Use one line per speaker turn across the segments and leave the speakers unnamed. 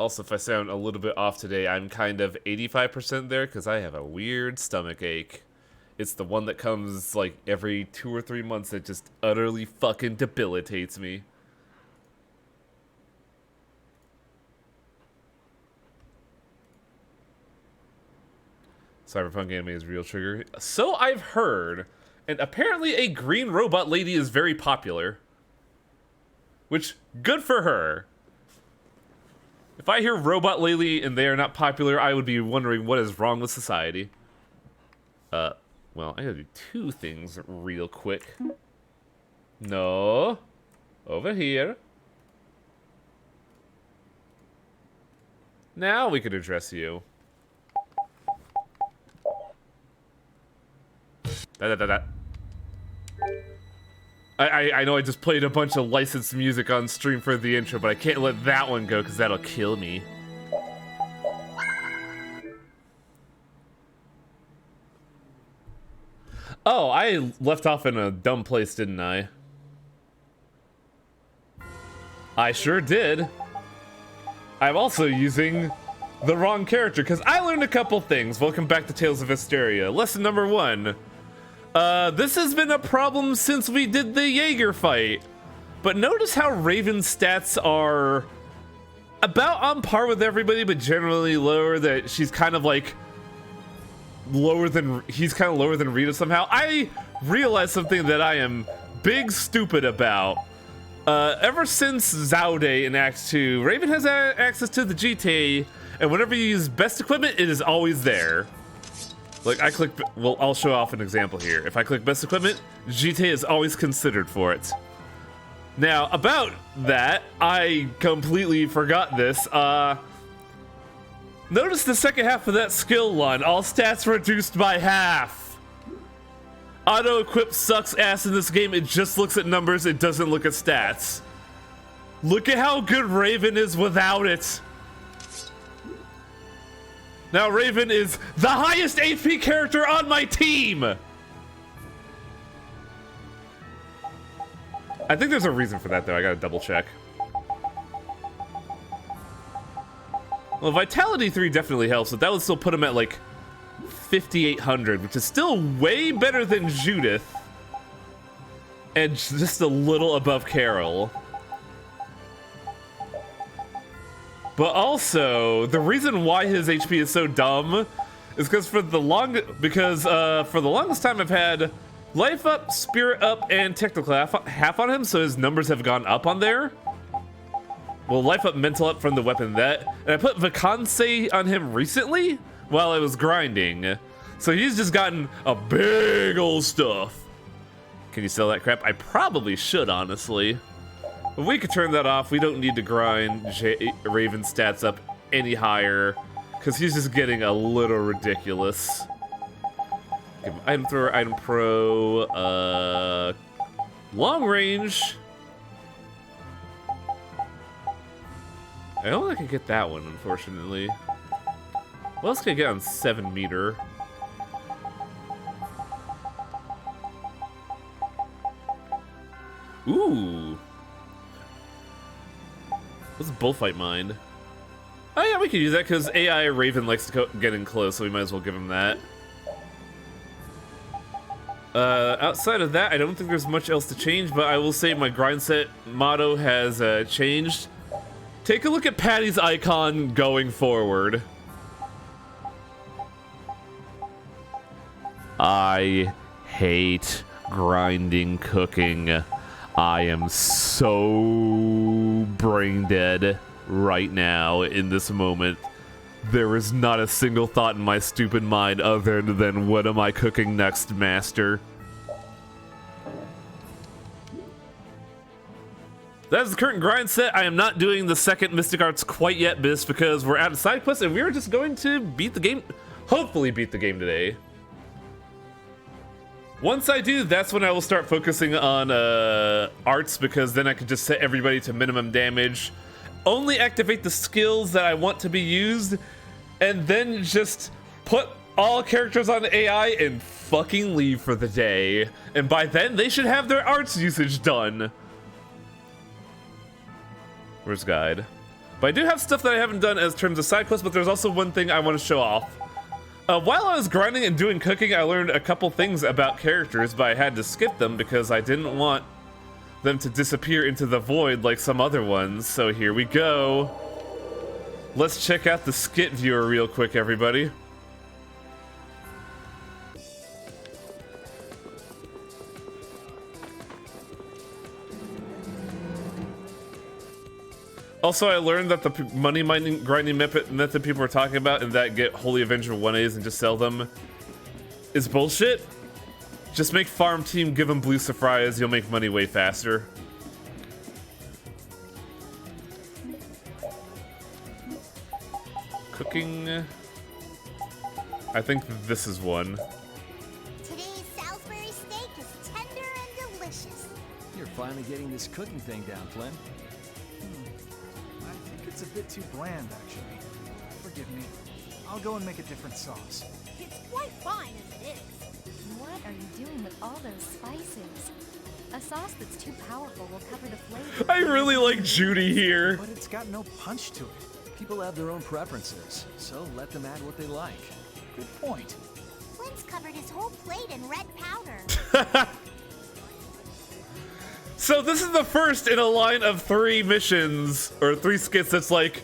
Also, if I sound a little bit off today, I'm kind of 85% there because I have a weird stomach ache. It's the one that comes like every 2 or 3 months that just utterly fucking debilitates me. Cyberpunk anime is real trigger. So I've heard, and apparently a green robot lady is very popular. Which, good for her. If I hear robot lady and they are not popular, I would be wondering what is wrong with society. Well, I gotta do 2 things real quick. No. Over here. Now we can address you. I know I just played a bunch of licensed music on stream for the intro, but I can't let that one go because that'll kill me. Oh, I left off in a dumb place, didn't I? I sure did. I'm also using the wrong character because I learned a couple things. Welcome back to Tales of Vesperia. Lesson number 1. This has been a problem since we did the Jaeger fight. But notice how Raven's stats are about on par with everybody, but generally lower. That she's kind of like lower than, he's kind of lower than Rita somehow. I realized something that I am big stupid about. Ever since Zaude in Act 2, Raven has access to the GTA, and whenever you use best equipment, it is always there. Like, I click, well, I'll show off an example here. If I click best equipment, GTA is always considered for it. Now, about that, I completely forgot this. Notice the second half of that skill line, all stats reduced by half. Auto-equip sucks ass in this game. It just looks at numbers, it doesn't look at stats. Look at how good Raven is without it. Now Raven is the highest HP character on my team! I think there's a reason for that though, I gotta double check. Well, Vitality 3 definitely helps, but that would still put him at like 5,800, which is still way better than Judith. And just a little above Carol. But also, the reason why his HP is so dumb is because for the longest time I've had Life Up, Spirit Up, and Technical half on him, so his numbers have gone up on there. Well, Life Up, Mental Up from the weapon that, and I put Vacanze on him recently while I was grinding. So he's just gotten a big old stuff. Can you sell that crap? I probably should, honestly. But we could turn that off. We don't need to grind Raven's stats up any higher, because he's just getting a little ridiculous. Give him item thrower, item pro, long range. I don't think I could get that one, unfortunately. What else can I get on 7 meter? Ooh. What's Bullfight Mind? Oh yeah, we could use that because AI Raven likes to get in close, so we might as well give him that. Outside of that, I don't think there's much else to change, but I will say my grind set motto has changed. Take a look at Patty's icon going forward. I hate grinding cooking. I am so brain dead right now in this moment. There is not a single thought in my stupid mind other than what am I cooking next, master? That is the current grind set. I am not doing the second Mystic Arts quite yet, Biss, because we're out of side quests and we are just going to beat the game, hopefully beat the game today. Once I do, that's when I will start focusing on arts, because then I can just set everybody to minimum damage, only activate the skills that I want to be used, and then just put all characters on AI and fucking leave for the day. And by then, they should have their arts usage done. Where's guide? But I do have stuff that I haven't done as terms of side quests, but there's also one thing I want to show off. While I was grinding and doing cooking, I learned a couple things about characters, but I had to skip them because I didn't want them to disappear into the void like some other ones. So here we go. Let's check out the skit viewer real quick, everybody. Also, I learned that the money mining grinding method people are talking about and that get Holy Avenger 1As and just sell them is bullshit. Just make farm team, give them blue Sapphires, you'll make money way faster. Cooking. I think this is one.
Today's Salisbury steak is tender and delicious.
You're finally getting this cooking thing down, Flynn.
I think it's a bit too bland, actually. Forgive me. I'll go and make a different sauce.
It's quite fine as it is.
What are you doing with all those spices? A sauce that's too powerful will cover the flavor.
I really like Judy here.
But it's got no punch to it.
People have their own preferences, so let them add what they like.
Good point.
Flynn's covered his whole plate in red powder.
So this is the first in a line of 3 missions, or 3 skits that's like,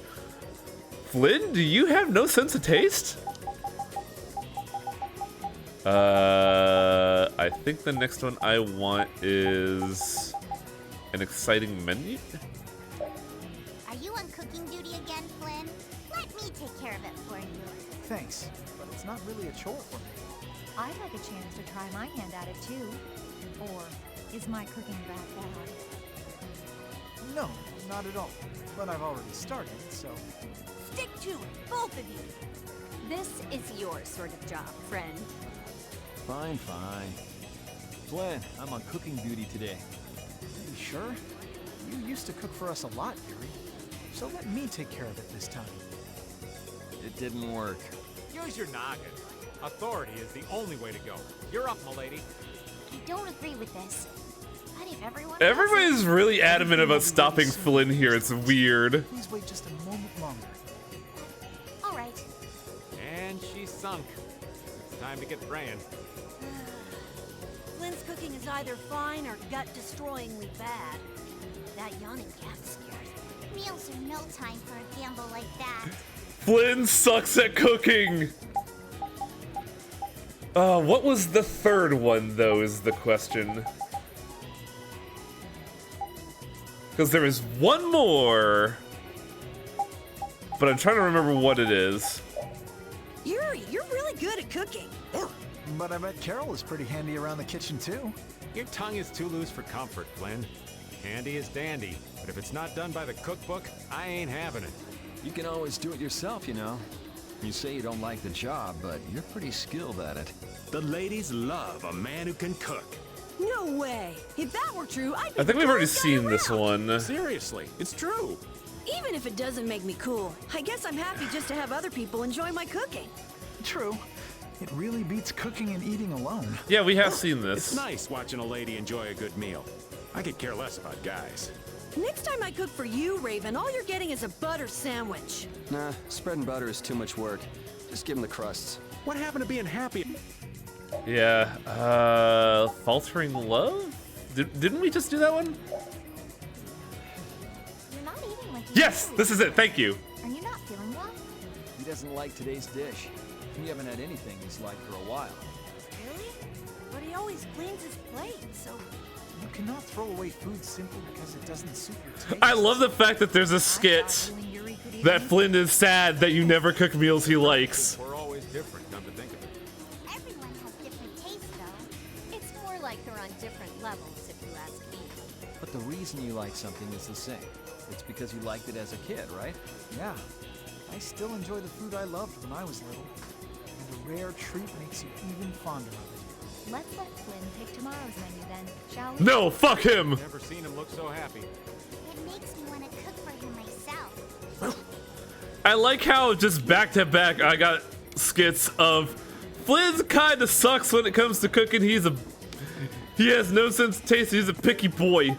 Flynn, do you have no sense of taste? I think the next one I want is an exciting menu.
Are you on cooking duty again, Flynn? Let me take care of it for you.
Thanks, but it's not really a chore for me.
I'd like a chance to try my hand at it too. Or is my cooking that bad?
No, not at all. But I've already started, so...
Stick to it, both of you.
This is your sort of job, friend.
Fine, fine. Flynn, I'm on cooking duty today.
Are you sure? You used to cook for us a lot, Yuri. So let me take care of it this time.
It didn't work.
Use your noggin. Authority is the only way to go. You're up, milady.
I don't agree with this. But if everyone
Everybody's really adamant about stopping Flynn here. It's weird.
Please wait just a moment longer.
All right.
And she's sunk. It's time to get praying.
Flynn's cooking is either fine or gut-destroyingly bad.
That yawning cat's scared. Meals are no time for a gamble like that.
Flynn sucks at cooking. What was the third one, though, is the question. Because there is one more. But I'm trying to remember what it is.
Yuri, you're really good at cooking.
But I bet Carol is pretty handy around the kitchen, too.
Your tongue is too loose for comfort, Flynn. Handy is dandy, but if it's not done by the cookbook, I ain't having it.
You can always do it yourself, you know. You say you don't like the job, but you're pretty skilled at it.
The ladies love a man who can cook.
No way. If that were true, I'd be
I think
the
we've already
coolest guy
seen this
around.
one.
Seriously, it's true.
Even if it doesn't make me cool, I guess I'm happy just to have other people enjoy my cooking.
True. It really beats cooking and eating alone.
Yeah, we have seen this.
It's nice watching a lady enjoy a good meal. I could care less about guys.
Next time I cook for you, Raven, all you're getting is a butter sandwich.
Nah, spreading butter is too much work. Just give them the crusts.
What happened to being happy?
Yeah, Faltering Love? Didn't we just do that one?
You're not eating like you
Yes,
usually
this is it, thank you.
Are you not feeling well?
He doesn't like today's dish. We haven't had anything he's liked for a while.
Really? But he always cleans his plate, so...
You cannot throw away food simply because it doesn't suit your taste.
I love the fact that there's a skit that Flynn is sad that you never cook meals he likes.
We're always different, come to think of it.
Everyone has different tastes, though.
It's more like they're on different levels, if you ask me.
But the reason you like something is the same. It's because you liked it as a kid, right?
Yeah. I still enjoy the food I loved when I was little. And a rare treat makes you even fonder of it.
Let's let Flynn pick tomorrow's menu then, shall we?
No, fuck him!
Never seen him look so happy.
It makes me want to cook for him myself.
I like how just back to back I got skits of Flynn's kinda sucks when it comes to cooking. He has no sense of taste, he's a picky boy.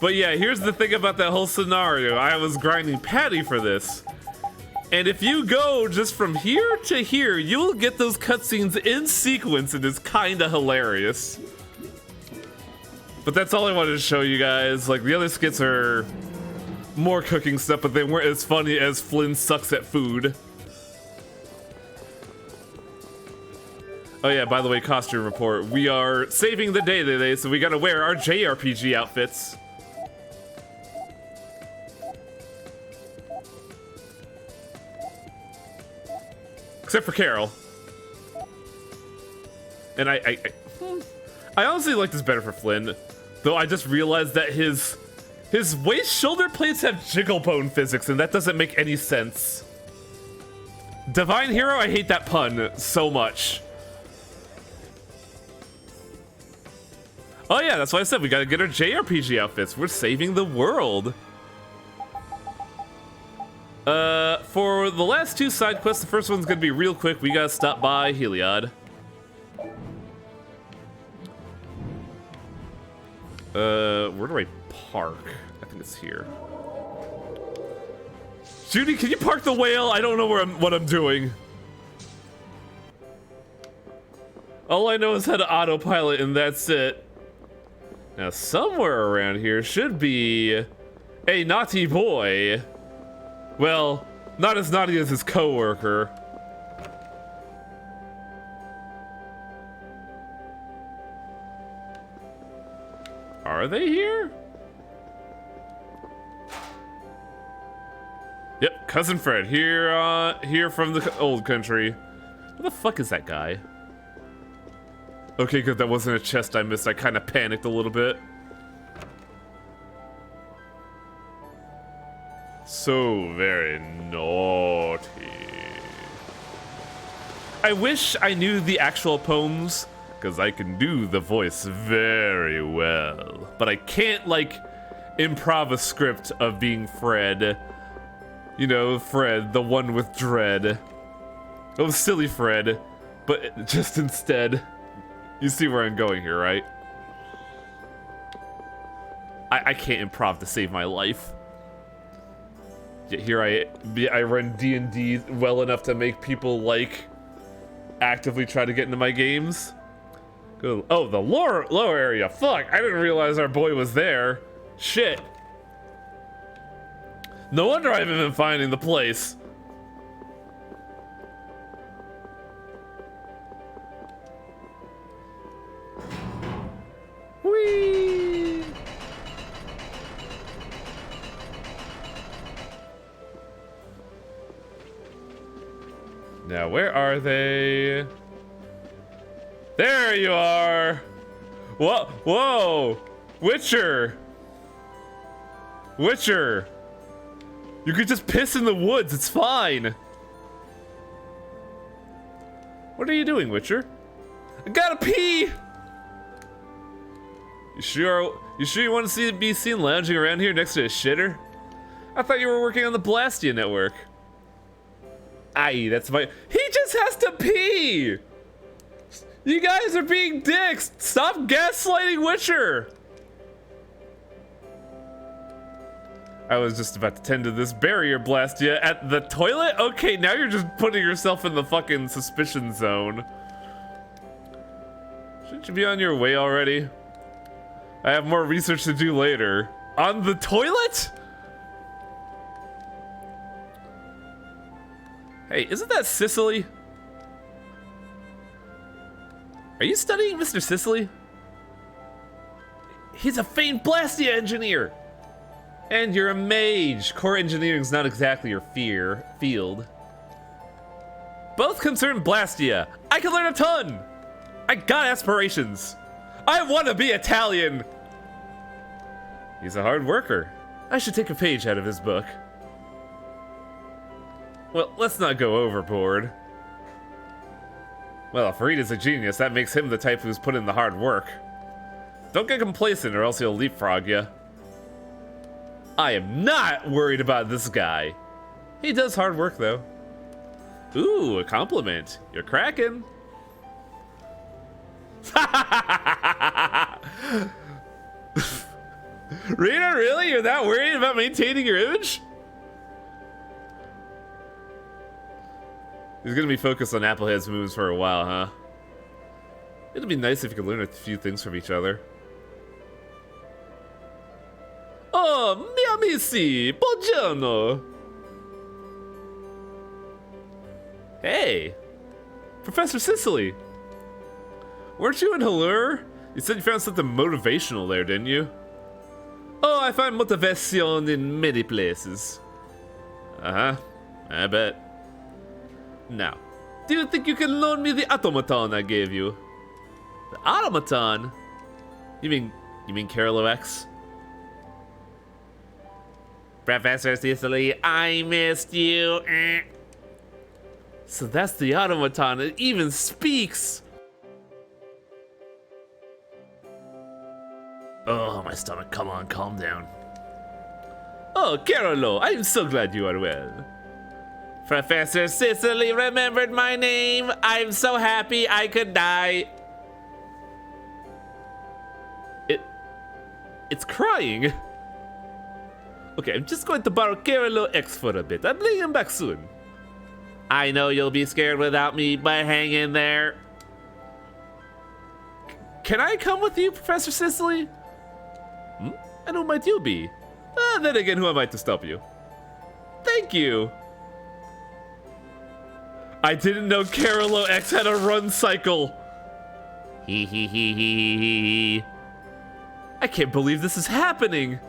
But yeah, here's the thing about that whole scenario. I was grinding Patty for this. And if you go just from here to here, you'll get those cutscenes in sequence, and it's kinda hilarious. But that's all I wanted to show you guys. Like, the other skits are more cooking stuff, but they weren't as funny as Flynn sucks at food. Oh yeah, by the way, costume report. We are saving the day today, so we gotta wear our JRPG outfits. Except for Carol. And I honestly like this better for Flynn, though I just realized that his waist shoulder plates have jiggle bone physics, and that doesn't make any sense. Divine Hero, I hate that pun so much. Oh yeah, that's why I said we gotta get our JRPG outfits. We're saving the world. For the last two side quests, the first one's gonna be real quick. We gotta stop by Heliod. Where do I park? I think it's here. Judy, can you park the whale? I don't know what I'm doing. All I know is how to autopilot, and that's it. Now, somewhere around here should be a naughty boy. Well, not as naughty as his coworker. Are they here? Yep, Cousin Fred here from the old country. Who the fuck is that guy? Okay, good, that wasn't a chest I missed. I kind of panicked a little bit. So very naughty. I wish I knew the actual poems, because I can do the voice very well. But I can't, like, improv a script of being Fred. You know, Fred, the one with dread. Oh, silly Fred. But just instead... You see where I'm going here, right? I can't improv to save my life. Yet here I run D&D well enough to make people, like, actively try to get into my games. Good. Oh, the lower area. Fuck, I didn't realize our boy was there. Shit. No wonder I haven't been finding the place. Whee! Now, where are they? There you are! Whoa! Whoa! Witcher! Witcher! You could just piss in the woods, it's fine! What are you doing, Witcher? I gotta pee! You sure you want to be seen lounging around here next to a shitter? I thought you were working on the Blastia network. Aye, that's my... He just has to pee! You guys are being dicks! Stop gaslighting Witcher! I was just about to tend to this barrier, Blastia, at the toilet? Okay, now you're just putting yourself in the fucking suspicion zone. Shouldn't you be on your way already? I have more research to do later. On the toilet? Hey, isn't that Sicily? Are you studying Mr. Sicily? He's a famed Blastia engineer! And you're a mage. Core engineering's not exactly your field. Both concern Blastia. I can learn a ton! I got aspirations. I want to be Italian! He's a hard worker. I should take a page out of his book. Well, let's not go overboard. Well, if Reed is a genius, that makes him the type who's put in the hard work. Don't get complacent or else he'll leapfrog you. I am not worried about this guy. He does hard work, though. Ooh, a compliment. You're cracking. Rita, really? You're that worried about maintaining your image? He's gonna be focused on Applehead's moves for a while, huh? It'd be nice if you could learn a few things from each other. Oh, mi amici, buongiorno. Hey, Professor Sicily. Weren't you in Halure? You said you found something motivational there, didn't you? Oh, I find motivation in many places. Uh-huh, I bet. Now, do you think you can loan me the automaton I gave you? The automaton? You mean Carolo X? Professor Sicily, I missed you. So that's the automaton. It even speaks. Oh, my stomach. Come on, calm down. Oh, Carolo, I'm so glad you are well. Professor Sicily remembered my name. I'm so happy I could die. It's crying. Okay, I'm just going to borrow Carolo X for a bit. I'll bring him back soon. I know you'll be scared without me, but hang in there. Can I come with you, Professor Sicily? And who might you be? Then again, who am I to stop you? Thank you. I didn't know Carolo X had a run cycle. Hee hee hee hee hee. I can't believe this is happening.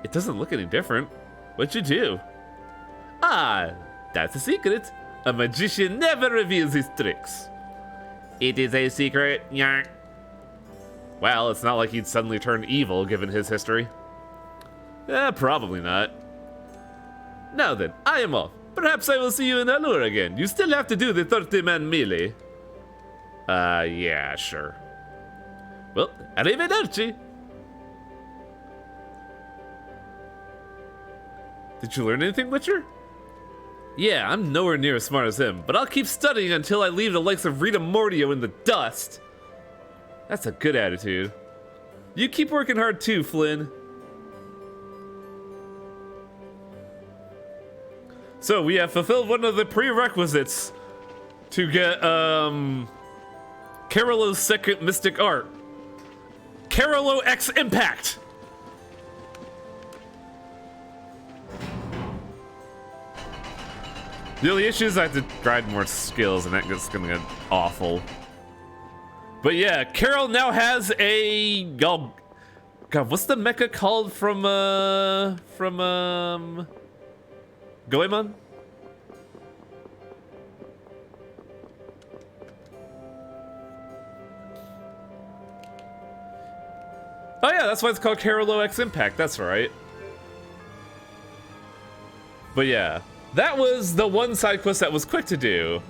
It doesn't look any different. What'd you do? Ah, that's a secret. A magician never reveals his tricks. It is a secret, yarn. Well, it's not like he'd suddenly turn evil given his history. Probably not. Now then, I am off. Perhaps I will see you in Allure again. You still have to do the 30-man melee. Yeah, sure. Well, arrivederci. Did you learn anything, Witcher? Yeah, I'm nowhere near as smart as him, but I'll keep studying until I leave the likes of Rita Mordio in the dust. That's a good attitude. You keep working hard too, Flynn. So we have fulfilled one of the prerequisites to get Carolo's second mystic art. Carolo X Impact. The only issue is I have to grind more skills, and that's gonna get awful. But yeah, Carol now has a God, what's the mecha called from Goemon? Oh yeah, that's why it's called Carolo X Impact, that's right. But yeah, that was the one side quest that was quick to do.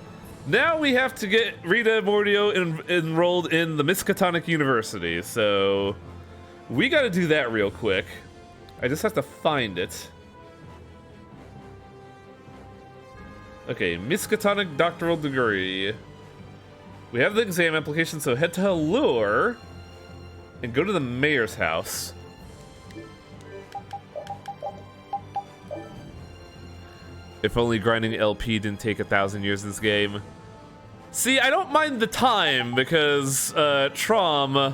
Now we have to get Rita Mordio enrolled in the Miskatonic University, so we gotta do that real quick. I just have to find it. Okay, Miskatonic Doctoral Degree. We have the exam application, so head to Halure and go to the mayor's house. If only grinding LP didn't take 1,000 years in this game. See, I don't mind the time because, Trom,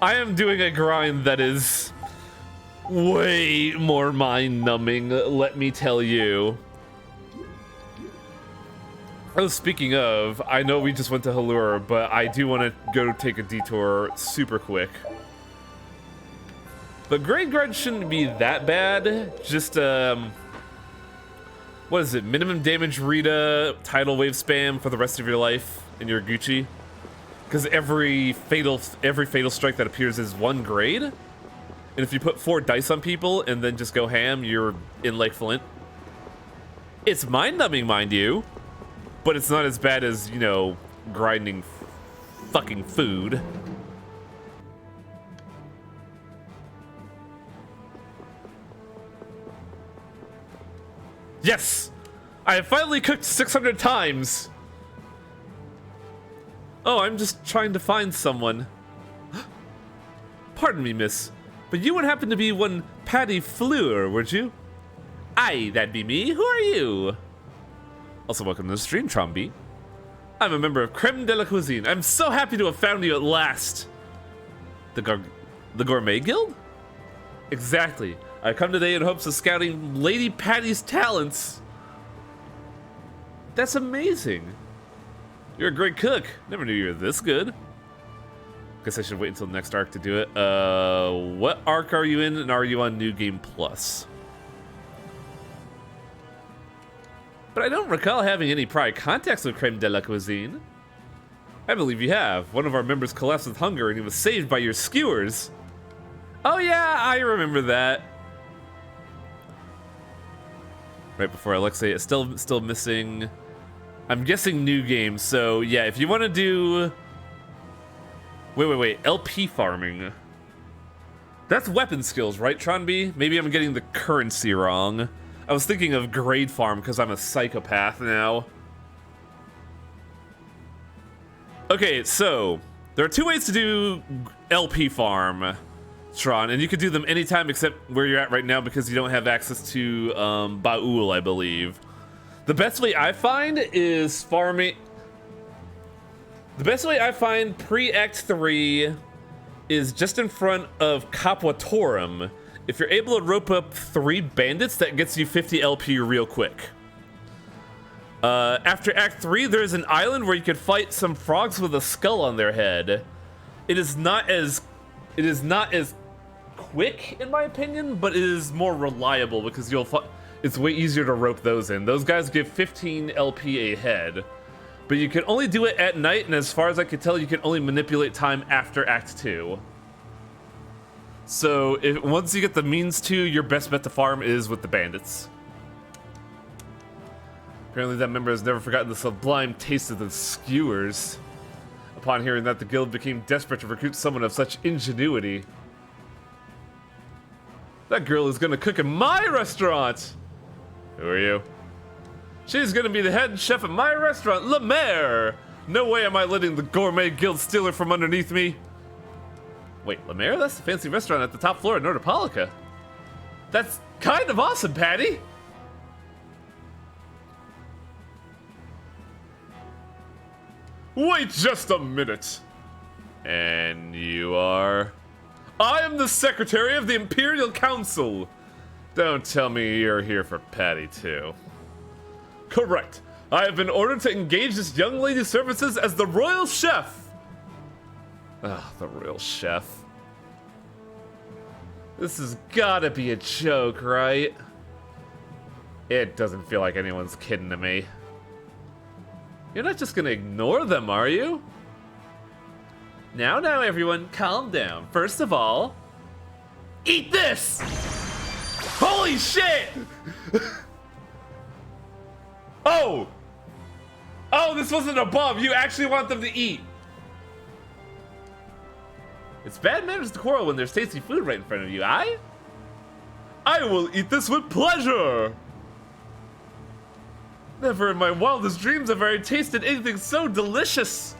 I am doing a grind that is way more mind-numbing, let me tell you. Oh, speaking of, I know we just went to Halure, but I do want to go take a detour super quick. But Great Grind shouldn't be that bad, just, what is it? Minimum damage Rita tidal wave spam for the rest of your life and you're Gucci. Because every fatal strike that appears is 1 grade. And if you put 4 dice on people and then just go ham, you're in like Flint. It's mind-numbing, mind you, but it's not as bad as, you know, grinding fucking food. Yes! I have finally cooked 600 times! Oh, I'm just trying to find someone. Pardon me, miss. But you would happen to be one Patty Fleur, would you? Aye, that'd be me. Who are you? Also, welcome to the stream, Trombi. I'm a member of Creme de la Cuisine. I'm so happy to have found you at last. The Gourmet Guild? Exactly. I come today in hopes of scouting Lady Patty's talents. That's amazing. You're a great cook. Never knew you were this good. Guess I should wait until the next arc to do it. What arc are you in, and are you on New Game Plus? But I don't recall having any prior contacts with Creme de la Cuisine. I believe you have. One of our members collapsed with hunger, and he was saved by your skewers. Oh yeah, I remember that. Right before Alexei, it's still missing. I'm guessing new game. So yeah, if you want to do, wait, LP farming. That's weapon skills, right, Tronby? Maybe I'm getting the currency wrong. I was thinking of grade farm because I'm a psychopath now. Okay, so there are two ways to do LP farm, Tron, and you can do them anytime except where you're at right now because you don't have access to Baul, I believe. The best way I find is farming. The best way I find pre-Act 3 is just in front of Capwatorum. If you're able to rope up 3 bandits, that gets you 50 LP real quick. After Act 3, there's an island where you could fight some frogs with a skull on their head. It is not as quick, in my opinion, but it is more reliable because it's way easier to rope those in. Those guys give 15 LP a head, but you can only do it at night, and as far as I can tell, you can only manipulate time after Act 2. So once you get the means to, your best bet to farm is with the bandits. Apparently that member has never forgotten the sublime taste of the skewers. Upon hearing that, the guild became desperate to recruit someone of such ingenuity. That girl is gonna cook in my restaurant! Who are you? She's gonna be the head chef at my restaurant, Le Maire! No way am I letting the Gourmet Guild steal her from underneath me. Wait, Le Maire? That's the fancy restaurant at the top floor of Nordopolica. That's kind of awesome, Patty! Wait just a minute. And you are? I am the Secretary of the Imperial Council. Don't tell me you're here for Patty, too. Correct. I have been ordered to engage this young lady's services as the Royal Chef. Ah, the Royal Chef. This has gotta be a joke, right? It doesn't feel like anyone's kidding to me. You're not just gonna ignore them, are you? Now, everyone, calm down. First of all, eat this! Holy shit! Oh! Oh, this wasn't a bum. You actually want them to eat. It's bad manners to quarrel when there's tasty food right in front of you, I will eat this with pleasure! Never in my wildest dreams have I tasted anything so delicious.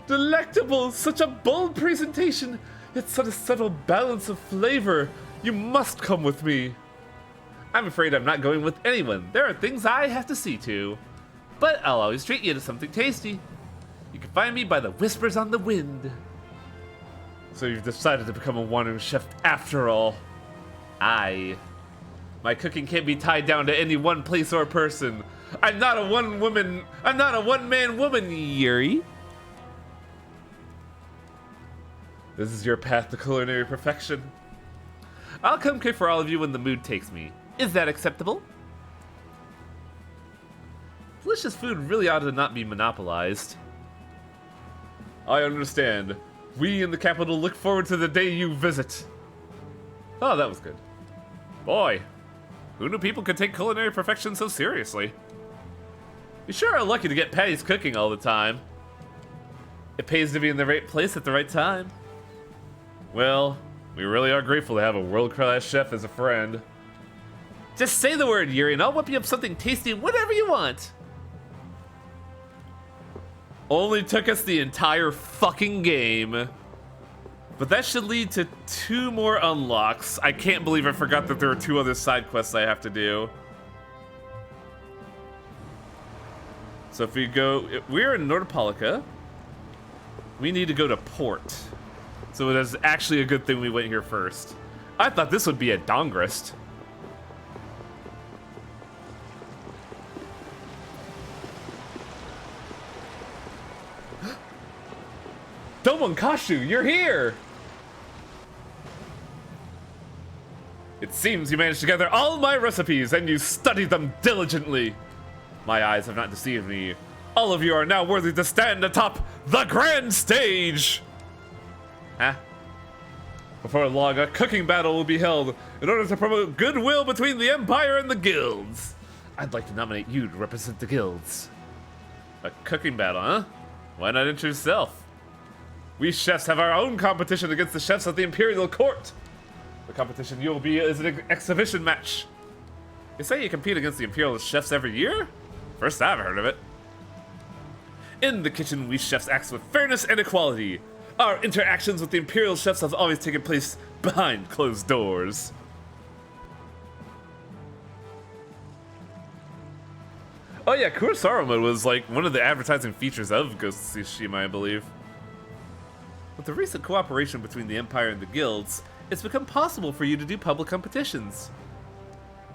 Delectable, such a bold presentation, yet such a subtle balance of flavor. You must come with me. I'm afraid I'm not going with anyone. There are things I have to see to. But I'll always treat you to something tasty. You can find me by the whispers on the wind. So you've decided to become a wandering chef after all. Aye. My cooking can't be tied down to any one place or person. I'm not a one-man woman, Yuri. This is your path to culinary perfection. I'll come cook for all of you when the mood takes me. Is that acceptable? Delicious food really ought to not be monopolized. I understand. We in the capital look forward to the day you visit. Oh, that was good. Boy, who knew people could take culinary perfection so seriously? You sure are lucky to get Patty's cooking all the time. It pays to be in the right place at the right time. Well, we really are grateful to have a world-class chef as a friend. Just say the word, Yuri, and I'll whip you up something tasty whatever you want. Only took us the entire fucking game. But that should lead to 2 more unlocks. I can't believe I forgot that there are 2 other side quests I have to do. So if we go, we're in Nordopolica. We need to go to port. So it is actually a good thing we went here first. I thought this would be a Dongrist. Domonkashu, you're here! It seems you managed to gather all my recipes and you studied them diligently. My eyes have not deceived me. All of you are now worthy to stand atop the grand stage! Huh? Before long, a cooking battle will be held in order to promote goodwill between the Empire and the guilds. I'd like to nominate you to represent the guilds. A cooking battle, huh? Why not enter yourself? We chefs have our own competition against the chefs at the Imperial Court. The competition you will be is an exhibition match. You say you compete against the Imperial chefs every year? First I've heard of it. In the kitchen, we chefs act with fairness and equality. Our interactions with the Imperial chefs have always taken place behind closed doors. Oh yeah, Kurosawa mode was like one of the advertising features of Ghost of Tsushima, I believe. With the recent cooperation between the Empire and the guilds, it's become possible for you to do public competitions.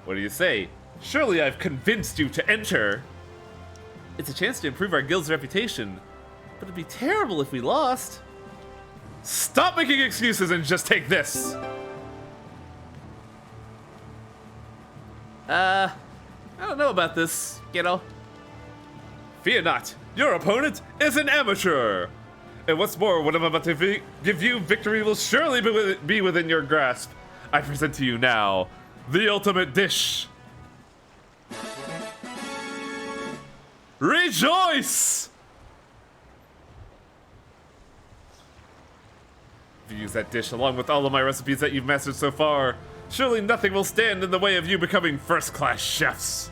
What do you say? Surely I've convinced you to enter. It's a chance to improve our guild's reputation, but it'd be terrible if we lost. Stop making excuses and just take this! I don't know about this, kiddo. Fear not, your opponent is an amateur! And what's more, what I'm about to give you, victory will surely be within your grasp. I present to you now, the ultimate dish. Rejoice! If you use that dish along with all of my recipes that you've mastered so far, surely nothing will stand in the way of you becoming first-class chefs.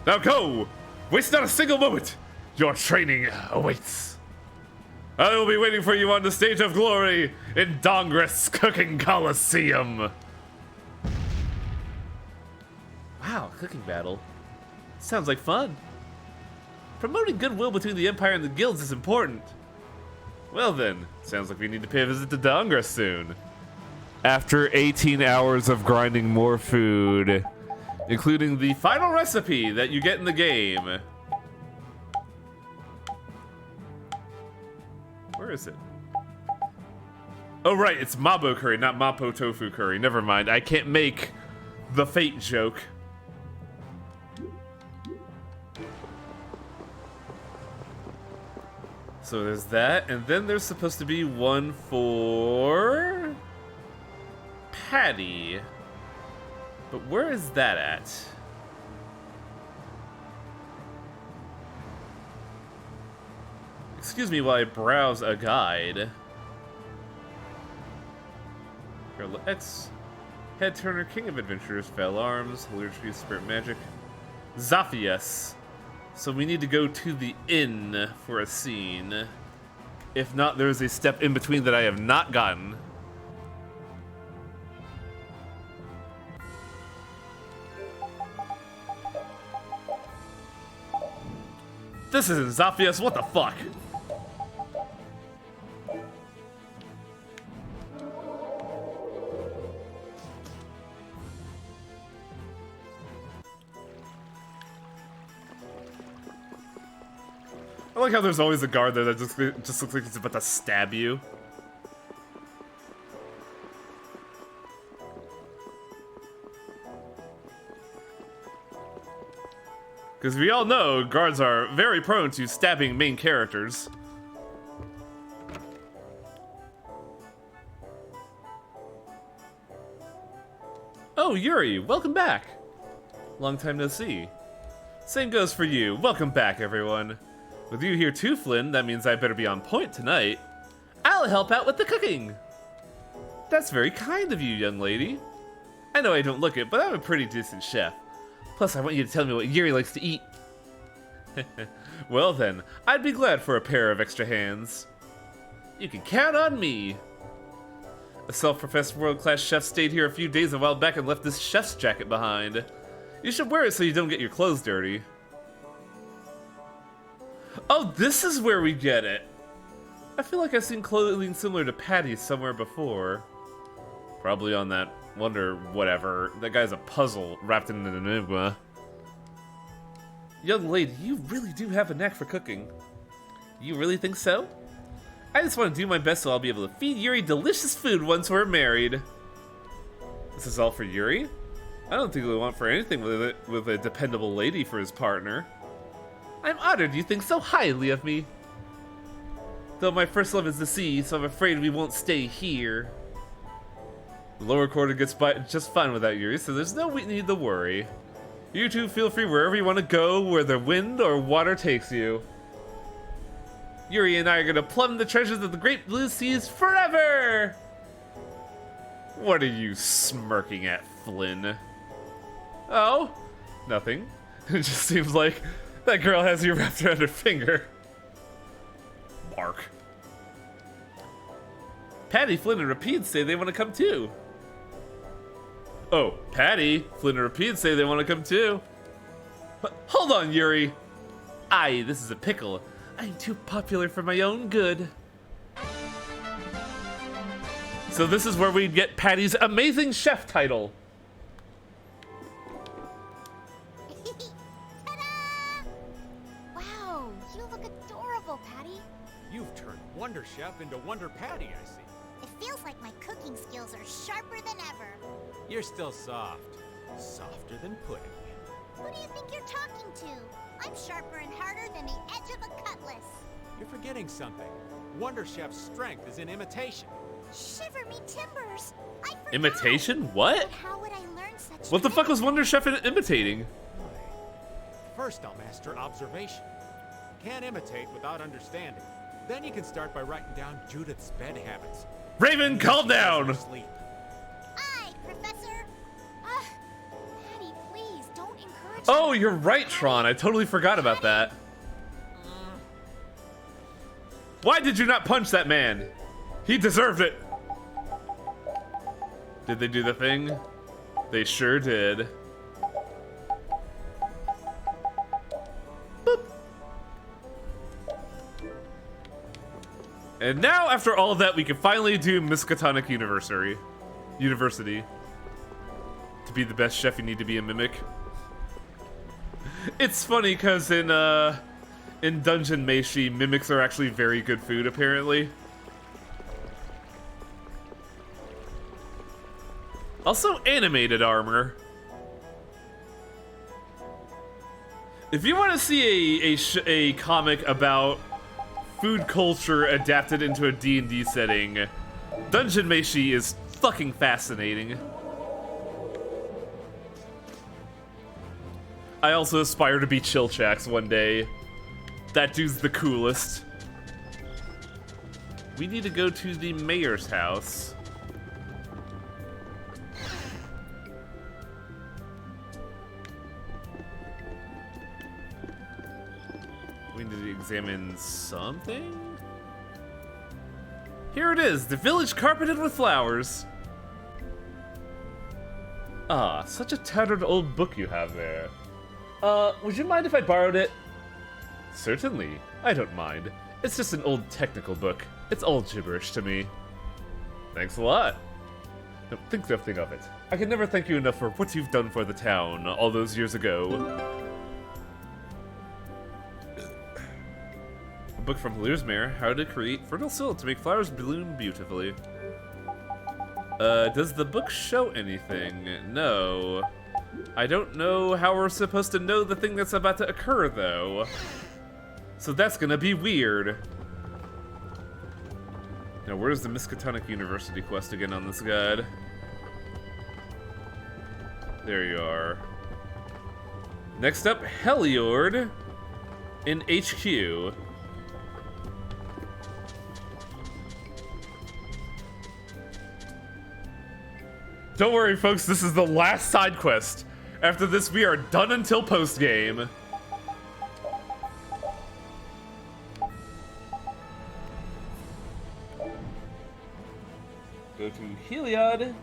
Now go! Waste not a single moment! Your training awaits. I will be waiting for you on the stage of glory in Dongrist's Cooking Coliseum. Wow, cooking battle. Sounds like fun. Promoting goodwill between the Empire and the guilds is important. Well then, sounds like we need to pay a visit to Dongrist soon. After 18 hours of grinding more food, including the final recipe that you get in the game. Where is it? Oh right, it's Mabo curry, not Mapo tofu curry. Never mind, I can't make the fate joke. So there's that, and then there's supposed to be one for Patty. But where is that at? Excuse me while I browse a guide. Gorilla X, Head Turner, King of Adventurers, Fell Arms, Holy Tree, Spirit Magic, Zaphias. So we need to go to the inn for a scene. If not, there is a step in between that I have not gotten. This isn't Zaphias, what the fuck? I like how there's always a guard there that just looks like he's about to stab you. Because we all know guards are very prone to stabbing main characters. Oh, Yuri, welcome back. Long time no see. Same goes for you. Welcome back, everyone. With you here too, Flynn, that means I better be on point tonight. I'll help out with the cooking. That's very kind of you, young lady. I know I don't look it, but I'm a pretty decent chef. Plus, I want you to tell me what Yuri likes to eat. Well then, I'd be glad for a pair of extra hands. You can count on me. A self-professed world-class chef stayed here a few days a while back and left this chef's jacket behind. You should wear it so you don't get your clothes dirty. Oh, this is where we get it. I feel like I've seen clothing similar to Patty's somewhere before. Probably on that Wonder whatever. That guy's a puzzle wrapped in an enigma. Young lady, you really do have a knack for cooking. You really think so? I just want to do my best so I'll be able to feed Yuri delicious food once we're married. This is all for Yuri? I don't think we want for anything with a dependable lady for his partner. I'm honored you think so highly of me. Though my first love is the sea, so I'm afraid we won't stay here. The lower quarter gets by just fine without Yuri, so there's no need to worry. You two feel free wherever you want to go, where the wind or water takes you. Yuri and I are gonna plumb the treasures of the great blue seas forever! What are you smirking at, Flynn? Oh, nothing. It just seems like that girl has you wrapped around her finger. Mark. Patty, Flynn, and Rapide say they want to come too. Oh, Patty, Flynn, and Rapide say they want to come too. Hold on, Yuri. Aye, this is a pickle. I'm too popular for my own good. So this is where we get Patty's amazing chef title.
Ta-da! Wow, you look adorable, Patty.
You've turned Wonder Chef into Wonder Patty, I see.
It feels like my cooking skills are sharper than ever.
You're still soft. Softer than pudding.
Who do you think you're talking to? I'm sharper and harder than the edge of a cutlass.
You're forgetting something. Wonder Chef's strength is in imitation.
Shiver me timbers. I forgot.
Imitation? What?
But how would I learn such
What the fuck was
tricks?
Wonder Chef imitating?
First, I'll master observation. Can't imitate without understanding. Then you can start by writing down Judith's bed habits.
Raven, calm down!
Sleep.
Aye, Professor. Patty, please don't encourage
Oh,
me.
you're right, Tron. I totally forgot about that. Why did you not punch that man? He deserved it. Did they do the thing? They sure did. Boop. And now, after all of that, we can finally do Miskatonic University. To be the best chef, you need to be a mimic. It's funny because in Dungeon Meshi, mimics are actually very good food, apparently. Also, animated armor. If you want to see a comic about food culture adapted into a D&D setting, Dungeon Meshi is fucking fascinating. I also aspire to be Chilchax one day. That dude's the coolest. We need to go to the mayor's house. We need to examine something? Here it is, the village carpeted with flowers. Ah, such a tattered old book you have there. Would you mind if I borrowed it? Certainly, I don't mind. It's just an old technical book. It's all gibberish to me. Thanks a lot. No, think nothing of it. I can never thank you enough for what you've done for the town all those years ago. A book from Lear's Mare, How to Create Fertile Soil to Make Flowers Bloom Beautifully. Does the book show anything? No. I don't know how we're supposed to know the thing that's about to occur, though. So that's gonna be weird. Now, where's the Miskatonic University quest again on this guide? There you are. Next up, Heliord in HQ. Don't worry, folks, this is the last side quest. After this, we are done until post-game. Go to Heliod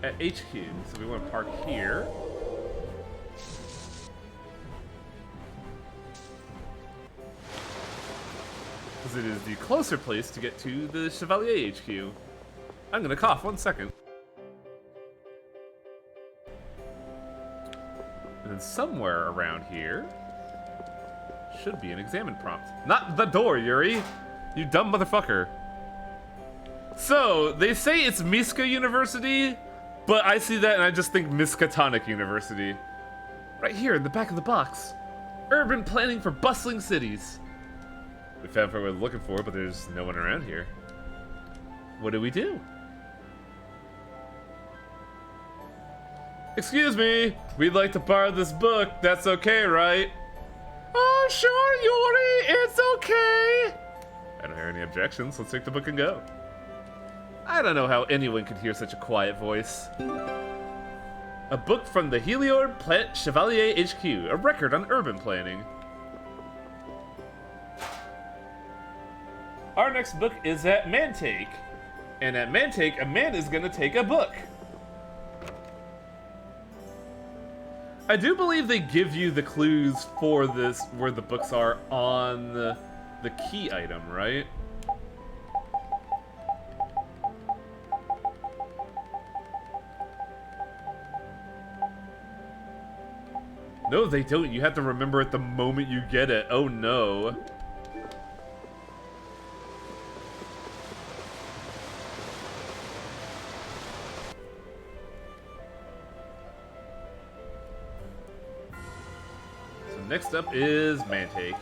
at HQ. So we want to park here. Because it is the closer place to get to the Chevalier HQ. I'm gonna cough, 1 second. And then somewhere around here should be an examine prompt. Not the door, Yuri! You dumb motherfucker. So, they say it's Miska University, but I see that and I just think Miskatonic University. Right here in the back of the box. Urban planning for bustling cities. We found what we're looking for, but there's no one around here. What do we do? Excuse me, we'd like to borrow this book. That's okay, right? Oh, sure, Yuri, it's okay. I don't hear any objections. Let's take the book and go. I don't know how anyone could hear such a quiet voice. A book from the Heliod Plant Chevalier HQ, a record on urban planning. Our next book is at Mantake. And at Mantake, a man is gonna take a book. I do believe they give you the clues for this, where the books are on the key item, right? No, they don't. You have to remember it the moment you get it. Oh no. So next up is Mantake.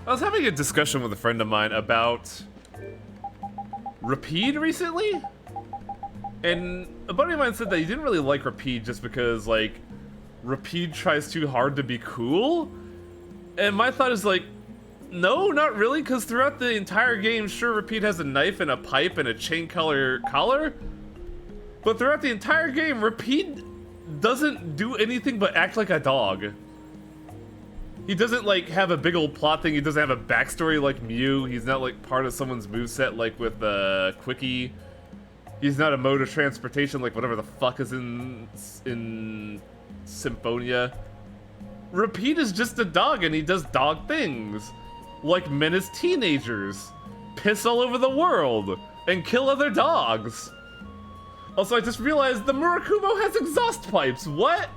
I was having a discussion with a friend of mine about Rapide recently, and a buddy of mine said that he didn't really like Rapide just because, like, Rapide tries too hard to be cool, and my thought is like, no, not really, because throughout the entire game, sure, Rapide has a knife and a pipe and a chain collar, but throughout the entire game, Rapide doesn't do anything but act like a dog. He doesn't, like, have a big old plot thing. He doesn't have a backstory like Mew. He's not, like, part of someone's moveset like with Quickie. He's not a mode of transportation like whatever the fuck is in Symphonia. Rapide is just a dog, and he does dog things. Like menace teenagers, piss all over the world, and kill other dogs. Also, I just realized the Murakumo has exhaust pipes. What?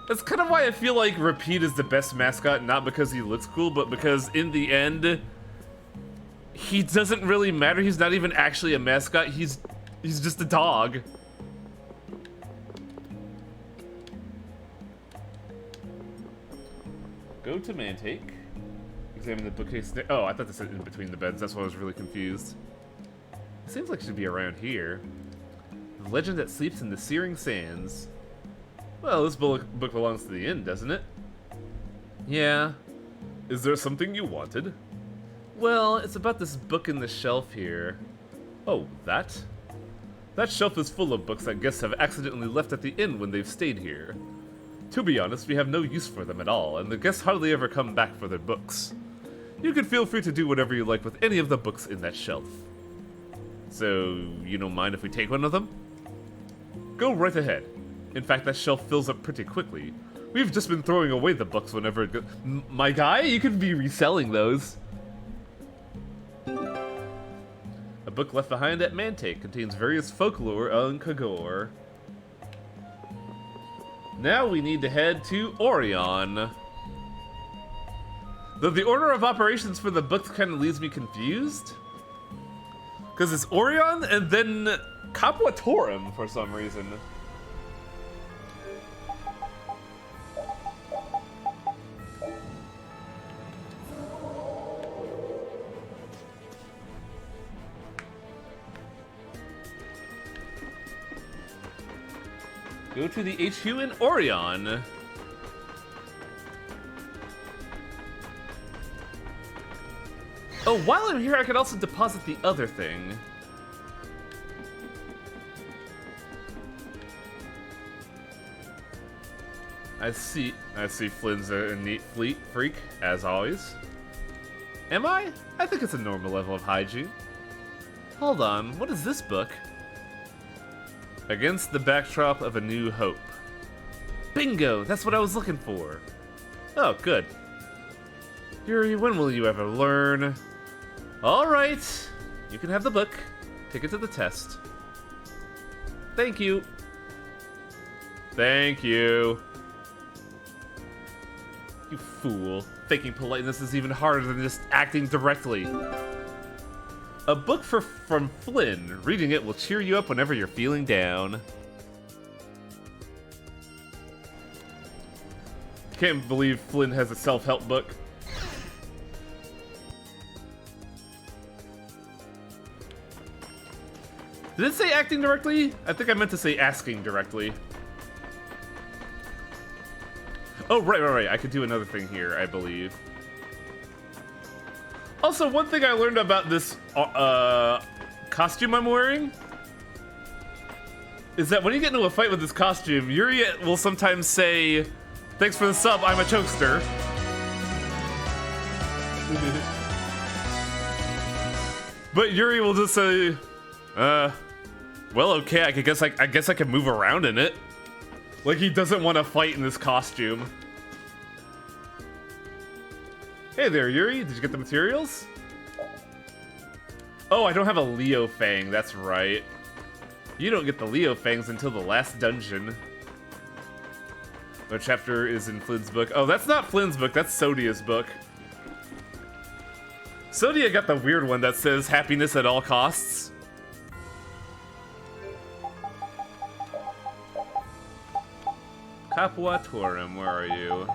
That's kind of why I feel like Rapide is the best mascot, not because he looks cool, but because in the end, he doesn't really matter. He's not even actually a mascot. He's just a dog. Go to Mantake. Examine the bookcase. Oh, I thought this said in between the beds. That's why I was really confused. It seems like it should be around here. The legend that sleeps in the searing sands. Well, this book belongs to the inn, doesn't it? Yeah. Is there something you wanted? Well, it's about this book in the shelf here. Oh, that? That shelf is full of books that guests have accidentally left at the inn when they've stayed here. To be honest, we have no use for them at all, and the guests hardly ever come back for their books. You can feel free to do whatever you like with any of the books in that shelf. So, you don't mind if we take one of them? Go right ahead. In fact, that shelf fills up pretty quickly. We've just been throwing away the books whenever it goes. My guy, you could be reselling those. A book left behind at Mantake contains various folklore on Kagor. Now we need to head to Orion. Though the order of operations for the books kind of leaves me confused. Because it's Orion and then Capuatorum for some reason. Go to the HQ in Orion. Oh, while I'm here, I could also deposit the other thing. I see Flynn's a neat freak, as always. Am I? I think it's a normal level of hygiene. Hold on, what is this book? Against the Backdrop of a New Hope. Bingo! That's what I was looking for. Oh, good. Yuri, when will you ever learn? Alright, you can have the book. Take it to the test. Thank you. Thank you. You fool. Faking politeness is even harder than just acting directly. A book from Flynn. Reading it will cheer you up whenever you're feeling down. Can't believe Flynn has a self-help book. Did it say acting directly? I think I meant to say asking directly. Oh, right. I could do another thing here, I believe. Also, one thing I learned about this costume I'm wearing is that when you get into a fight with this costume, Yuri will sometimes say, "Thanks for the sub, I'm a chokester." But Yuri will just say, well, okay, I guess I can move around in it. Like, he doesn't want to fight in this costume. Hey there, Yuri. Did you get the materials? Oh, I don't have a Leo Fang. That's right. You don't get the Leo Fangs until the last dungeon. What chapter is in Flynn's book? Oh, that's not Flynn's book. That's Sodia's book. Sodia got the weird one that says happiness at all costs. Capuatorum, where are you?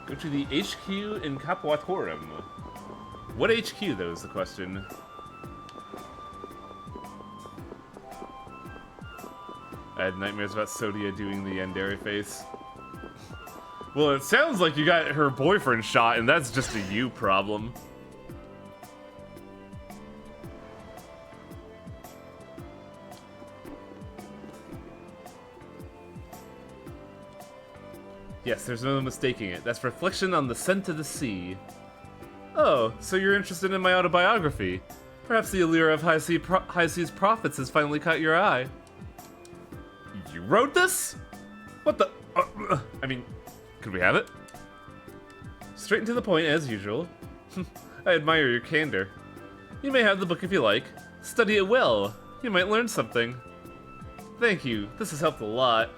Go to the HQ in Capuatorum. What HQ, though, is the question. I had nightmares about Sodia doing the Yandere face. Well, it sounds like you got her boyfriend shot, and that's just a you problem. Yes, there's no mistaking it. That's Reflection on the Scent of the Sea. Oh, so you're interested in my autobiography. Perhaps the allure of High Seas Prophets has finally caught your eye. You wrote this? What the... I mean, could we have it? Straight and to the point, as usual. I admire your candor. You may have the book if you like. Study it well. You might learn something. Thank you. This has helped a lot.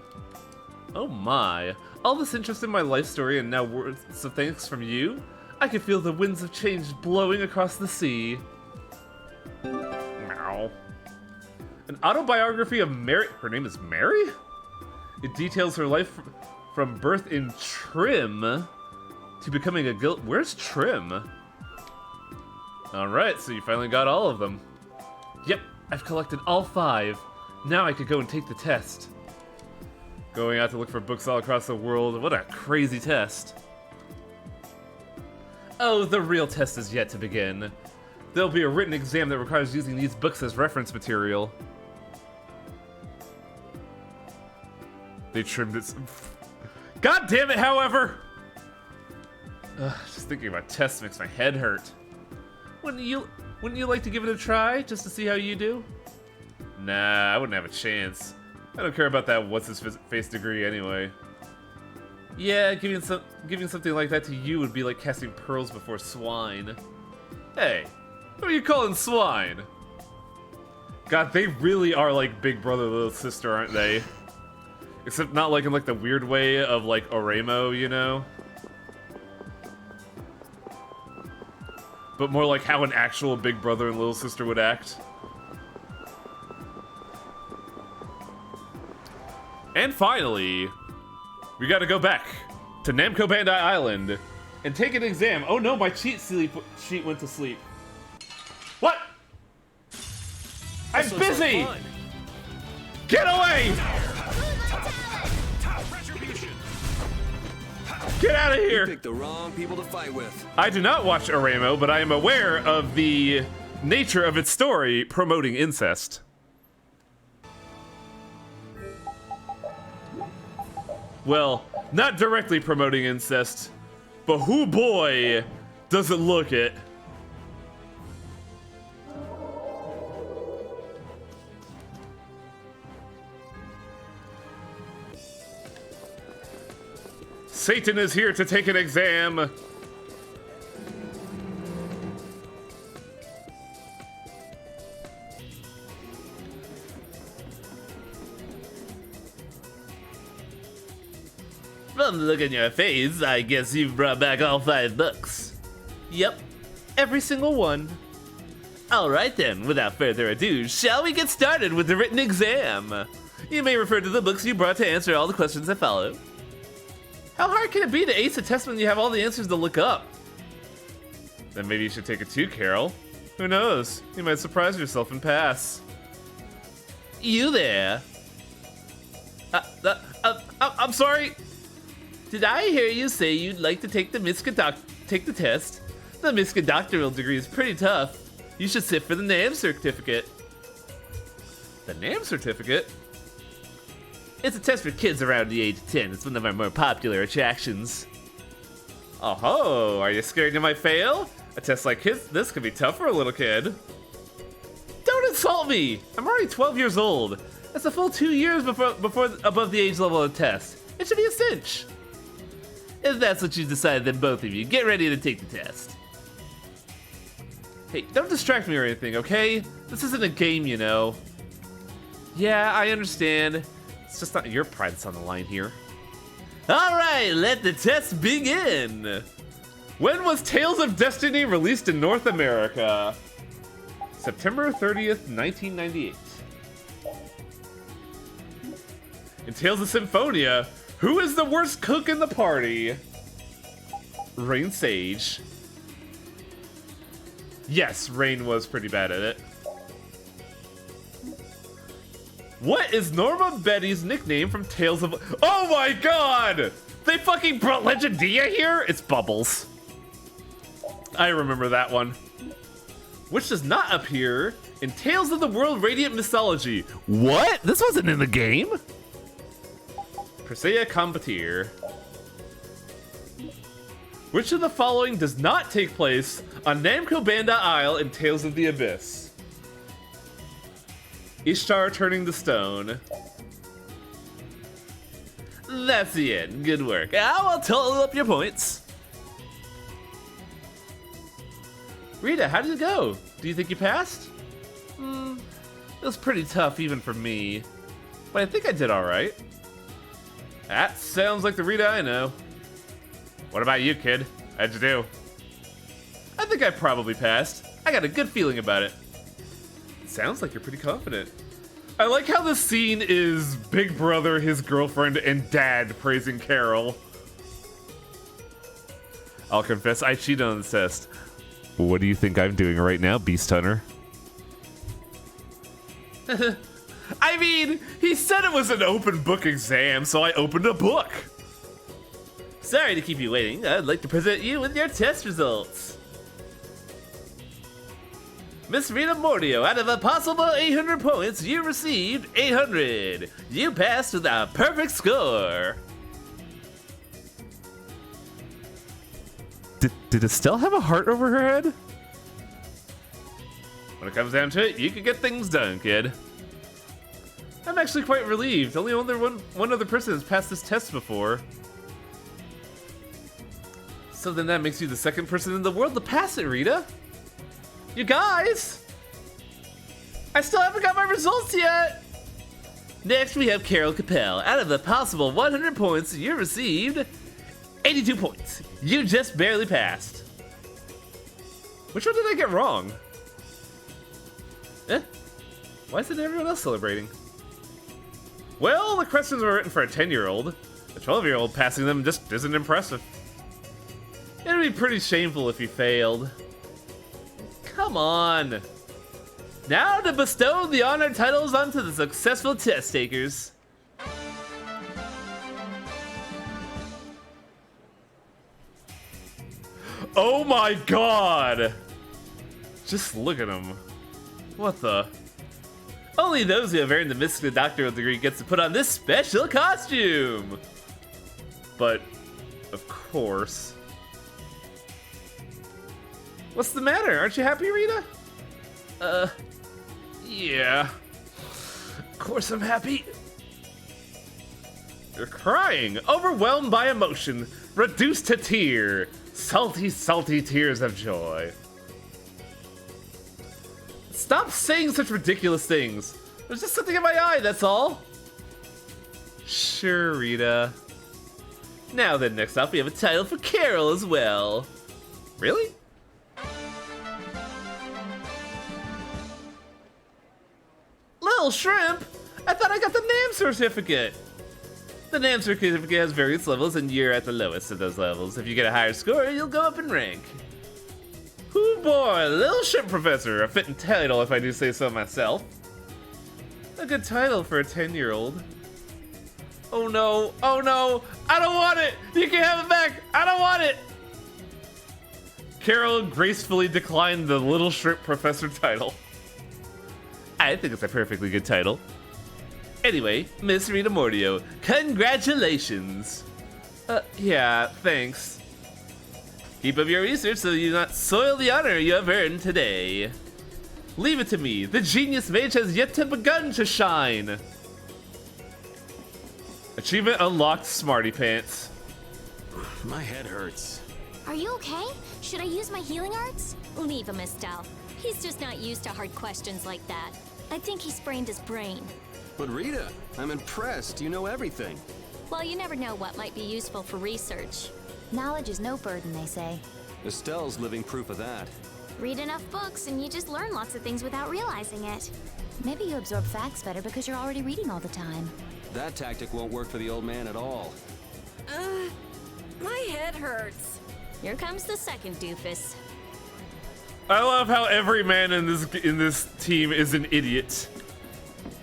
Oh my. All this interest in my life story and now words of thanks from you? I can feel the winds of change blowing across the sea. Meow. An autobiography of Mary... Her name is Mary? It details her life from birth in Trim to becoming a guild... Where's Trim? Alright, so you finally got all of them. Yep, I've collected all 5. Now I could go and take the test. Going out to look for books all across the world. What a crazy test. Oh, the real test is yet to begin. There'll be a written exam that requires using these books as reference material. They trimmed it. God damn it, however! Just thinking about tests makes my head hurt. Wouldn't you like to give it a try, just to see how you do? Nah, I wouldn't have a chance. I don't care about that what's-his-face degree anyway. Yeah, giving something like that to you would be like casting pearls before swine. Hey, who are you calling swine? God, they really are like big brother, little sister, aren't they? Except not like in like the weird way of like Oremo, you know? But more like how an actual big brother and little sister would act. And finally, we gotta go back to Namco Bandai Island and take an exam. Oh no, my cheat sheet went to sleep. What? I'm busy! Get away! Get out of
You
here!
picked the wrong people to fight with.
I do not watch Aramo, but I am aware of the nature of its story promoting incest. Well, not directly promoting incest, but whoo boy, does it look it. Satan is here to take an exam. From the look in your face, I guess you've brought back all 5 books. Yep, every single one. Alright then, without further ado, shall we get started with the written exam? You may refer to the books you brought to answer all the questions that follow. How hard can it be to ace a test when you have all the answers to look up? Then maybe you should take it too, Carol. Who knows? You might surprise yourself and pass. You there? I'm sorry. Did I hear you say you'd like to take the test? The Miska doctoral degree is pretty tough. You should sit for the NAM certificate. The NAM certificate? It's a test for kids around the age of 10. It's one of our more popular attractions. Oh-ho, are you scared you might fail? A test like this could be tough for a little kid. Don't insult me! I'm already 12 years old. That's a full 2 years before above the age level of the test. It should be a cinch. If that's what you decided, then both of you, get ready to take the test. Hey, don't distract me or anything, okay? This isn't a game, you know. Yeah, I understand. It's just not your pride that's on the line here. Alright, let the test begin! When was Tales of Destiny released in North America? September 30th, 1998. In Tales of Symphonia, who is the worst cook in the party? Rain Sage. Yes, Rain was pretty bad at it. What is Norma Betty's nickname from Tales of... Oh my god! They fucking brought Legendia here? It's Bubbles. I remember that one. Which does not appear in Tales of the World Radiant Mythology. What? This wasn't in the game? Persea Combatir. Which of the following does not take place on Namco Bandai Isle in Tales of the Abyss? Ishtar turning the stone. That's the end. Good work. I'll total up your points. Rita, how did it go? Do you think you passed? It was pretty tough even for me, but I think I did all right. That sounds like the Rita I know. What about you, kid? How'd you do? I think I probably passed. I got a good feeling about it. Sounds like you're pretty confident. I like how the scene is Big Brother, his girlfriend, and Dad praising Carol. I'll confess, I cheated on the test. What do you think I'm doing right now, Beast Hunter? I mean, he said it was an open book exam, so I opened a book. Sorry to keep you waiting. I'd like to present you with your test results. Miss Rita Mordio, out of a possible 800 points, you received 800. You passed with a perfect score. Did Estelle have a heart over her head? When it comes down to it, you can get things done, kid. I'm actually quite relieved. Only one other person has passed this test before. So then that makes you the second person in the world to pass it, Rita. You guys! I still haven't got my results yet! Next we have Carol Capel. Out of the possible 100 points, you received 82 points. You just barely passed. Which one did I get wrong? Why isn't everyone else celebrating? Well, the questions were written for a 10-year-old. A 12-year-old passing them just isn't impressive. It'd be pretty shameful if you failed. Come on. Now to bestow the honored titles onto the successful test takers. Oh my god! Just look at him. What the? Only those who have earned the mystical doctoral degree gets to put on this special costume! But, of course. What's the matter? Aren't you happy, Rita? Yeah. Of course I'm happy. You're crying, overwhelmed by emotion, reduced to tear. Salty, salty tears of joy. Stop saying such ridiculous things. There's just something in my eye, that's all. Sure, Rita. Now then, next up, we have a title for Carol as well. Really? Little Shrimp? I thought I got the NAM certificate. The NAM certificate has various levels, and you're at the lowest of those levels. If you get a higher score, you'll go up in rank. Hoo boy, Little Shrimp Professor. A fitting title, if I do say so myself. A good title for a 10-year-old. Oh no, oh no, I don't want it! You can have it back, I don't want it! Carol gracefully declined the Little Shrimp Professor title. I think it's a perfectly good title. Anyway, Miss Rita Mordio, congratulations! Yeah, thanks. Keep up your research so you do not soil the honor you have earned today. Leave it to me, the genius mage has yet to begun to shine! Achievement unlocked, Smarty Pants.
My head hurts.
Are you okay? Should I use my healing arts?
Leave him, Estelle. He's just not used to hard questions like that. I think he sprained his brain.
But Rita, I'm impressed. You know everything.
Well, you never know what might be useful for research.
Knowledge is no burden, they say.
Estelle's living proof of that.
Read enough books and you just learn lots of things without realizing it.
Maybe you absorb facts better because you're already reading all the time.
That tactic won't work for the old man at all.
My head hurts.
Here comes the second doofus.
I love how every man in this team is an idiot.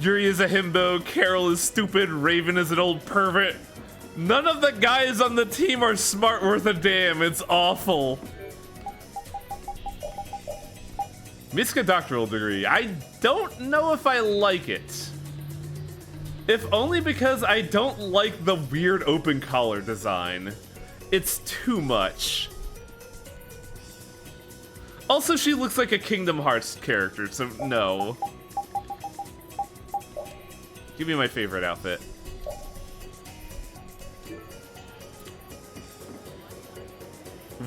Yuri is a himbo, Carol is stupid, Raven is an old pervert. None of the guys on the team are smart worth a damn. It's awful. Mystical doctoral degree. I don't know if I like it. If only because I don't like the weird open collar design. It's too much. Also, she looks like a Kingdom Hearts character, so no. Give me my favorite outfit.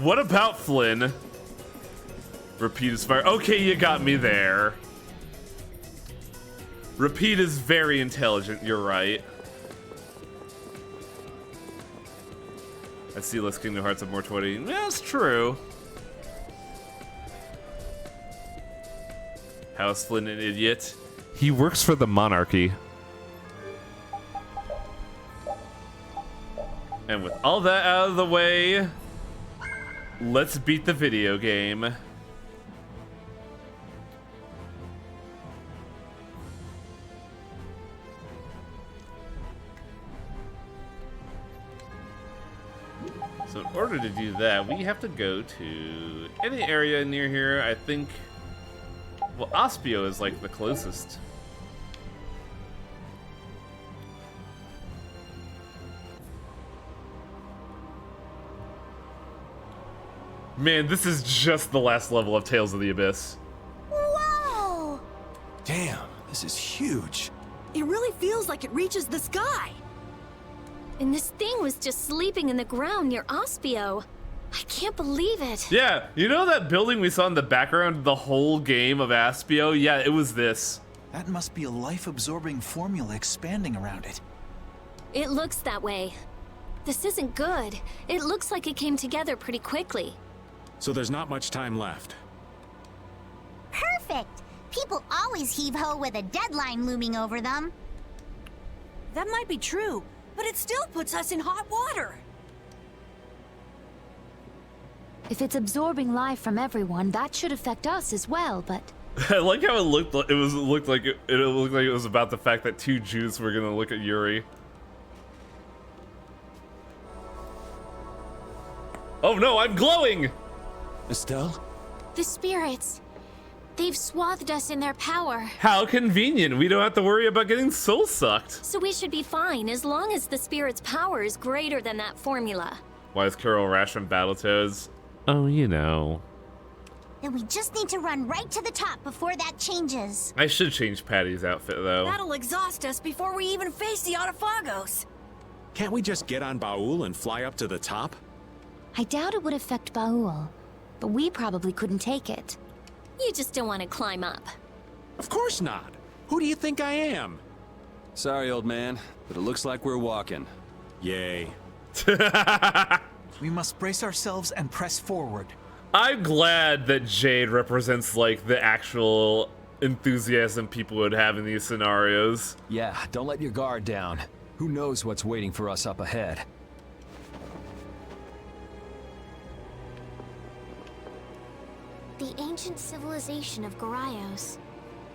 What about Flynn? Repeat is fire. Okay, you got me there. Repeat is very intelligent, you're right. I see less Kingdom Hearts of more 20. That's true. How is Flynn an idiot? He works for the monarchy. And with all that out of the way, let's beat the video game. So in order to do that, we have to go to any area near here. I think, well, Aspio is like the closest. Man, this is just the last level of Tales of the Abyss.
Whoa!
Damn, this is huge.
It really feels like it reaches the sky.
And this thing was just sleeping in the ground near Aspio. I can't believe it.
Yeah, you know that building we saw in the background the whole game of Aspio? Yeah, it was this.
That must be a life-absorbing formula expanding around it.
It looks that way. This isn't good. It looks like it came together pretty quickly.
So there's not much time left.
Perfect! People always heave-ho with a deadline looming over them.
That might be true, but it still puts us in hot water.
If it's absorbing life from everyone, that should affect us as well, but...
I like how it looked like it looked like it was about the fact that two Jews were gonna look at Yuri. Oh no, I'm glowing!
Estelle?
The spirits. They've swathed us in their power.
How convenient. We don't have to worry about getting soul sucked.
So we should be fine as long as the spirit's power is greater than that formula.
Why is Carol Rash from Battletoads? Oh, you know.
Then we just need to run right to the top before that changes.
I should change Patty's outfit, though.
That'll exhaust us before we even face the Autophagos.
Can't we just get on Baul and fly up to the top?
I doubt it would affect Baul, but we probably couldn't take it.
You just don't want to climb up.
Of course not. Who do you think I am?
Sorry, old man, but it looks like we're walking.
Yay.
We must brace ourselves and press forward.
I'm glad that Jade represents, like, the actual enthusiasm people would have in these scenarios.
Yeah, don't let your guard down. Who knows what's waiting for us up ahead?
The ancient civilization of Garaios.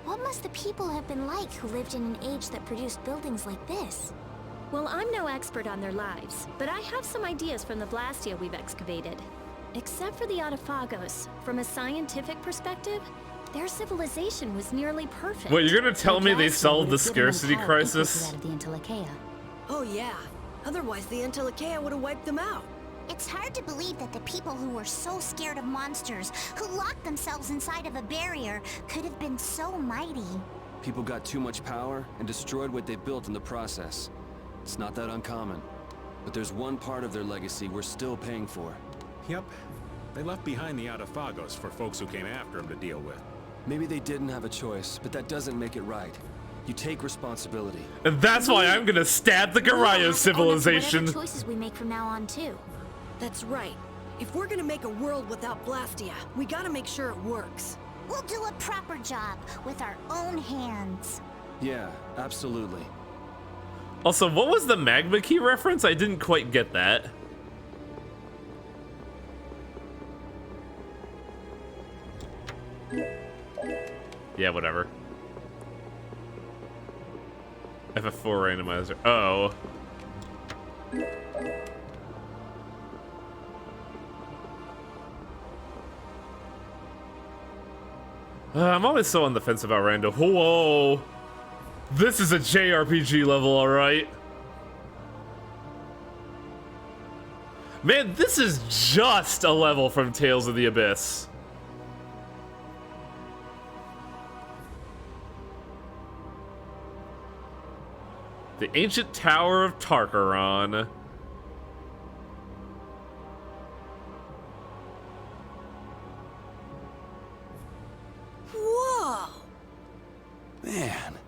What must the people have been like who lived in an age that produced buildings like this?
Well, I'm no expert on their lives, but I have some ideas from the Blastia we've excavated. Except for the Autophagos, from a scientific perspective, their civilization was nearly perfect.
Wait, you're gonna tell me they
Blastia
solved the
would have given them
scarcity
power
crisis?
equal to that of the Entelekea.
Oh yeah. Otherwise the Entelekea would have wiped them out.
It's hard to believe that the people who were so scared of monsters, who locked themselves inside of a barrier, could have been so mighty.
People got too much power and destroyed what they built in the process. It's not that uncommon. But there's one part of their legacy we're still paying for.
Yep. They left behind the Autophagos for folks who came after them to deal with.
Maybe they didn't have a choice, but that doesn't make it right. You take responsibility.
And that's why I'm gonna stab the Garayo civilization.
Whatever choices we make from now on, too.
That's right. If we're gonna make a world without Blastia, we gotta make sure it works.
We'll do a proper job with our own hands.
Yeah, absolutely.
Also, what was the magma key reference? I didn't quite get that. Yeah, whatever. FF4 randomizer. Oh. I'm always so on the fence about rando. Whoa. This is a JRPG level, alright. Man, this is just a level from Tales of the Abyss. The Ancient Tower of Tarkaron.
Whoa!
Man,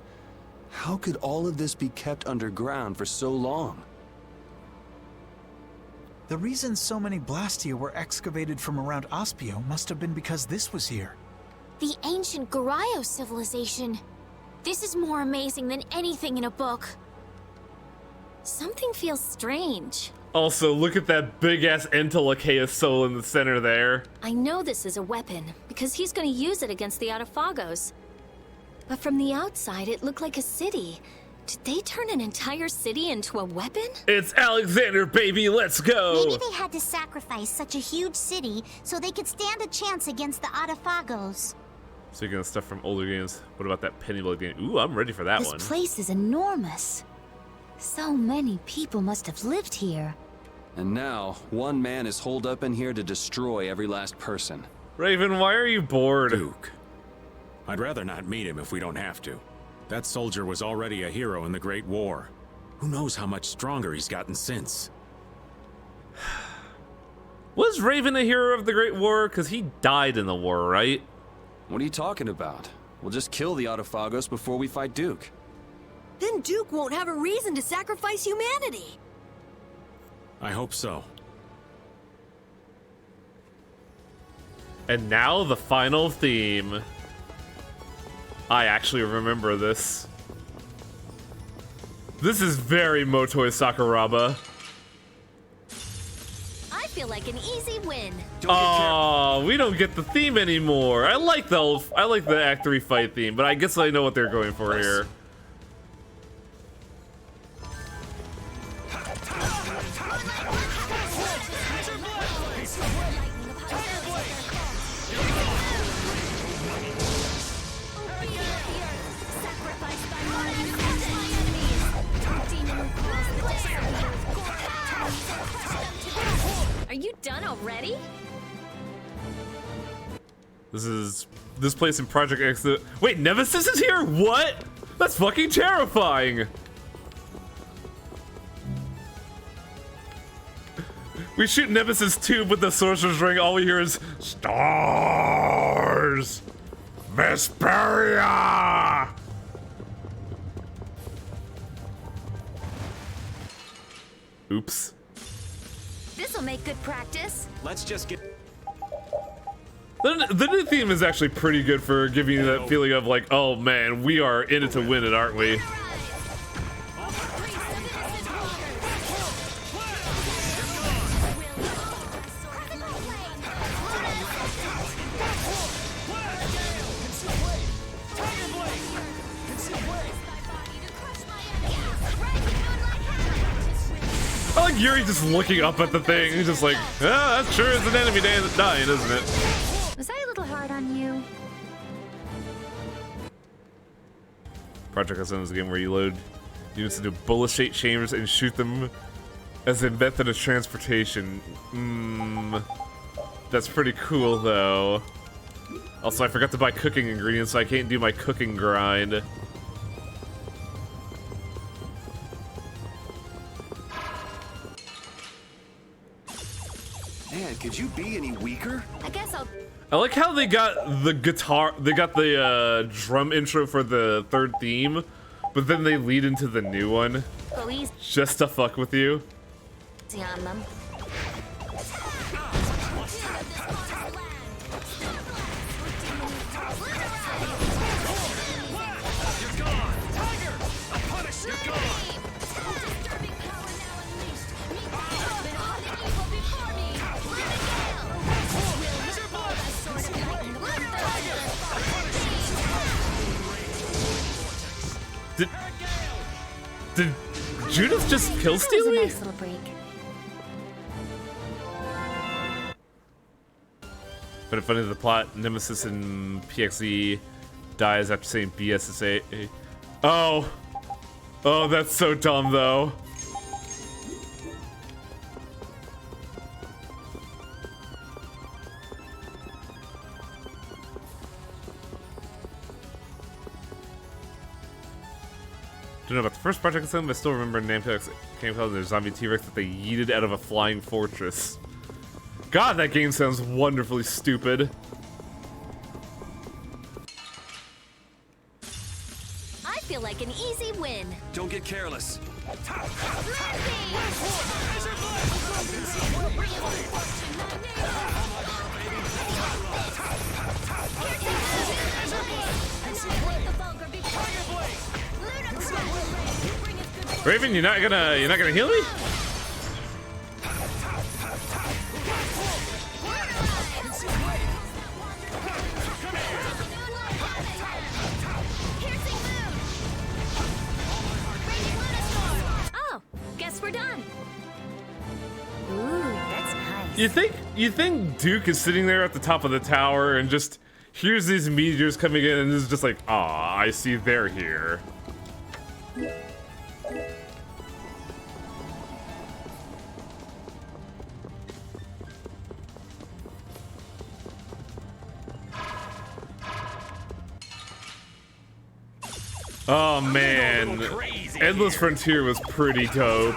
how could all of this be kept underground for so long?
The reason so many Blastia were excavated from around Aspio must have been because this was here.
The ancient Garayo civilization. This is more amazing than anything in a book.
Something feels strange.
Also, look at that big-ass Entelekea soul in the center there.
I know this is a weapon, because he's gonna use it against the Autophagos. But from the outside, it looked like a city. Did they turn an entire city into a weapon?
It's Alexander, baby, let's go!
Maybe they had to sacrifice such a huge city so they could stand a chance against the Autophagos.
Speaking of stuff from older games, what about that Pennyloaf game? Ooh, I'm ready for that
This
one.
place is enormous. So many people must have lived here.
And now, one man is holed up in here to destroy every last person.
Raven, why are you bored?
Duke. I'd rather not meet him if we don't have to. That soldier was already a hero in the Great War. Who knows how much stronger he's gotten since?
Was Raven a hero of the Great War? Because he died in the war, right?
What are you talking about? We'll just kill the Autophagos before we fight Duke.
Then Duke won't have a reason to sacrifice humanity.
I hope so.
And now the final theme. I actually remember this. This is very Motoi Sakuraba.
I feel like an easy win.
Oh, we don't get the theme anymore. I like the Act 3 fight theme, but I guess I know what they're going for here.
you done already?
This place in Project X. Wait, Nemesis is here? What? That's fucking terrifying. We shoot Nemesis 2 with the Sorcerer's Ring. All we hear is stars. Vesperia. Oops.
This'll make good practice.
Let's just get...
The new theme is actually pretty good for giving you that feeling of like, oh man, we are in it to win it, aren't we? I like Yuri just looking up at the thing. He's just like, ah, that sure is an enemy dying, isn't it?
Was I a little hard on you?
Project SM is a game where you load units into bullet-shaped chambers and shoot them as a method of transportation. That's pretty cool, though. Also, I forgot to buy cooking ingredients, so I can't do my cooking grind.
Man, could you be any weaker?
I guess I'll...
I like how they got the guitar, they got the drum intro for the third theme, but then they lead into the new one
go easy
just to fuck with you.
on them.
Did Judith just kill
That was a
Steely?
nice little break.
But funny the plot, Nemesis and PXE dies after saying BSSA. Oh. Oh, that's so dumb though. Don't know about the first Project Asylum, but I still remember Namco's came out their zombie T-Rex that they yeeted out of a flying fortress. God, that game sounds wonderfully stupid.
I feel like an easy win.
Don't get careless.
Raven, you're not gonna heal me?
Oh, guess we're done. Ooh, that's nice.
You think Duke is sitting there at the top of the tower and just hears these meteors coming in and is just like, ah, I see they're here. Oh man, Endless Frontier was pretty dope.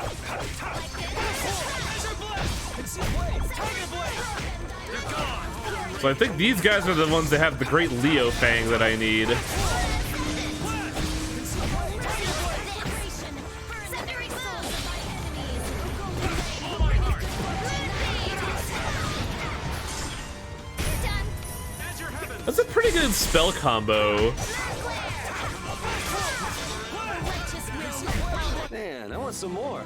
So I think these guys are the ones that have the great Leo Fang that I need. That's a pretty good spell combo.
Man, I want some more.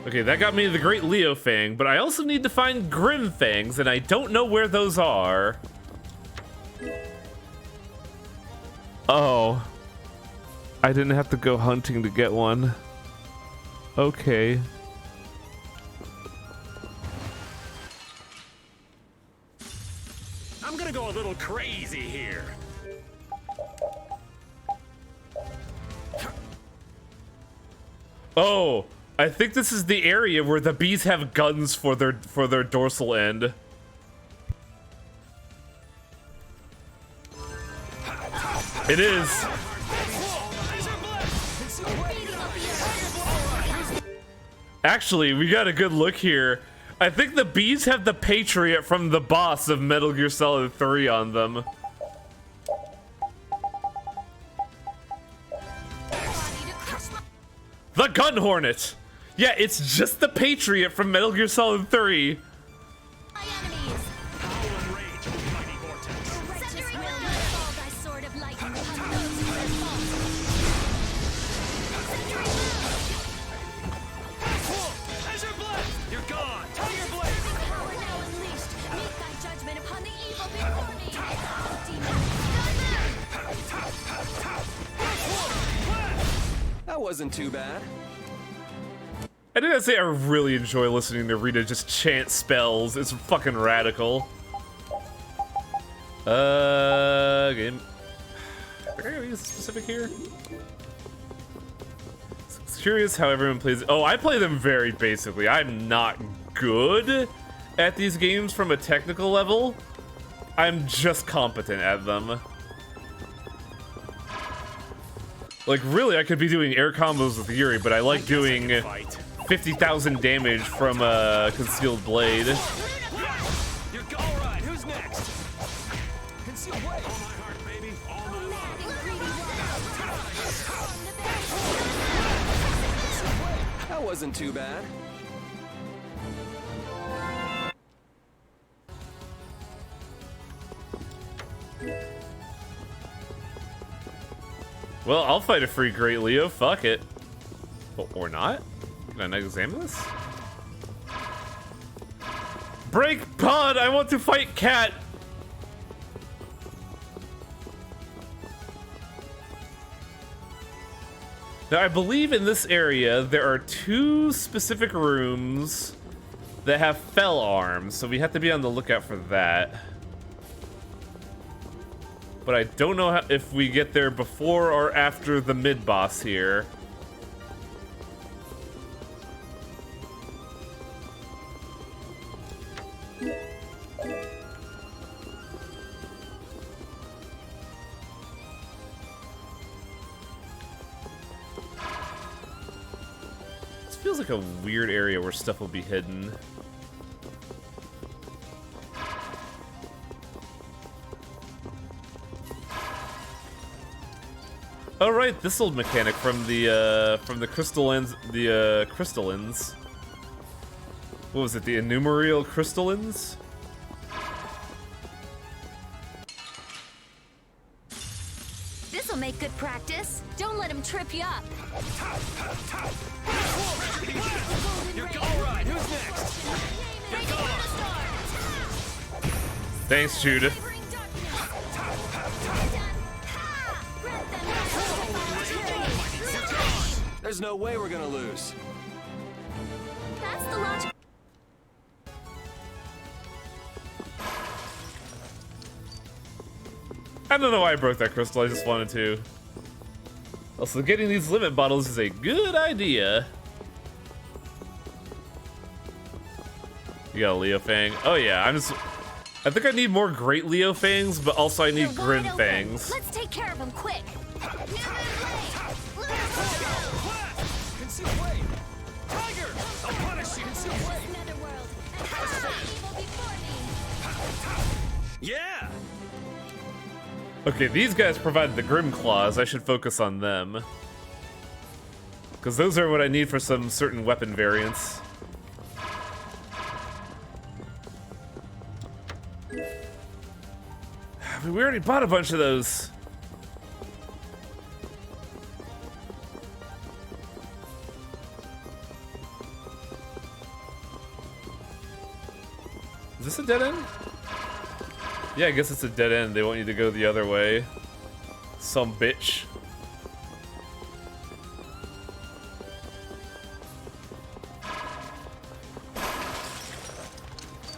Okay, that got me the Great Leo Fang, but I also need to find Grim Fangs, and I don't know where those are. Oh. I didn't have to go hunting to get one. Okay.
I'm gonna go a little crazy here.
Oh, I think this is the area where the bees have guns for their dorsal end. It is. Actually, we got a good look here. I think the bees have the Patriot from the boss of Metal Gear Solid 3 on them. The Gun Hornet! Yeah, it's just the Patriot from Metal Gear Solid 3.
That wasn't too bad.
I didn't say I really enjoy listening to Rita just chant spells. It's fucking radical. Game. I gotta be specific here. It's curious how everyone plays. Oh, I play them very basically. I'm not good at these games from a technical level. I'm just competent at them. Like, really, I could be doing air combos with Yuri, but I like doing 50,000 damage from a concealed blade.
You're all right. Who's next? Conceal blade. All my heart, baby. All my love. That wasn't too bad.
Well, I'll fight a free Great Leo. Fuck it. Or not? Can I not examine this? Break pod! I want to fight Cat! Now, I believe in this area there are 2 specific rooms that have fell arms, so we have to be on the lookout for that. But I don't know if we get there before or after the mid-boss here. This feels like a weird area where stuff will be hidden. Oh right, this old mechanic from the crystallines, the crystallines. What was it? The innumerable crystallines?
This'll make good practice. Don't let him trip you up.
You're all right. Who's next?
Thanks, Judith.
There's no way we're gonna lose.
That's the logic.
I don't know why I broke that crystal, I just wanted to. Also, getting these limit bottles is a good idea. You got a Leo Fang? Oh yeah, I think I need more Great Leo Fangs, but also I need Grim Fangs.
Let's take care of him quick.
Conceal blade. Tiger! I'll punish you. Conceal blade. Yeah!
Okay, these guys provide the Grim Claws. I should focus on them. Because those are what I need for some certain weapon variants. We already bought a bunch of those. Is this a dead end? Yeah, I guess it's a dead end. They want you to go the other way. Some bitch.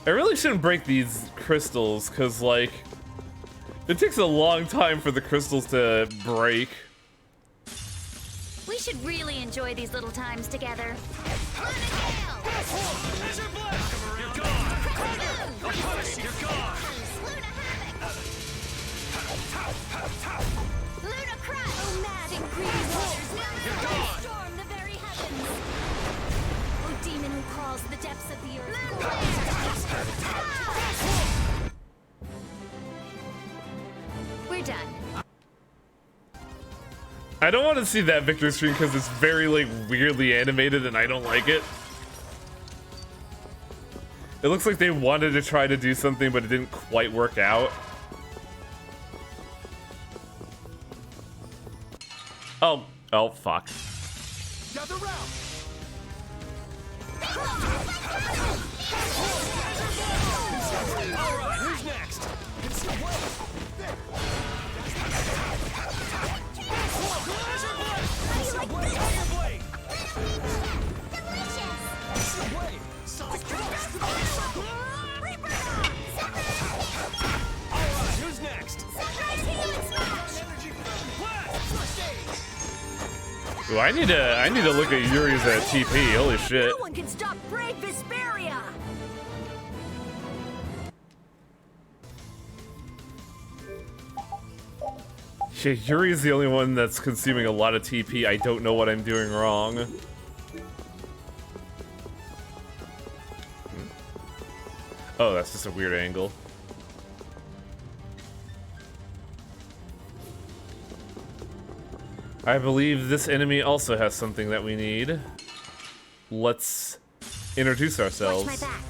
I really shouldn't break these crystals, because, like, it takes a long time for the crystals to break.
We should really enjoy these little times together.
Luna Crush! Oh, mad and greedy waters, now storm the very heavens!
Oh, demon who crawls the depths of the earth. We're done.
I don't want to see that victory screen because it's very like weirdly animated and I don't like it. It looks like they wanted to try to do something but it didn't quite work out. Oh fuck.
Gather round.
Alright, who's next? Alright, who's next?
Ooh, I need to look at Yuri's TP. Holy shit.
No one can stop brave Vesperia!
Yeah, Yuri's the only one that's consuming a lot of TP. I don't know what I'm doing wrong. Oh, that's just a weird angle. I believe this enemy also has something that we need. Let's introduce ourselves.
Watch my back.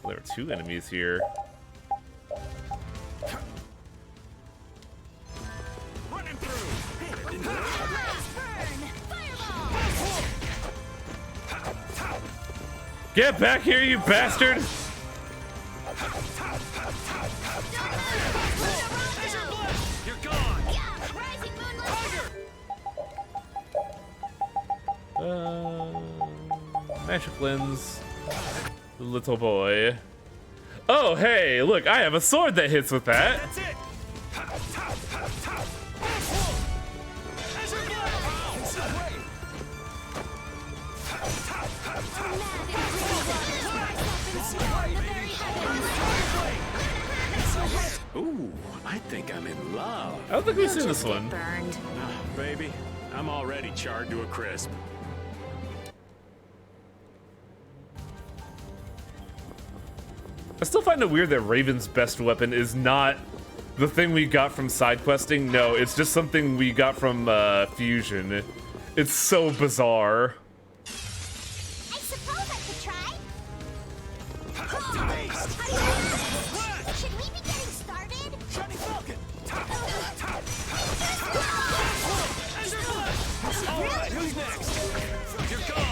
There are two enemies here.
Running through!
Get back here, you bastard!
You're gone!
Magic lens. Little boy. Oh, hey, look, I have a sword that hits with that.
That's it! Ooh, I think I'm in love.
I don't think we've seen this one.
Burned.
Baby, I'm already charred to a crisp.
I still find it weird that Raven's best weapon is not the thing we got from side questing. No, it's just something we got from Fusion. It's so bizarre.
I suppose I could try. Should we be getting started?
Shining Falcon! Alright, who's next? You're gone!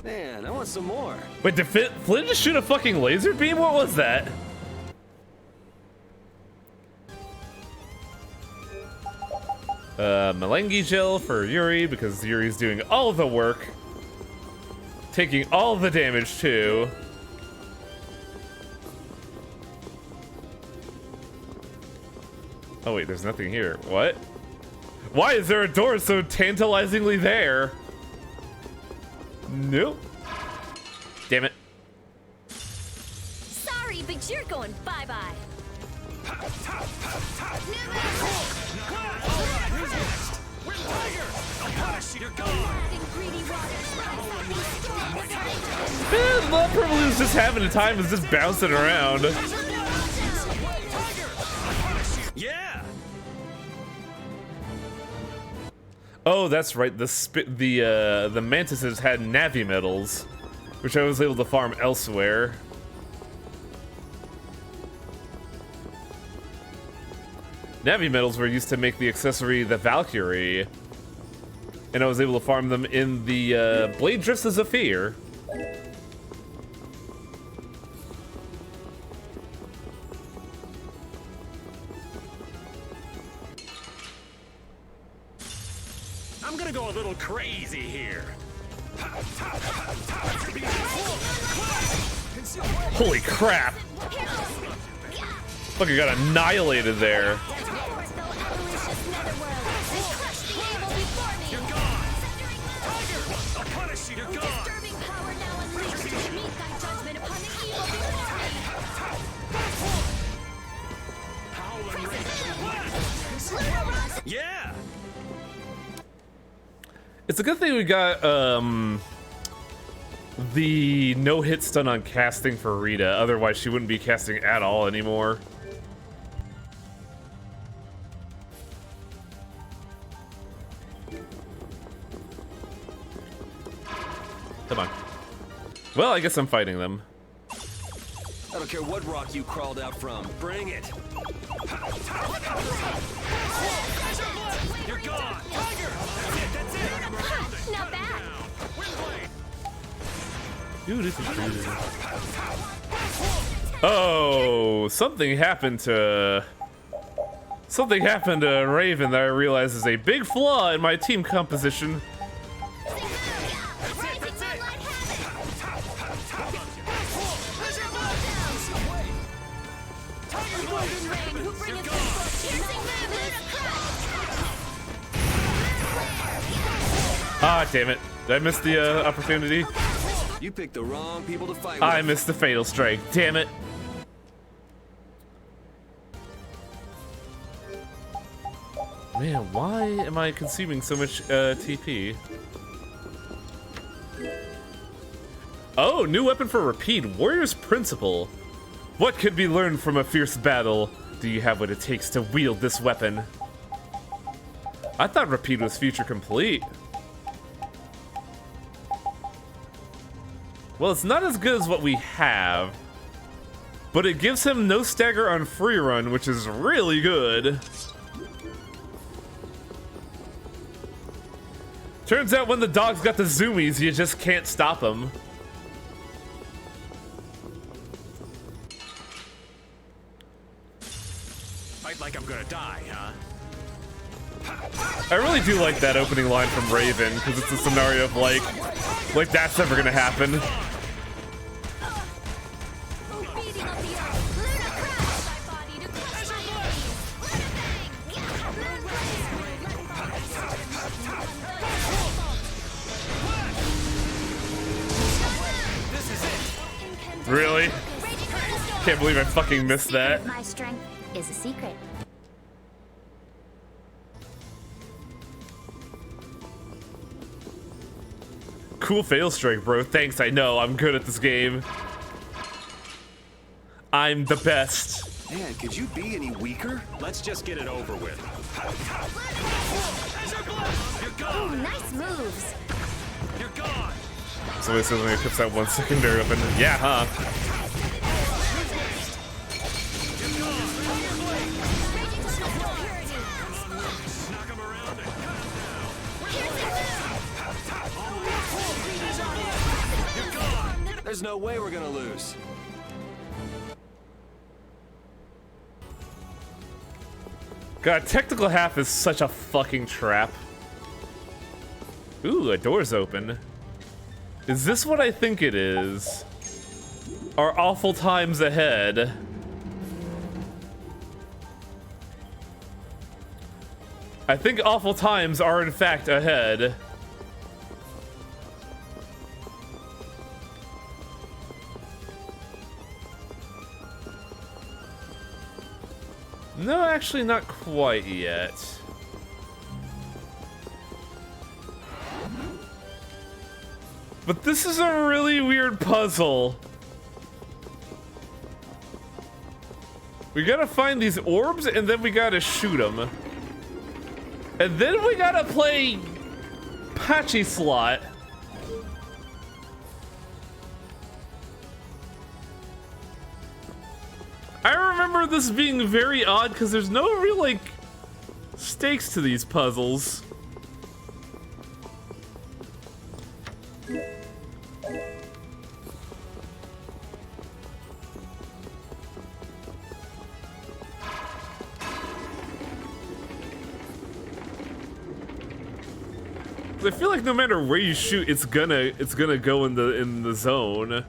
Man, I want some more.
Wait, did Flynn just shoot a fucking laser beam? What was that? Melengi gel for Yuri because Yuri's doing all the work. Taking all the damage too. Oh wait, there's nothing here. What? Why is there a door so tantalizingly there? Nope. Damn it.
Sorry, but you're going bye-bye.
Who's next? We're Tiger! I'll punish you! You're gone!
Love probably was just having a time, is just bouncing around.
Yeah!
Oh, that's right. The mantises had Navi medals, which I was able to farm elsewhere. Navi medals were used to make the accessory the Valkyrie, and I was able to farm them in the Blade Drifts of Zephyr.
I'm gonna go a little crazy here.
Holy crap! Look, he got annihilated there.
Yeah.
It's a good thing we got the no-hit stun on casting for Rita. Otherwise, she wouldn't be casting at all anymore. Come on. Well, I guess I'm fighting them.
I don't care what rock you crawled out from. Bring it. You're gone. Tiger. That's it.
Not bad.
Dude, this is crazy. Oh, something happened to Raven that I realize is a big flaw in my team composition. Ah, damn it. Did I miss the opportunity?
You picked the wrong people to fight with.
I missed the fatal strike. Damn it. Man, why am I consuming so much TP? Oh, new weapon for Repeat. Warrior's Principle. What could be learned from a fierce battle? Do you have what it takes to wield this weapon? I thought Repeat was future complete. Well, it's not as good as what we have, but it gives him no stagger on free run, which is really good. Turns out when the dog's got the zoomies, you just can't stop him.
Fight like I'm gonna die, huh?
I really do like that opening line from Raven, because it's a scenario of like that's never gonna happen. Really? Can't believe I fucking missed that.
My strength is a secret.
Cool fail strike, bro. Thanks, I know. I'm good at this game. I'm the best.
Man, could you be any weaker?
Let's just get it over with.
Ooh, nice moves.
You're gone.
Somebody says when he puts that one secondary up in. Yeah, huh?
Knock him around and cut him down.
There's no way we're gonna lose.
God, technical half is such a fucking trap. Ooh, a door's open. Is this what I think it is? Are awful times ahead? I think awful times are in fact ahead. No, actually not quite yet. But this is a really weird puzzle. We gotta find these orbs and then we gotta shoot them. And then we gotta play Patchy Slot. I remember this being very odd because there's no real, like, stakes to these puzzles. I feel like no matter where you shoot, it's gonna go in the zone.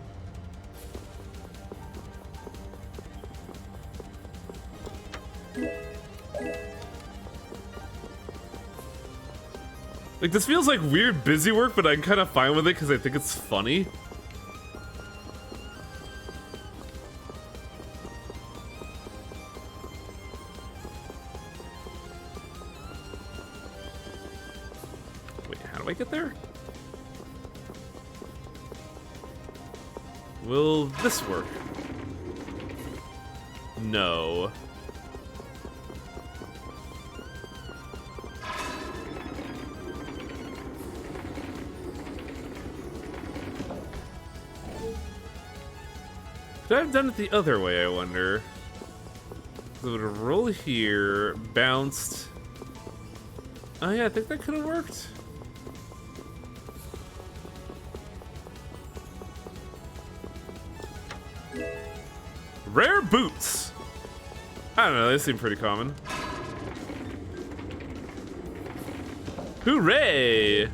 Like, this feels like weird busy work, but I'm kind of fine with it because I think it's funny. Wait, how do I get there? Will this work? No. Could I have done it the other way, I wonder? So it would roll here, bounced. Oh yeah, I think that could have worked. Rare boots. I don't know, they seem pretty common. Hooray!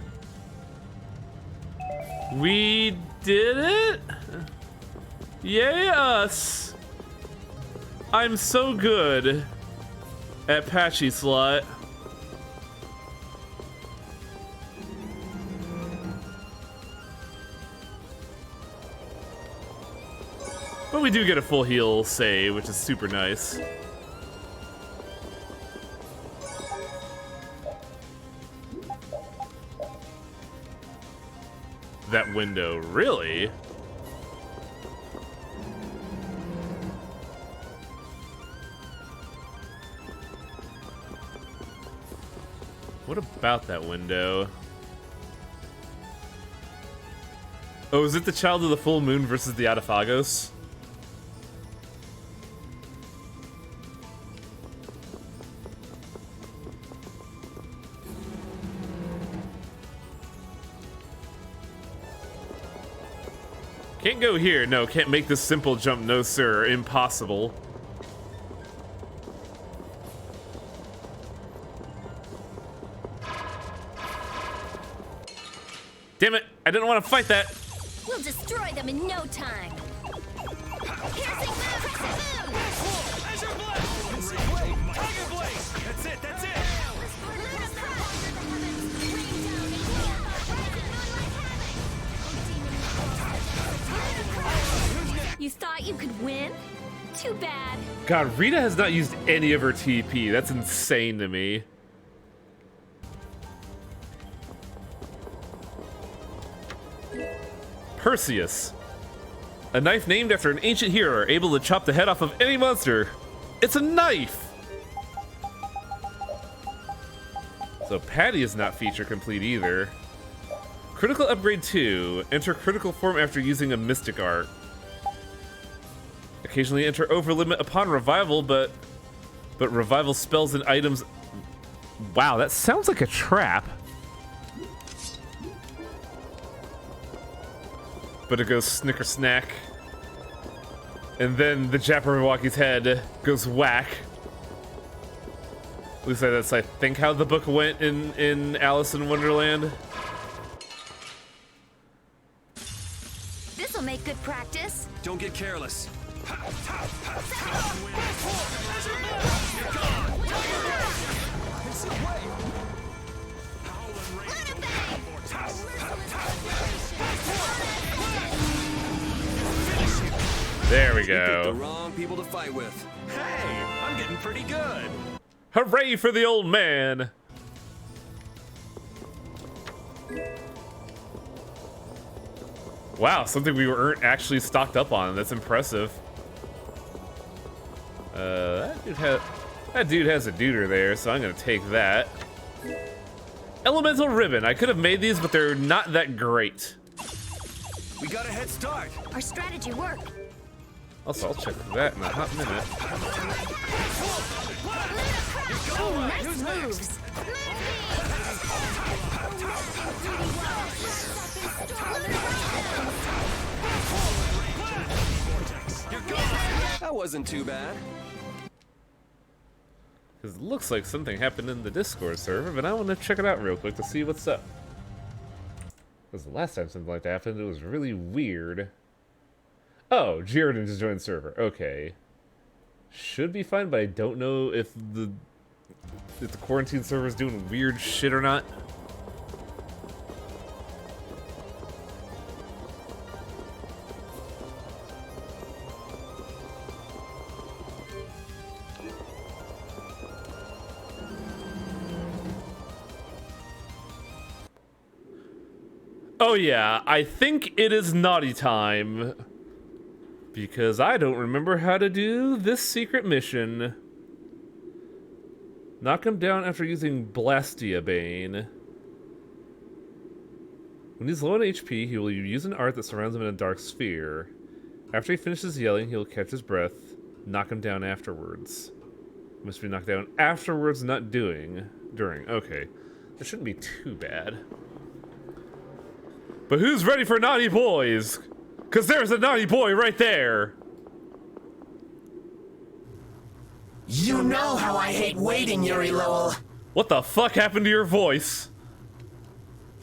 We did it? Yay us! I'm so good at Patchy Slot. But we do get a full heal save, which is super nice. That window, really? What about that window? Oh, is it the Child of the Full Moon versus the Adafagos? Can't go here. No, can't make this simple jump. No, sir. Impossible. Damn it! I didn't want to fight that.
We'll destroy them in no time. Piercing
That's it, that's it!
You thought you could win? Too bad.
God, Rita has not used any of her TP. That's insane to me. Perseus. A knife named after an ancient hero, able to chop the head off of any monster. It's a knife! So Patty is not feature complete either. Critical upgrade 2. Enter critical form after using a mystic art. Occasionally enter over limit upon revival, but revival spells and items. Wow, that sounds like a trap. But it goes snicker snack. And then the Jabberwocky's head goes whack. At least that's, I think, how the book went in Alice in Wonderland.
This'll make good practice.
Don't get careless.
There we
You picked the
go.
wrong people to fight with.
Hey, I'm getting pretty good.
Hooray for the old man! Wow, something we weren't actually stocked up on. That's impressive. That dude has a duder there, so I'm gonna take that. Elemental ribbon. I could have made these, but they're not that great.
We got a head start.
Our strategy worked.
Also, I'll check that in a hot minute.
Oh, nice moves.
That wasn't too bad.
Because it looks like something happened in the Discord server, but I want to check it out real quick to see what's up. Because the last time something like that happened, it was really weird. Oh, Giordin just joined the server. Okay. Should be fine, but I don't know if the quarantine server is doing weird shit or not. Oh yeah, I think it is naughty time. Because I don't remember how to do this secret mission. Knock him down after using Blastia Bane. When he's low on HP, he will use an art that surrounds him in a dark sphere. After he finishes yelling, he will catch his breath. Knock him down afterwards. Must be knocked down afterwards, not during. Okay. That shouldn't be too bad. But who's ready for naughty boys? Because there's a naughty boy right there.
You know how I hate waiting, Yuri Lowell.
What the fuck happened to your voice?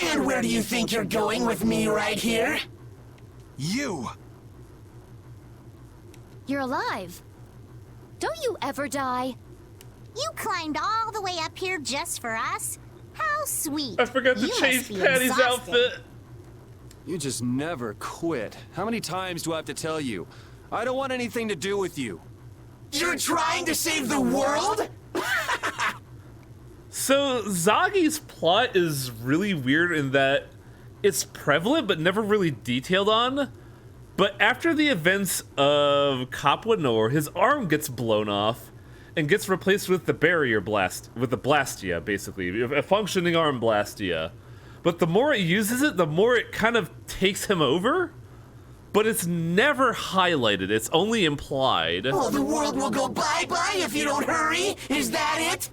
And where do you think you're going with me right here?
You!
You're alive. Don't you ever die?
You climbed all the way up here just for us? How sweet.
I forgot to
You
change
must be
Patty's
exhausted.
outfit.
You just never quit. How many times do I have to tell you? I don't want anything to do with you.
You're trying to save the world?
So Zagi's plot is really weird in that it's prevalent but never really detailed on. But after the events of Capua Nor, his arm gets blown off and gets replaced with the Blastia, basically, a functioning arm Blastia. But the more it uses it, the more it kind of takes him over. But it's never highlighted, it's only implied.
Oh, the world will go bye-bye if you don't hurry? Is that it?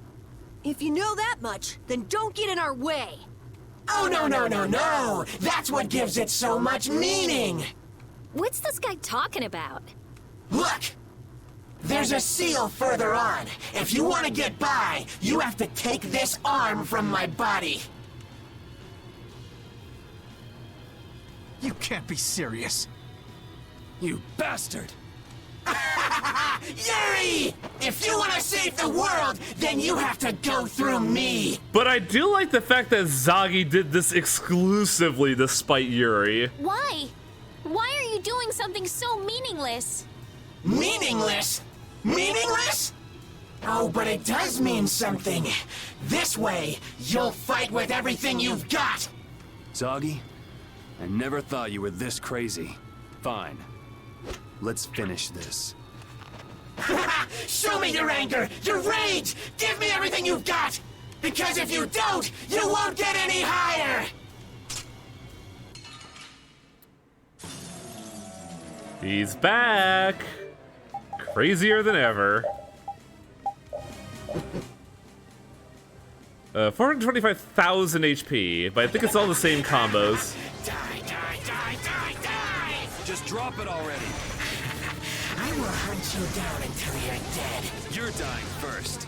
If you know that much, then don't get in our way.
Oh, no. That's what gives it so much meaning.
What's this guy talking about?
Look! There's a seal further on. If you want to get by, you have to take this arm from my body.
You can't be serious.
You bastard!
Yuri! If you want to save the world, then you have to go through me.
But I do like the fact that Zagi did this exclusively to spite Yuri.
Why? Why are you doing something so meaningless?
Meaningless? Meaningless? Oh, but it does mean something. This way, you'll fight with everything you've got.
Zagi, I never thought you were this crazy. Fine. Let's finish this.
Show me your anger, your rage! Give me everything you've got! Because if you don't, you won't get any higher!
He's back! Crazier than ever. 425,000 HP, but I think it's all the same combos.
Die, die, die, die, die!
Just drop it already.
I will hunt you down until you're dead.
You're dying first.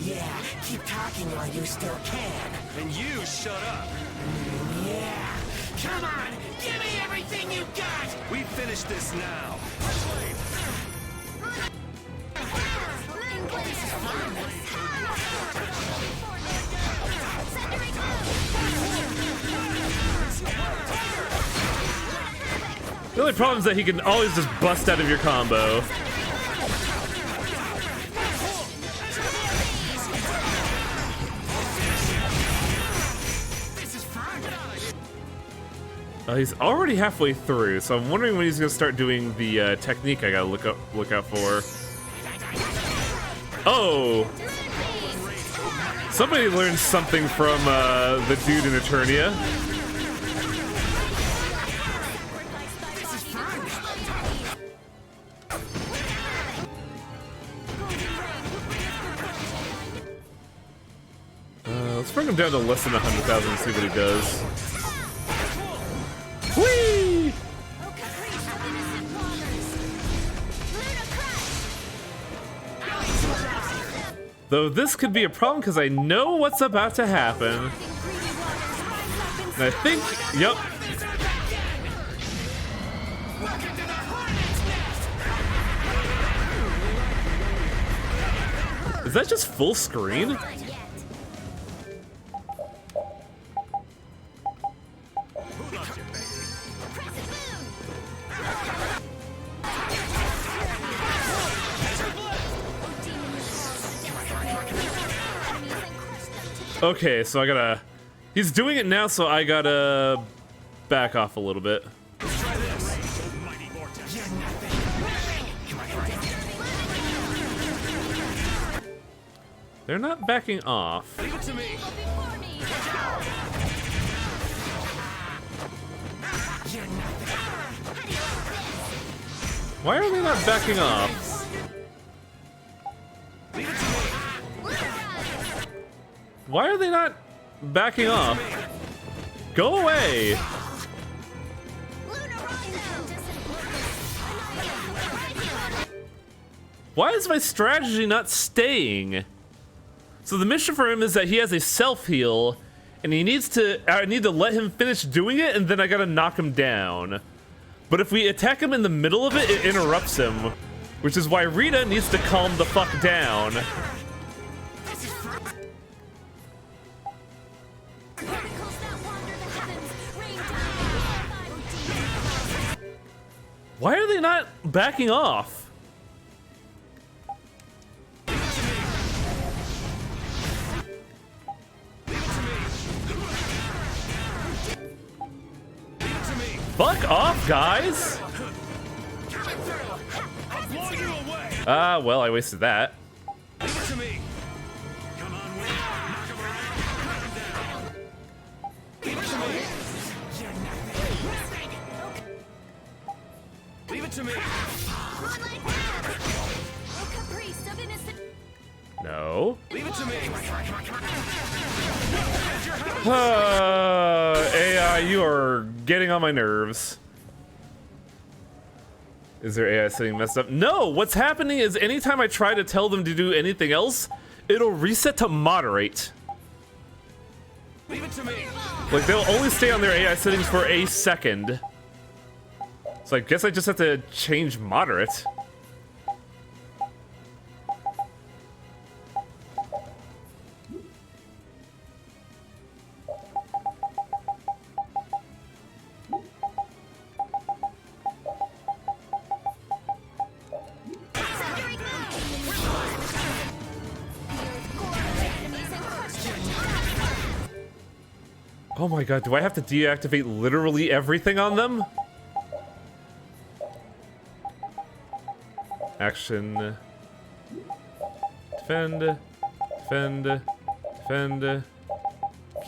Yeah, keep talking while you still can.
And you shut up.
Yeah, come on, give me everything you got!
We finish this now.
The only problem is that he can always just bust out of your combo. He's already halfway through, so I'm wondering when he's gonna start doing the technique I gotta look out for. Oh! Somebody learned something from the dude in Eternia. Let's bring him down to less than 100,000 and see what he does. Whee! Though this could be a problem because I know what's about to happen. And I think, yep. Is that just full screen? Okay, so I gotta He's doing it now, so I gotta back off a little bit. They're not backing off.
Leave it to me.
Why are they not backing off? Why are they not backing off? Go away! Why is my strategy not staying? So the mission for him is that he has a self-heal, and he needs to. I need to let him finish doing it, and then I gotta knock him down. But if we attack him in the middle of it, it interrupts him, which is why Rita needs to calm the fuck down. Why are they not backing off? Fuck off, guys! Ah, well, I wasted that.
Leave it to me.
No.
Leave it to me.
AI, you are getting on my nerves. Is their AI setting messed up? No, what's happening is anytime I try to tell them to do anything else, it'll reset to moderate.
Leave it to me.
Like, they'll only stay on their AI settings for a second. So I guess I just have to change moderate. Oh my god, do I have to deactivate literally everything on them? Action. Defend. Defend. Defend.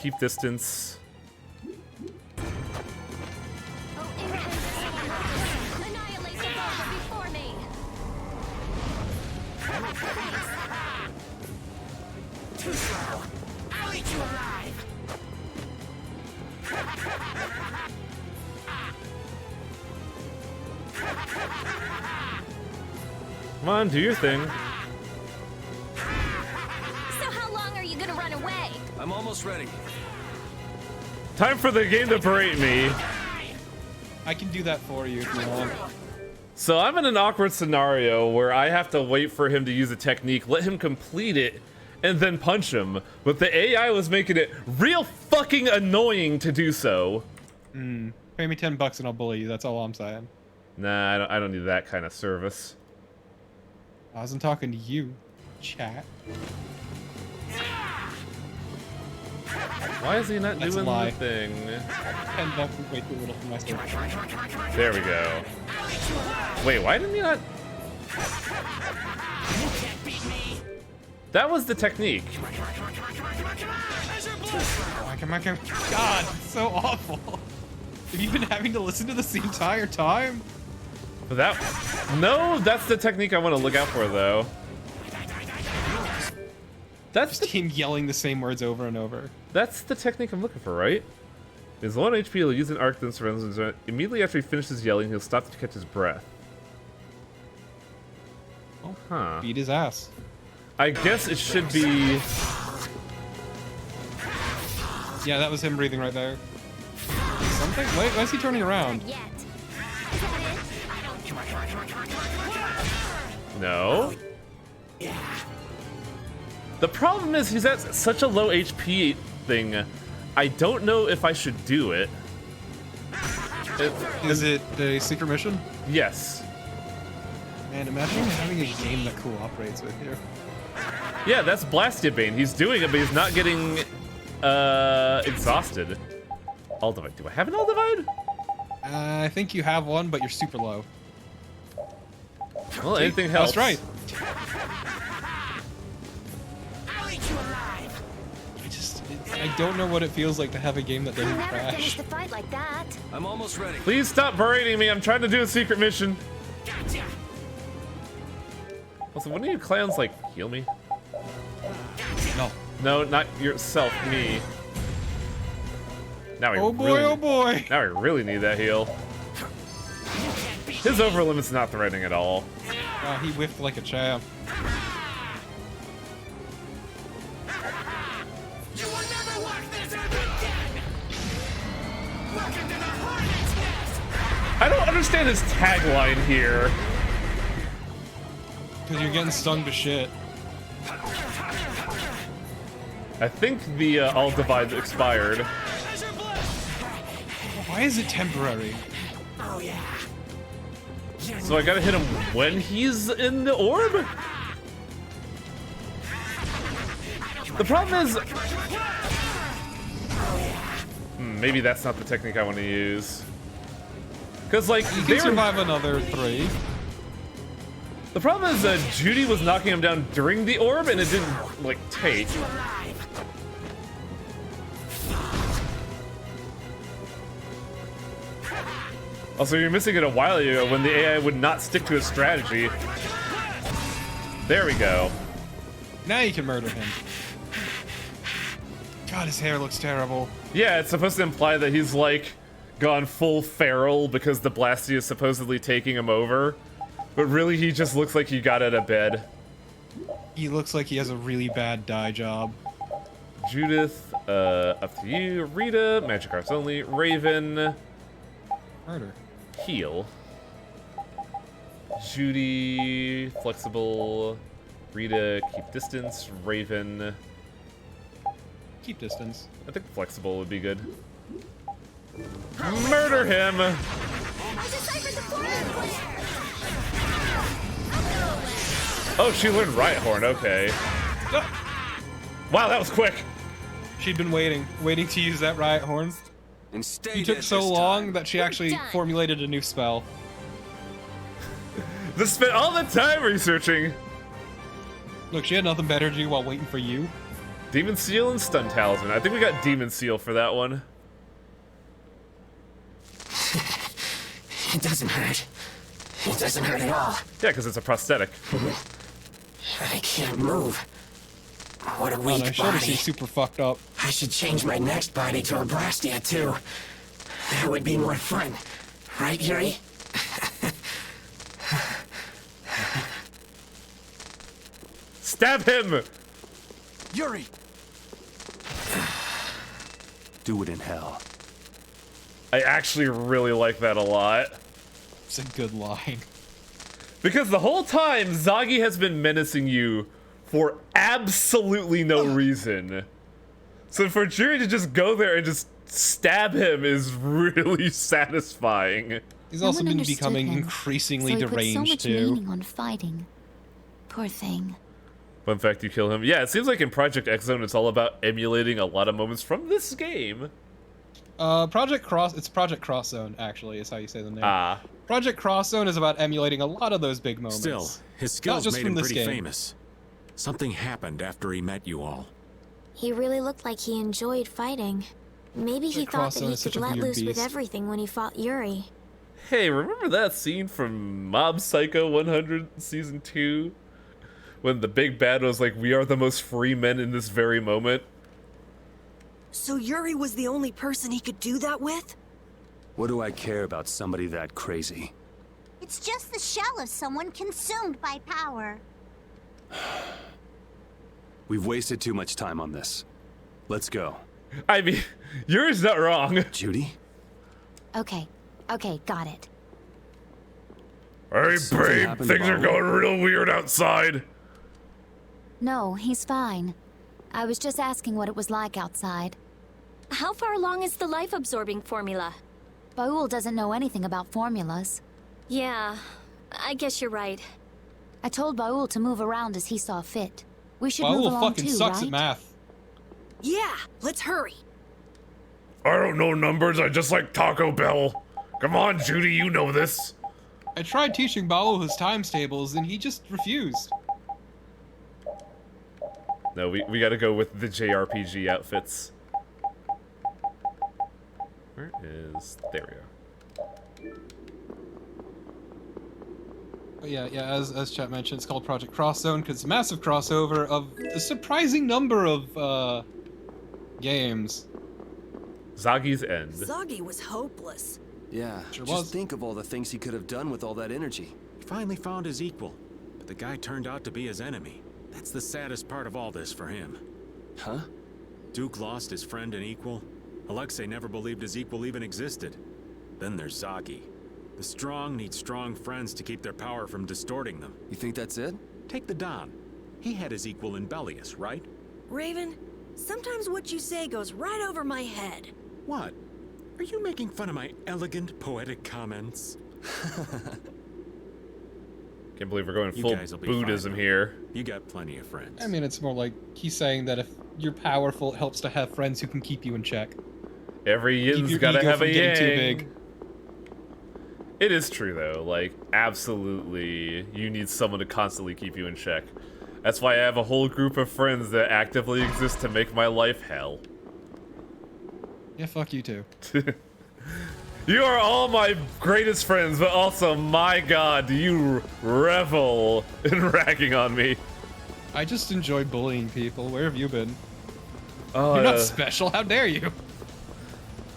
Keep distance.
Too slow. I'll eat you alive.
Come on, do your thing.
So how long are you gonna run away?
I'm almost ready.
Time for the game to berate me.
I can do that for you if you want.
So I'm in an awkward scenario where I have to wait for him to use a technique, let him complete it, and then punch him. But the AI was making it real fucking annoying to do so.
Pay me $10 and I'll bully you. That's all I'm saying.
Nah, I don't need that kind of service.
I wasn't talking to you, chat.
Why is he not
That's
doing
a lie.
the thing?
$10 is way too little for my stuff.
There we go. Wait, why didn't he not? That was the technique.
God, it's so awful. Have you been having to listen to this the entire time?
But no, that's the technique I want to look out for, though. That's
Just him yelling the same words over and over.
That's the technique I'm looking for, right? He's low on HP, he'll use an arc, then surrounds him. Immediately after he finishes yelling, he'll stop to catch his breath.
Oh,
huh.
Beat his ass.
I guess it should be...
Yeah, that was him breathing right there. Something? Wait, why is he turning around?
No. The problem is he's at such a low HP thing. I don't know if I should do it.
Is it a secret mission?
Yes.
Man, imagine having a game that cooperates with you.
Yeah, that's Blastia Bane. He's doing it, but he's not getting exhausted. All divide. Do I have an all divide?
I think you have one, but you're super low.
Well, anything helps.
That's right.
I'll eat you alive.
I don't know what it feels like to have a game that
You
doesn't
never
crash.
finished a fight like that.
I'm almost ready.
Please stop berating me. I'm trying to do a secret mission.
Gotcha.
Also, wouldn't you clowns, like, heal me?
No.
No, not yourself, me. Now we
Oh boy,
really,
oh boy.
Now we really need that heal. His overlimit's not threatening at all.
He whiffed like a champ.
You will never walk this earth again. Welcome to the Hornet's Nest.
I don't understand his tagline here.
Because you're getting stung to shit.
I think the all divide expired.
Why is it temporary?
Oh yeah.
So I gotta hit him when he's in the orb? The problem is... maybe that's not the technique I want to use. Because, like,
You can survive another 3.
The problem is Judy was knocking him down during the orb, and it didn't, like, take. Also, you're missing it a while ago when the AI would not stick to his strategy. There we go.
Now you can murder him. God, his hair looks terrible.
Yeah, it's supposed to imply that he's, like, gone full feral because the Blasty is supposedly taking him over. But really, he just looks like he got out of bed.
He looks like he has a really bad dye job.
Judith, up to you. Rita, magic arts only. Raven,
Murder.
heal. Judy, flexible. Rita, keep distance. Raven,
Keep distance.
I think flexible would be good. Murder him!
I deciphered the formula.
Oh, she learned Riot Horn, okay. Wow, that was quick!
She'd been waiting to use that riot horn.
And stay
You took
dead
so
this
long
time.
that she actually
done.
formulated a new spell.
Just spent all the time researching!
Look, she had nothing better to do while waiting for you.
Demon Seal and Stun Talisman. I think we got Demon Seal for that one.
It doesn't hurt. It doesn't hurt at all.
Yeah, because it's a prosthetic.
I can't move. What a
Oh,
weak
no, shoulder
body.
seems super fucked up.
I should change my next body to a Blastia too. That would be more fun. Right, Yuri?
Stab him!
Yuri!
Do it in hell.
I actually really like that a lot.
It's a good line.
Because the whole time, Zagi has been menacing you for absolutely no reason. So for Juri to just go there and just stab him is really satisfying.
He's
No
also
one
been
understood
becoming
him,
increasingly
so he put so
deranged
much
too.
meaning on fighting. Poor thing.
Fun fact, you kill him. Yeah, it seems like in Project X Zone, it's all about emulating a lot of moments from this game.
It's Project Cross Zone, actually, is how you say the name.
Ah.
Project Cross Zone is about emulating a lot of those big moments.
Still, his
Not
skills
just
made
from
him
this
pretty
game.
famous. Something happened after he met you all.
He really looked like he enjoyed fighting. Maybe he
Project
thought
Cross
that
Zone
he
is such
could
a
let
weird
loose with
beast.
everything when he fought Yuri.
Hey, remember that scene from Mob Psycho 100 Season 2? When the big bad was like, we are the most free men in this very moment?
So Yuri was the only person he could do that with?
What do I care about somebody that crazy?
It's just the shell of someone consumed by power.
We've wasted too much time on this. Let's go.
I mean, yours not wrong.
Judy?
Okay, got it.
Hey,
Something
babe,
happened to
things are
Barlow?
going real weird outside.
No, he's fine. I was just asking what it was like outside.
How far along is the life-absorbing formula?
Baul doesn't know anything about formulas.
Yeah, I guess you're right.
I told Baul to move around as he saw fit. We should move
Baul
along
fucking
too,
sucks
right?
at math.
Yeah, let's hurry.
I don't know numbers, I just like Taco Bell. Come on, Judy, you know this.
I tried teaching Baul his times tables, and he just refused.
No, we gotta go with the JRPG outfits. Where is... There we go.
But yeah, as chat mentioned, it's called Project Cross Zone because it's a massive crossover of a surprising number of games.
Zagi's End.
Zagi was hopeless.
Yeah,
Sure
just
was.
think of all the things he could have done with all that energy.
He finally found his equal, but the guy turned out to be his enemy. That's the saddest part of all this for him.
Huh?
Duke lost his friend and equal. Alexei never believed his equal even existed. Then there's Zagi. The strong need strong friends to keep their power from distorting them.
You think that's it?
Take the Don. He had his equal in Bellius, right?
Raven, sometimes what you say goes right over my head.
What? Are you making fun of my elegant, poetic comments?
Can't believe we're going
You
full
guys will be
Buddhism
fine.
here.
You got plenty of friends.
I mean, it's more like he's saying that if you're powerful, it helps to have friends who can keep you in check.
Every
Keep
yin's
your
gotta
ego
have
from
a
getting too
yang.
big.
It is true though, like, absolutely, you need someone to constantly keep you in check. That's why I have a whole group of friends that actively exist to make my life hell.
Yeah, fuck you too.
You are all my greatest friends, but also, my god, do you revel in ragging on me.
I just enjoy bullying people. Where have you been?
Oh,
You're not special. How dare you?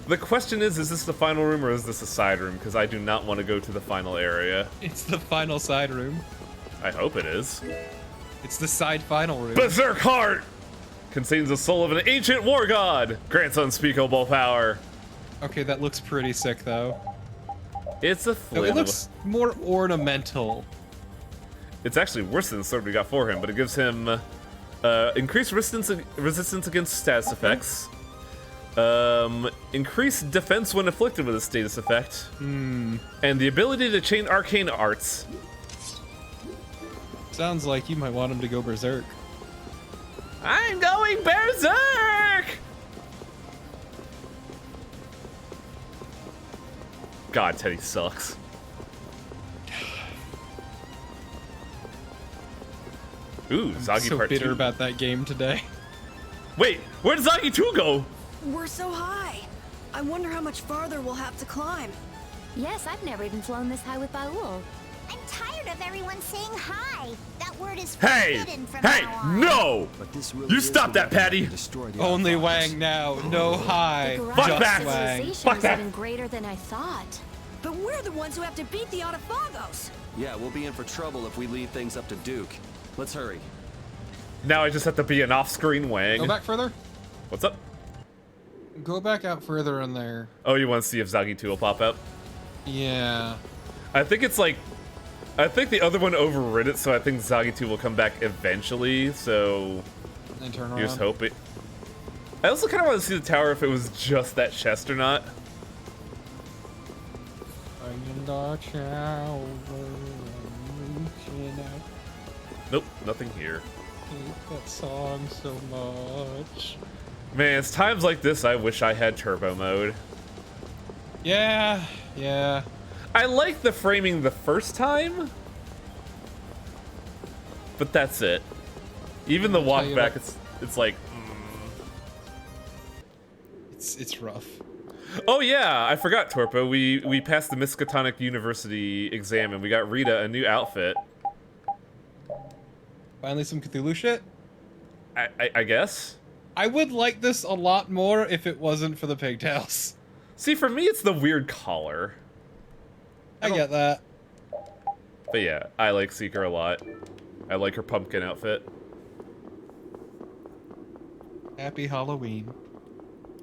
The question is this the final room or is this a side room? Because I do not want to go to the final area.
It's the final side room.
I hope it is.
It's the side final room.
Berserk Heart! Contains the soul of an ancient war god. Grants unspeakable power.
Okay, that looks pretty sick, though.
It's a
No,
flip.
it looks more ornamental.
It's actually worse than the sword we got for him, but it gives him increased resistance against status effects. Increased defense when afflicted with a status effect. And the ability to chain arcane arts.
Sounds like you might want him to go berserk.
I'm going berserk! God, Teddy sucks. Ooh,
I'm
Zagi
so
Part
bitter
2.
about that game today.
Wait, where did Zagi 2 go?
We're so high. I wonder how much farther we'll have to climb.
Yes, I've never even flown this high with Baul.
I'm tired of everyone saying hi. That word is
Hey!
forbidden from
Hey!
now on.
No!
But this really
You
is
stop
the
that,
weapon
Patty!
to destroy the
Only
Alphonse.
Wang now. No hi.
The
Fuck
Garayan
that!
civilization
Fuck
was
that!
even greater than I thought.
But we're the ones who have to beat the Autophagos.
Yeah, we'll be in for trouble if we leave things up to Duke. Let's hurry.
Now I just have to be an off-screen Wang.
Go back further.
What's up?
Go back out further in there.
Oh, you want to see if Zagi 2 will pop up?
Yeah.
I think it's like... I think the other one overrid it, so I think Zagi 2 will come back eventually, so...
And turn around.
You just hope it... I also kind of want to see the tower if it was just that chest or not. Nope, nothing here.
I hate that song so much.
Man, it's times like this I wish I had turbo mode.
Yeah, yeah.
I like the framing the first time, but that's it. Even the walk
you
back,
what-
it's like...
It's rough.
Oh yeah, I forgot, Torpo. We passed the Miskatonic University exam and we got Rita a new outfit.
Finally some Cthulhu shit?
I guess?
I would like this a lot more if it wasn't for the pigtails.
See, for me it's the weird collar.
I get that.
But yeah, I like Seeker a lot. I like her pumpkin outfit.
Happy Halloween.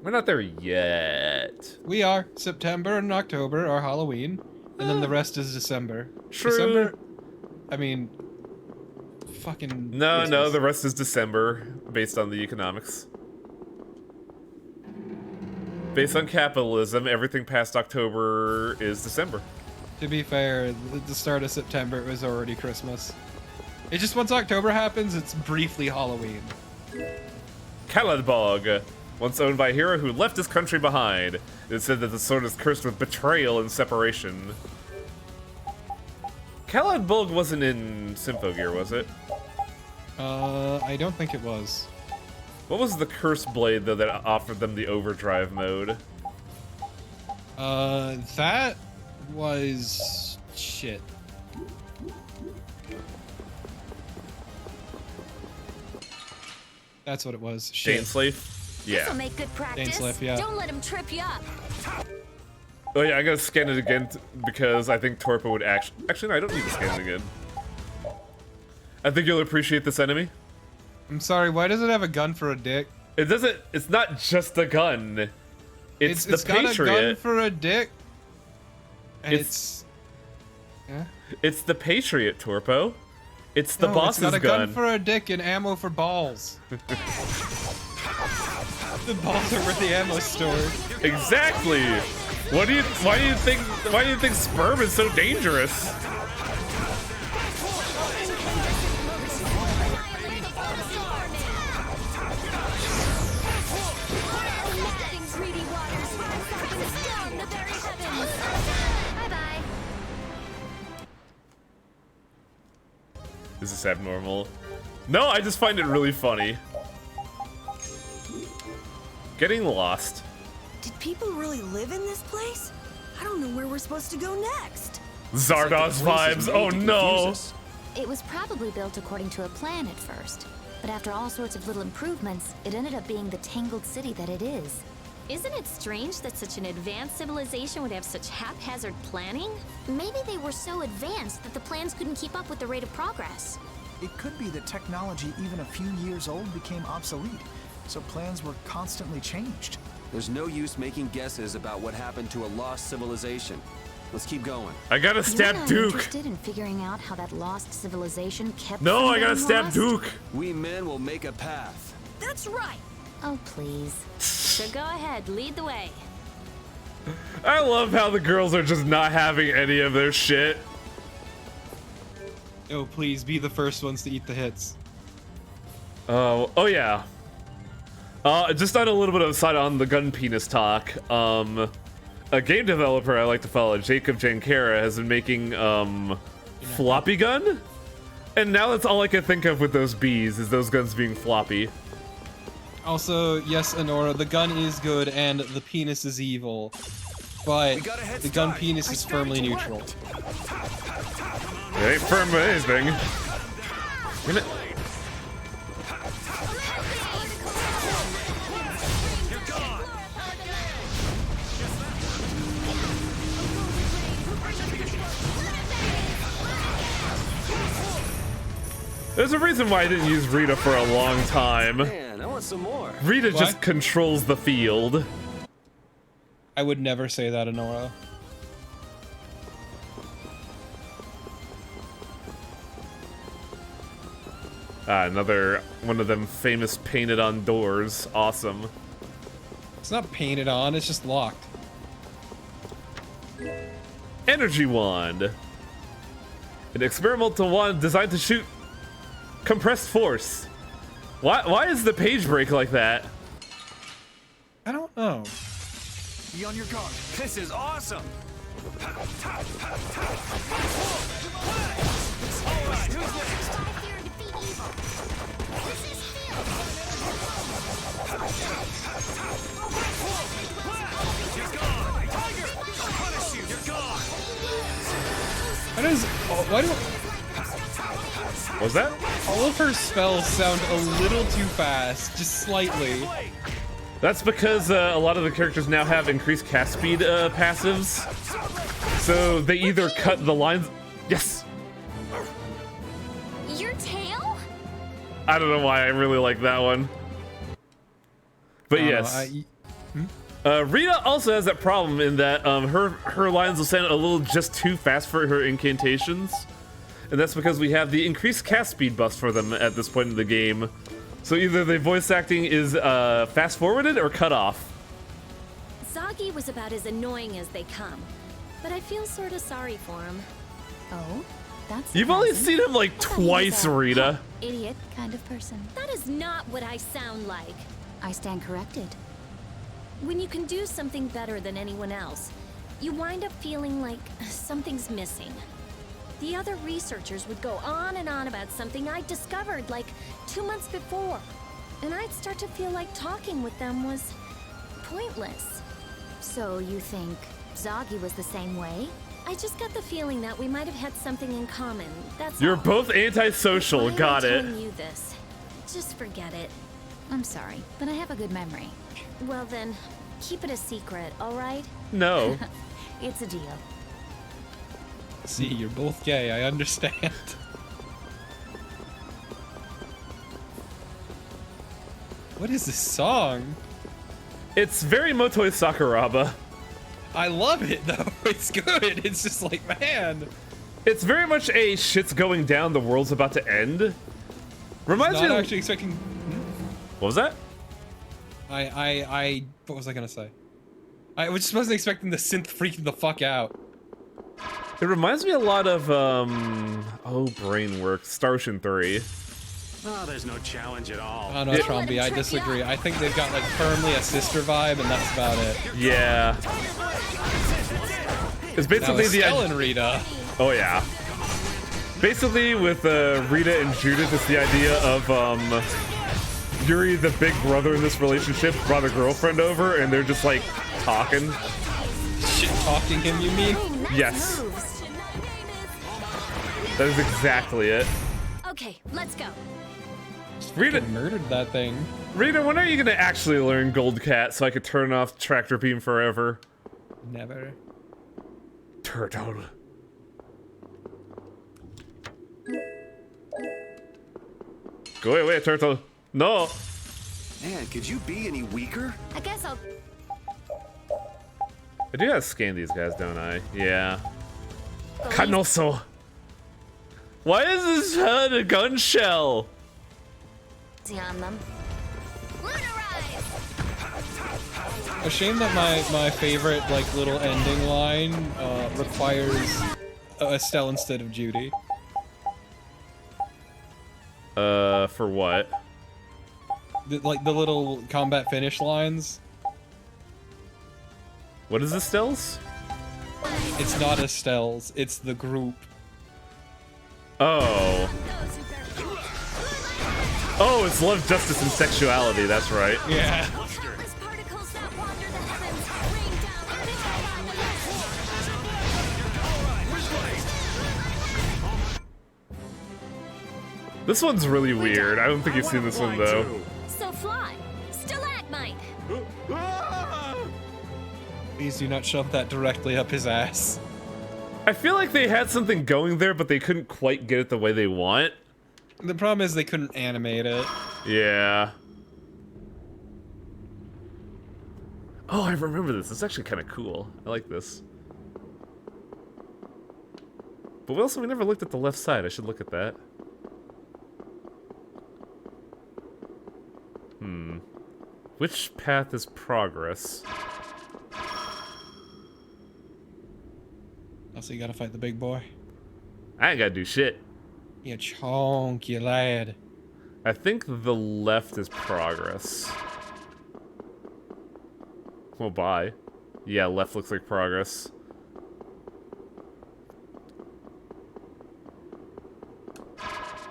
We're not there yet.
We are. September and October are Halloween, and then the rest is December.
True.
December, I mean, fucking
No,
Christmas.
no, the rest is December, based on the economics. Based on capitalism, everything past October is December.
To be fair, at the start of September, it was already Christmas. It's just once October happens, it's briefly Halloween.
Caladbog, once owned by a hero who left his country behind. It said that the sword is cursed with betrayal and separation. Caladbog wasn't in Symphogear, was it?
I don't think it was.
What was the curse blade, though, that offered them the overdrive mode?
That was... shit. That's what it was. Shit.
Dainsleif? Yeah.
This'll make good practice.
Dainsleif, yeah.
Don't let him trip you up.
Oh yeah, I gotta scan it again because I think Torpo would actually no, I don't need to scan it again. I think you'll appreciate this enemy.
I'm sorry, why does it have a gun for a dick?
It doesn't, it's not just a gun. It's the Patriot.
It's got a gun for a dick. And it's... Yeah?
It's the Patriot, Torpo. It's the boss's gun.
It's got a gun for a dick and ammo for balls. The balls are where the ammo stored.
Exactly. Why do you think sperm is so dangerous? Is this abnormal? No, I just find it really funny. Getting lost.
Did people really live in this place? I don't know where we're supposed to go next.
Zardoz vibes, oh no!
It was probably built according to a plan at first, but after all sorts of little improvements, it ended up being the tangled city that it is.
Isn't it strange that such an advanced civilization would have such haphazard planning?
Maybe they were so advanced that the plans couldn't keep up with the rate of progress.
It could be that technology even a few years old became obsolete, so plans were constantly changed.
There's no use making guesses about what happened to a lost civilization. Let's keep going.
I gotta stab
You're not
Duke.
interested in figuring out how that lost civilization kept
No,
from
I gotta
being
stab
lost?
Duke.
We men will make a path.
That's right.
Oh, please.
So go ahead, lead the way.
I love how the girls are just not having any of their shit.
Oh, please be the first ones to eat the hits.
Oh yeah. Just on a little bit of a side on the gun penis talk. A game developer I like to follow, Jacob Jankara, has been making floppy gun, and now that's all I can think of with those bees is those guns being floppy.
Also, yes, Honora, the gun is good and the penis is evil, but the gun penis is firmly neutral.
It ain't firm with anything. Damn it. There's a reason why I didn't use Rita for a long time.
Man, I want some more.
Rita just controls the field.
I would never say that, Honora.
Another one of them famous painted on doors. Awesome.
It's not painted on, it's just locked.
Energy wand. An experimental wand designed to shoot compressed force. Why is the page break like that?
I don't know.
Be on your guard.
This is awesome.
Why do
What was that?
all of her spells sound a little too fast, just slightly?
That's because a lot of the characters now have increased cast speed passives. So they either cut the lines. Yes!
Your tail?
I don't know why I really like that one. But yes. Rita also has that problem in that her lines will sound a little just too fast for her incantations. And that's because we have the increased cast speed buffs for them at this point in the game. So either the voice acting is fast forwarded or cut off.
Zagi was about as annoying as they come, but I feel sort of sorry for him.
Oh, that's
You've only
surprising.
seen him like
I thought he was
twice,
a
Rita.
idiot kind of person.
That is not what I sound like.
I stand corrected.
When you can do something better than anyone else, you wind up feeling like something's missing. The other researchers would go on and on about something I'd discovered like 2 months before, and I'd start to feel like talking with them was pointless.
So you think Zoggy was the same way?
I just got the feeling that we might have had something in common. That's
You're
all.
both antisocial.
Why am I
Got it.
telling you this? Just forget it.
I'm sorry, but I have a good memory.
Well then, keep it a secret, all right?
No.
It's a deal.
See, you're both gay, I understand. What is this song?
It's very Motoi Sakuraba.
I love it though. It's good. It's just like, man.
It's very much a shit's going down, the world's about to end. Reminds me
Not
of...
actually expecting.
What was that?
What was I gonna say? I was just wasn't expecting the synth freaking the fuck out.
It reminds me a lot of, oh, Brainwork, Star Ocean 3.
Oh, there's no challenge at all.
Oh no, Tromby, I disagree. I think they've got like firmly a sister vibe, and that's about it.
Yeah. It's basically the
Estelle Rita.
Oh yeah. Basically, with Rita and Judith, it's the idea of Yuri, the big brother in this relationship, brought a girlfriend over, and they're just like talking.
Shit talking him, you mean?
Yes. That is exactly it.
Okay, let's go.
Rita
murdered that thing.
Rita, when are you gonna actually learn Gold Cat so I could turn off Tractor Beam forever?
Never.
Turtle. Go away, Turtle. No.
Man, could you be any weaker?
I guess I'll...
I do have to scan these guys, don't I? Yeah. Canoso. Why is this head a gun shell?
On them.
A shame that my favorite like little ending line requires Estelle instead of Judy.
For what?
Like the little combat finish lines.
What is Estelle's?
It's not Estelle's, it's the group.
Oh. Oh, it's love, justice, and sexuality, that's right.
Yeah.
This one's really weird. I don't think you've seen this one, though.
So fly. Stalagmite.
Please do not shove that directly up his ass.
I feel like they had something going there, but they couldn't quite get it the way they want.
The problem is they couldn't animate it.
Yeah. Oh, I remember this. It's actually kind of cool. I like this. But we never looked at the left side. I should look at that. Which path is progress?
Also, you gotta fight the big boy.
I ain't gotta do shit.
You chonky lad.
I think the left is progress. Well, bye. Yeah, left looks like progress.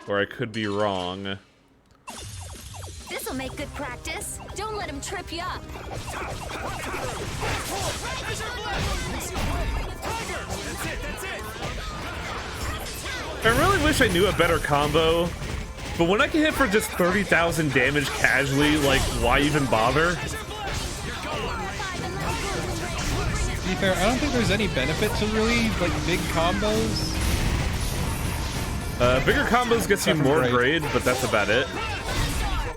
Or I could be wrong.
This'll make good practice. Don't let him trip you up.
I really wish I knew a better combo, but when I can hit for just 30,000 damage casually, like, why even bother?
To be fair, I don't think there's any benefit to really, like, big combos.
Bigger combos gets you more grade, but that's about it.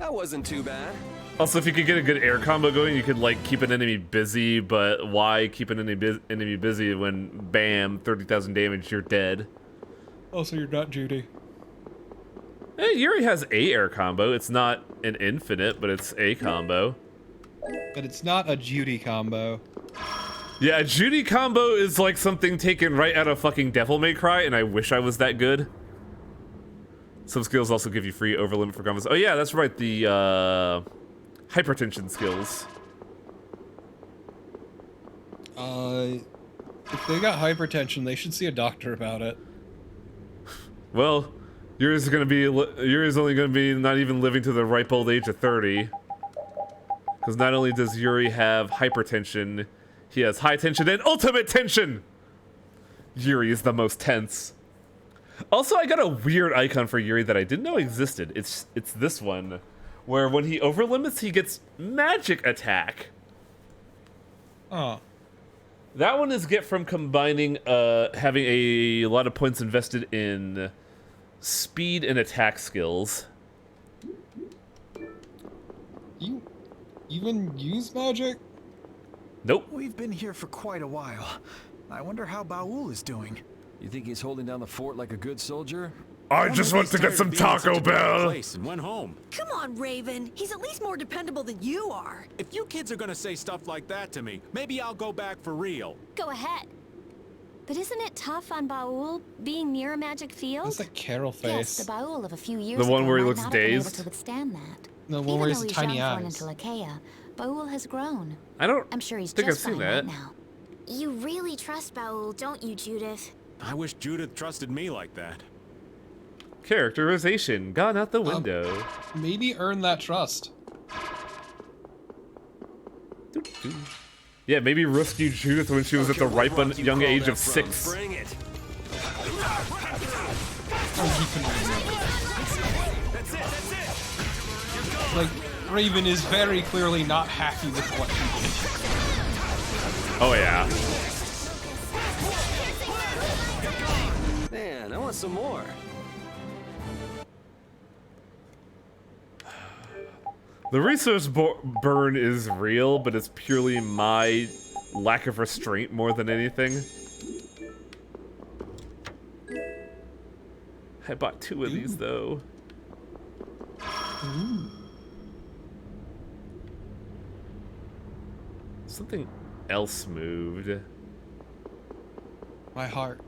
That wasn't too bad.
Also, if you could get a good air combo going, you could, like, keep an enemy busy, but why keep an enemy busy when, bam, 30,000 damage, you're dead?
Also, you're not Judy.
Hey, Yuri has a air combo. It's not an infinite, but it's a combo.
But it's not a Judy combo.
Yeah, a Judy combo is like something taken right out of fucking Devil May Cry, and I wish I was that good. Some skills also give you free overlimit for combos. Oh yeah, that's right. The hypertension skills.
If they got hypertension, they should see a doctor about it.
Well, Yuri's only gonna be not even living to the ripe old age of 30. Because not only does Yuri have hypertension, he has high tension and ultimate tension! Yuri is the most tense. Also, I got a weird icon for Yuri that I didn't know existed. It's this one, where when he overlimits, he gets magic attack.
Oh.
That one is get from combining having a lot of points invested in speed and attack skills.
You even use magic?
Nope.
We've been here for quite a while. I wonder how Baul is doing.
You think he's holding down the fort like a good soldier?
I just want to get some Taco Bell.
And went home.
Come on, Raven. He's at least more dependable than you are.
If you kids are gonna say stuff like that to me, maybe I'll go back for real.
Go ahead. But isn't it tough on Baul being near a magic field?
That's a Carol
Yes,
face.
the Baul of a few years
The one
ago
where he
might
looks
not have been able
dazed?
to withstand that.
The one
Even
where
though
he's
he's
tiny
young for an
eyes.
Interlakeia, Baul has grown. I'm sure he's
think I've
just
seen
fine
that.
right now. You really trust Baul, don't you, Judith?
I wish Judith trusted me like that.
Characterization gone out the window.
Maybe earn that trust.
Yeah, maybe rescue Judith when she was at the ripe young age of 6.
Bring it.
Like, Raven is very clearly not happy with what he did.
Oh yeah.
Man, I want some more.
The resource burn is real, but it's purely my lack of restraint more than anything. I bought 2 of these though. Something else moved.
My heart.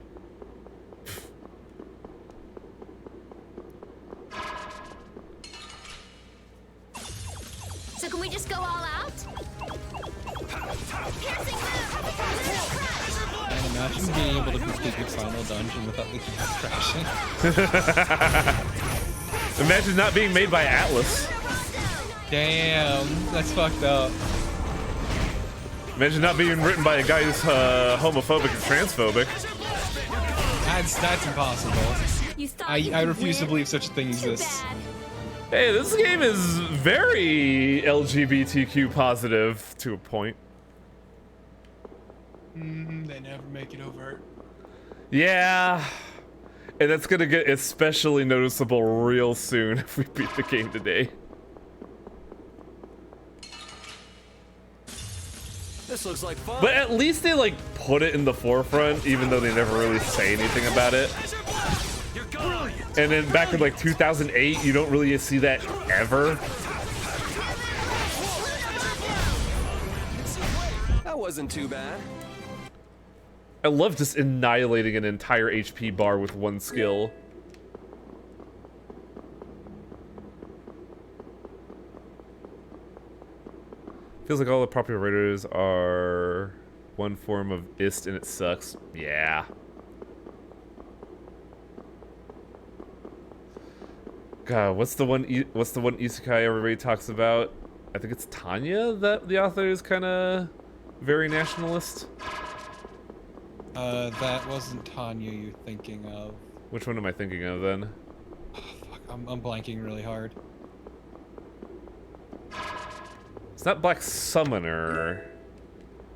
So can we just go all out?
And imagine being able to complete the final dungeon without the game crashing.
Imagine not being made by Atlas.
Damn, that's fucked up.
Imagine not being written by a guy who's homophobic and transphobic.
That's impossible. I refuse to believe such a thing exists.
Hey, this game is very LGBTQ positive to a point.
They never make it overt.
Yeah. And that's gonna get especially noticeable real soon if we beat the game today.
This looks like fun.
But at least they like put it in the forefront, even though they never really say anything about it. And then back in like 2008, you don't really see that ever.
That wasn't too bad.
I love just annihilating an entire HP bar with one skill. Feels like all the popular raiders are one form of ist and it sucks. Yeah. God, what's the one isekai everybody talks about? I think it's Tanya that the author is kind of very nationalist.
That wasn't Tanya you're thinking of.
Which one am I thinking of then?
Oh, fuck, I'm blanking really hard.
It's not Black Summoner.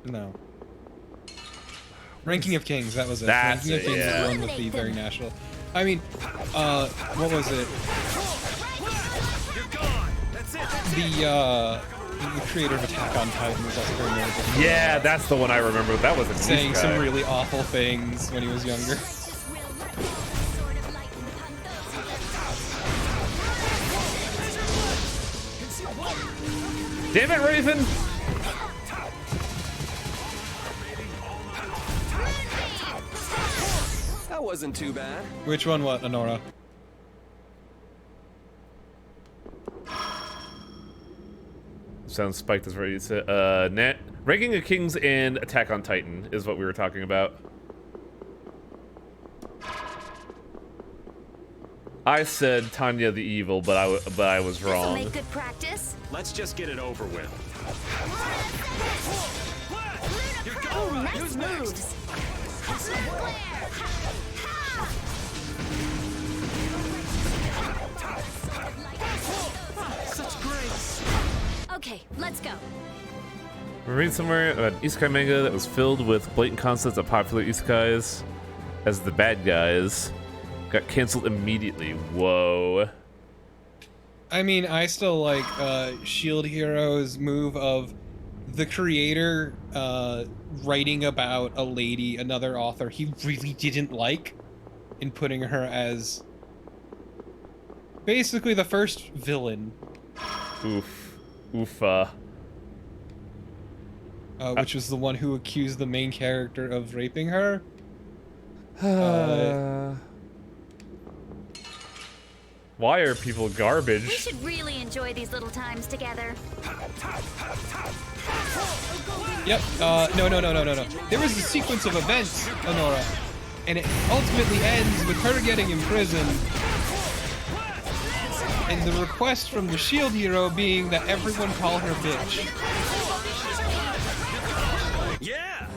No. Ranking of Kings, that was it.
That's
Ranking of Kings
yeah.
is one with the very national. I mean, what was it? The creator of Attack on Titan was also very notable.
Yeah, that's the one I remember. That was a
saying some really awful things when he was younger.
Damn it, Raven!
That wasn't too bad.
Which one? What, Honora?
Sounds spiked as ready to say. Ranking of Kings and Attack on Titan is what we were talking about. I said Tanya the Evil, but I was wrong.
Make good practice.
Let's just get it over with.
Oh, nice moves.
Such grace.
Okay, let's go.
We're reading somewhere about an isekai manga that was filled with blatant concepts of popular isekais as the bad guys. Got canceled immediately. Whoa.
I mean, I still like Shield Hero's move of the creator writing about a lady, another author he really didn't like, and putting her as basically the first villain.
Oof.
Which was the one who accused the main character of raping her.
Why are people garbage?
We should really enjoy these little times together.
Yep. No. There was a sequence of events, Honora, and it ultimately ends with her getting imprisoned, and the request from the Shield Hero being that everyone call her bitch.
Yeah.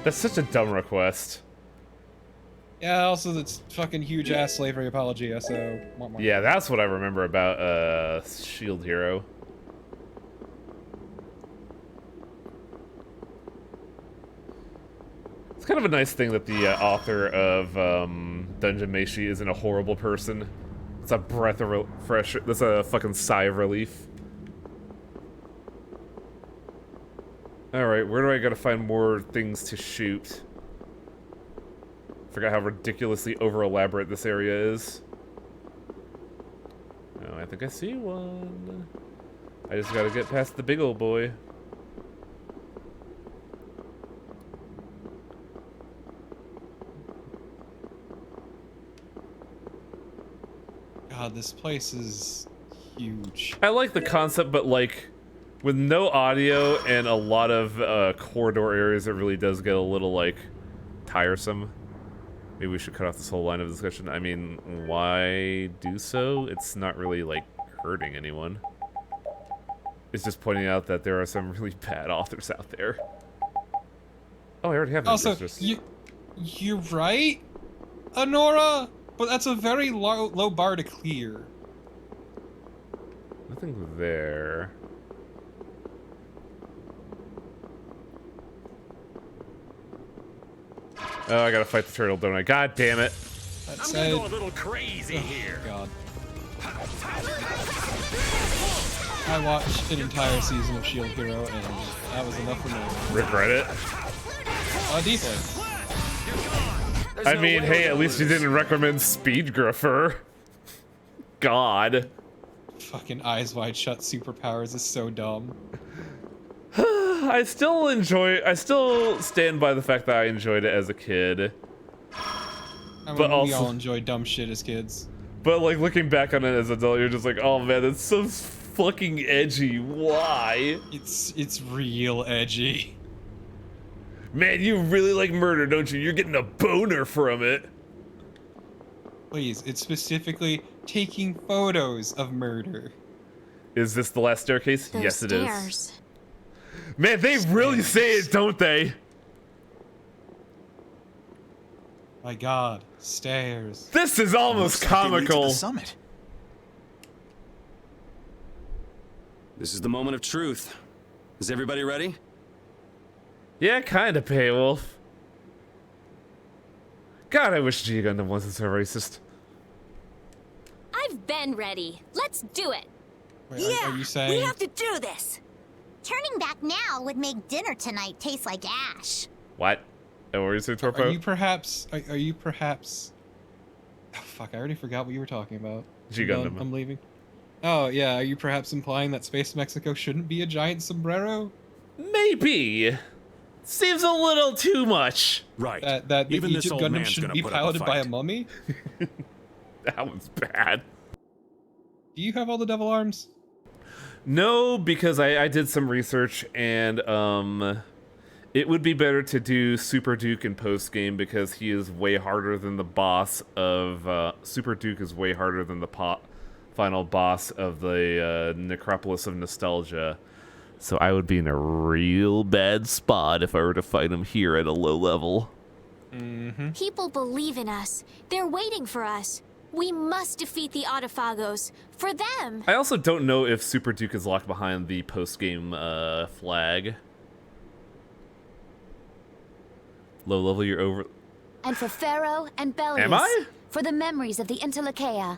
That's such a dumb request.
Yeah, also that's fucking huge ass slavery apology, so...
Yeah, that's what I remember about Shield Hero. It's kind of a nice thing that the author of Dungeon Meshi isn't a horrible person. It's a breath of fresh... That's a fucking sigh of relief. Alright, where do I gotta find more things to shoot? Forgot how ridiculously over-elaborate this area is. Oh, I think I see one. I just gotta get past the big old boy.
God, this place is huge.
I like the concept, but like, with no audio and a lot of corridor areas, it really does get a little, like, tiresome. Maybe we should cut off this whole line of discussion. I mean, why do so? It's not really, like, hurting anyone. It's just pointing out that there are some really bad authors out there. Oh, I already have
Also,
just...
you're right, Honora, but that's a very low bar to clear.
Nothing there. Oh, I gotta fight the turtle, don't I? God damn it.
I'm gonna go a little crazy here.
God. I watched an entire season of Shield Hero, and that was enough for me.
Regret it?
Deeply.
I mean, hey, at least you didn't recommend Speed Griffer. God.
Fucking eyes wide shut superpowers is so dumb.
I still stand by the fact that I enjoyed it as a kid.
I mean,
but
we
also,
all enjoyed dumb shit as kids.
But like looking back on it as an adult, you're just like, oh man, that's so fucking edgy. Why?
It's real edgy.
Man, you really like murder, don't you? You're getting a boner from it.
Please, it's specifically taking photos of murder.
Is this the last staircase?
Those
yes, it is.
stairs.
Man, they really say it, don't they?
My God, stairs.
This is almost comical.
The summit.
This is the moment of truth. Is everybody ready?
Yeah, kinda, Paywolf. God, I wish G Gundam wasn't so racist.
I've been ready. Let's do it.
Wait,
Yeah,
are you saying...
we have to do this. Turning back now would make dinner tonight taste like ash.
What? Oh, what were you saying, Torpo?
Are you perhaps... Are you perhaps... Oh, fuck, I already forgot what you were talking about.
G Gundam.
I'm leaving. Oh, yeah, are you perhaps implying that Space Mexico shouldn't be a giant sombrero?
Maybe. Seems a little too much.
Right.
That the
Even this
Egypt
old
Gundam
man's
shouldn't
gonna
be
put up a
piloted by a
fight.
mummy?
That was bad.
Do you have all the devil arms?
No, because I did some research, and it would be better to do Super Duke in post game because he is way harder than the boss of Super Duke is way harder than the final boss of the Necropolis of Nostalgia. So I would be in a real bad spot if I were to fight him here at a low level.
Mm-hmm.
People believe in us. They're waiting for us. We must defeat the Autophagos. For them.
I also don't know if Super Duke is locked behind the post-game flag. Low level, you're over.
And for Pharaoh and Bellius.
Am I?
For the memories of the Interlakeia.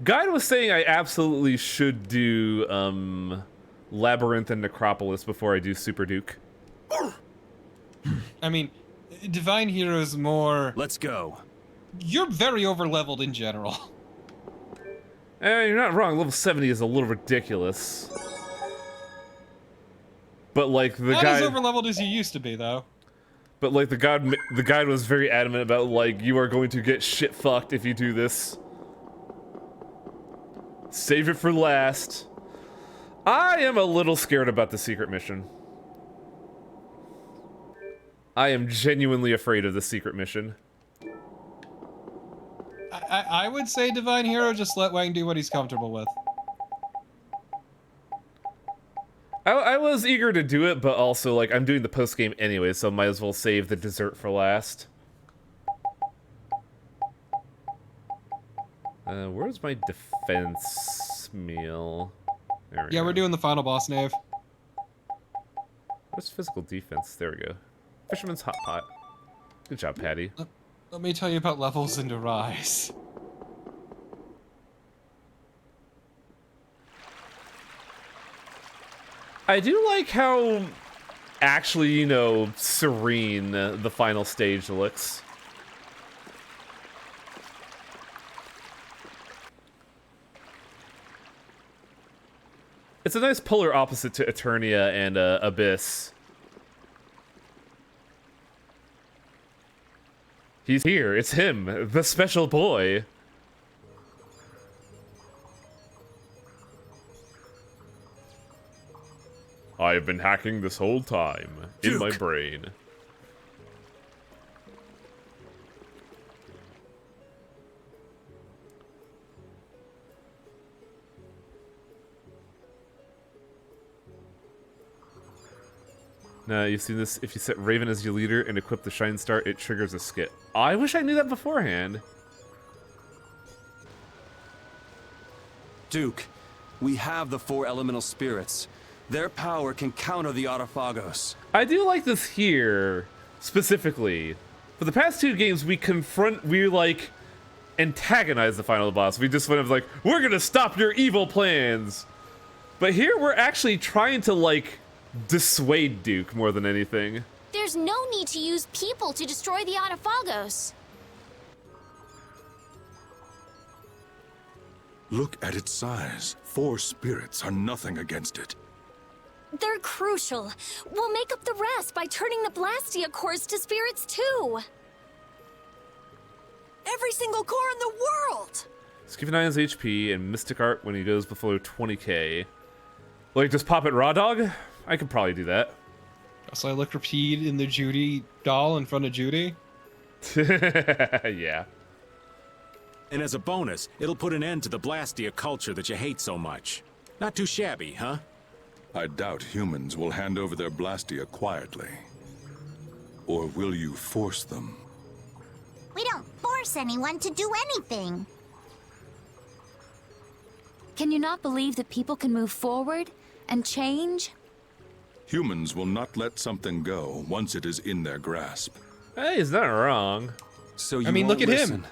Guide was saying I absolutely should do Labyrinth and Necropolis before I do Super Duke.
I mean, Divine Hero's more...
Let's go.
You're very overleveled in general.
You're not wrong. Level 70 is a little ridiculous. But like the
Not
guy...
as overleveled as you used to be, though.
But like the guide was very adamant about like, you are going to get shit fucked if you do this. Save it for last. I am a little scared about the secret mission. I am genuinely afraid of the secret mission.
I would say Divine Hero, just let Wang do what he's comfortable with.
I was eager to do it, but also, like, I'm doing the post-game anyway, so might as well save the dessert for last. Where's my defense meal? There we go.
We're doing the final boss, Nave.
Where's physical defense? There we go. Fisherman's Hot Pot. Good job, Patty.
Let me tell you about levels into Rise.
I do like how actually, you know, serene the final stage looks. It's a nice polar opposite to Eternia and Abyss. He's here. It's him, the special boy. I have been hacking this whole time in my brain. Now, you've seen this. If you set Raven as your leader and equip the Shine Star, it triggers a skit. I wish I knew that beforehand.
Duke, we have the 4 elemental spirits. Their power can counter the Autophagos.
I do like this here, specifically. For the past 2 games, we like, antagonize the final boss. We just went of like, we're gonna stop your evil plans. But here, we're actually trying to, like, dissuade Duke more than anything.
There's no need to use people to destroy the Autophagos.
Look at its size. 4 spirits are nothing against it.
They're crucial. We'll make up the rest by turning the Blastia cores to spirits too.
Every single core in the world!
Just keep an eye on his HP and Mystic Art when he goes below 20k. Like, just pop it raw dog? I could probably do that.
So I look repeat in the Judy doll in front of Judy.
Yeah.
And as a bonus, it'll put an end to the Blastia culture that you hate so much. Not too shabby, huh?
I doubt humans will hand over their Blastia quietly. Or will you force them?
We don't force anyone to do anything.
Can you not believe that people can move forward and change?
Humans will not let something go once it is in their grasp.
Hey, he's not wrong.
So you
I mean, look
won't
at
listen.
him.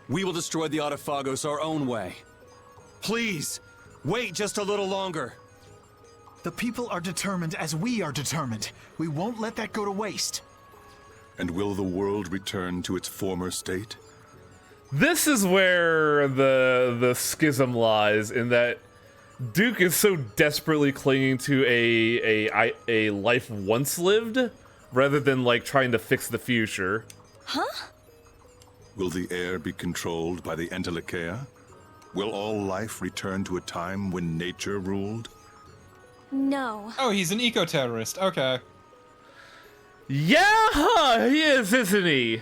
We will destroy the Autophagos our own way. Please, wait just a little longer.
The people are determined as we are determined. We won't let that go to waste.
And will the world return to its former state?
This is where the schism lies, in that Duke is so desperately clinging to a life once lived, rather than like trying to fix the future.
Huh?
Will the air be controlled by the Interlakeia? Will all life return to a time when nature ruled?
No.
Oh, he's an eco-terrorist. Okay.
Yeah, he is, isn't he?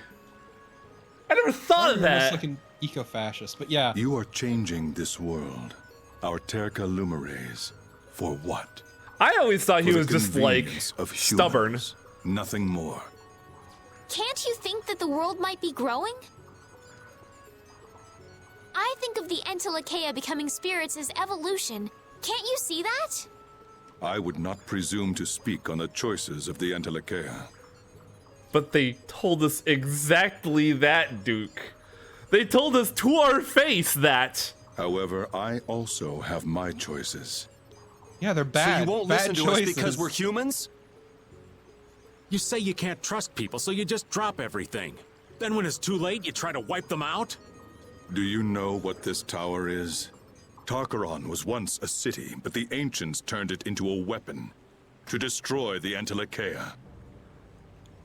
I never thought of that.
Almost like an eco-fascist, but yeah.
You are changing this world, our Terca Luminaries, for what?
I always thought he
For the
was just like
convenience of
stubborn.
humans, nothing more.
Can't you think that the world might be growing? I think of the Entelekea becoming spirits as evolution. Can't you see that?
I would not presume to speak on the choices of the Entelekea.
But they told us exactly that, Duke. They told us to our face that.
However, I also have my choices.
Yeah, they're bad.
So you won't
bad
listen to
choices.
us because we're humans? You say you can't trust people, so you just drop everything. Then when it's too late, you try to wipe them out?
Do you know what this tower is? Tarkaron was once a city, but the ancients turned it into a weapon to destroy the Entelekea.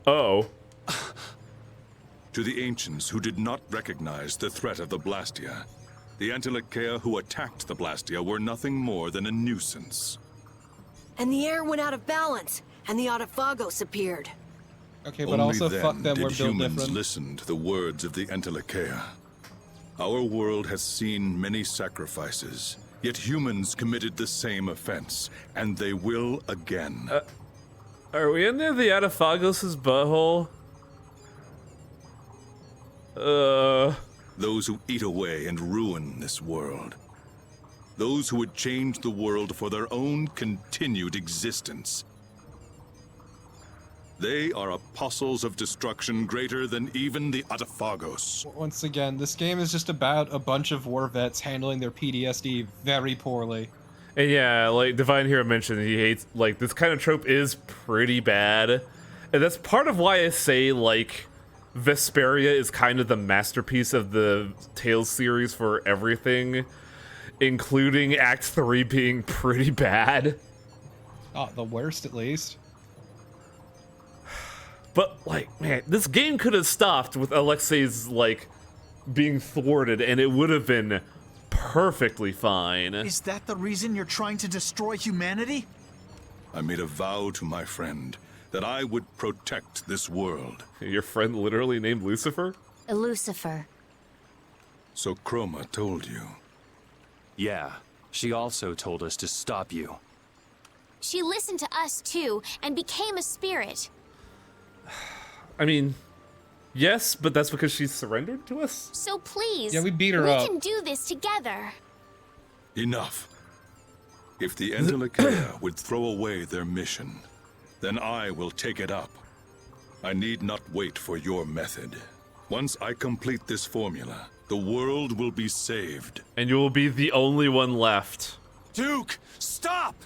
Oh.
To the ancients who did not recognize the threat of the Blastia, the Entelekea who attacked the Blastia were nothing more than a nuisance.
And the air went out of balance, and the Autophagos appeared.
Okay, but
Only
also
then
fuck them,
did
we're built
humans
different.
listen to the words of the Entelekea. Our world has seen many sacrifices, yet humans committed the same offense, and they will again.
Are we in there the Autophagos' butthole?
Those who eat away and ruin this world. Those who would change the world for their own continued existence. They are apostles of destruction greater than even the Autophagos.
Once again, this game is just about a bunch of war vets handling their PTSD very poorly.
And yeah, like Divine Hero mentioned, he hates, like, this kind of trope is pretty bad. And that's part of why I say, like, Vesperia is kind of the masterpiece of the Tales series for everything, including Act 3 being pretty bad.
Oh, the worst at least.
But, like, man, this game could have stopped with Alexei's, like, being thwarted, and it would have been perfectly fine.
Is that the reason you're trying to destroy humanity?
I made a vow to my friend that I would protect this world.
Your friend literally named Lucifer?
Lucifer.
So Chroma told you.
Yeah, she also told us to stop you.
She listened to us too, and became a spirit.
I mean, yes, but that's because she surrendered to us?
So please,
yeah, we beat her up.
We can do this together.
Enough. If the Entelekea would throw away their mission, then I will take it up. I need not wait for your method. Once I complete this formula, the world will be saved.
And you will be the only one left.
Duke, stop!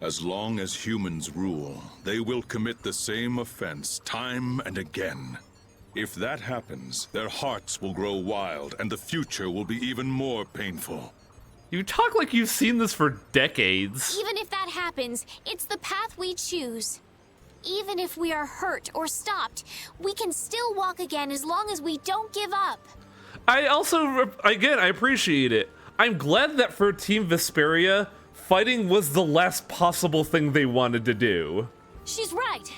As long as humans rule, they will commit the same offense time and again. If that happens, their hearts will grow wild, and the future will be even more painful.
You talk like you've seen this for decades.
Even if that happens, it's the path we choose. Even if we are hurt or stopped, we can still walk again as long as we don't give up.
I also, again, I appreciate it. I'm glad that for Team Vesperia, fighting was the last possible thing they wanted to do.
She's right.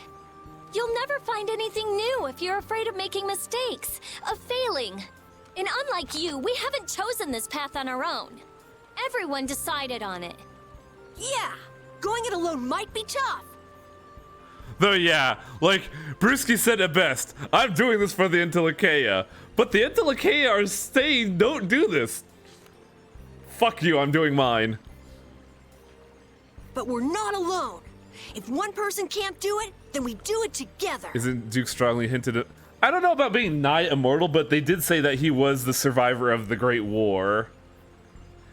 You'll never find anything new if you're afraid of making mistakes, of failing. And unlike you, we haven't chosen this path on our own. Everyone decided on it.
Yeah, going it alone might be tough.
Though yeah, like, Brewski said it best, I'm doing this for the Entelekea, but the Entelekea are saying don't do this. Fuck you, I'm doing mine.
But we're not alone. If one person can't do it, then we do it together.
Isn't Duke strongly hinted at... I don't know about being nigh immortal, but they did say that he was the survivor of the Great War.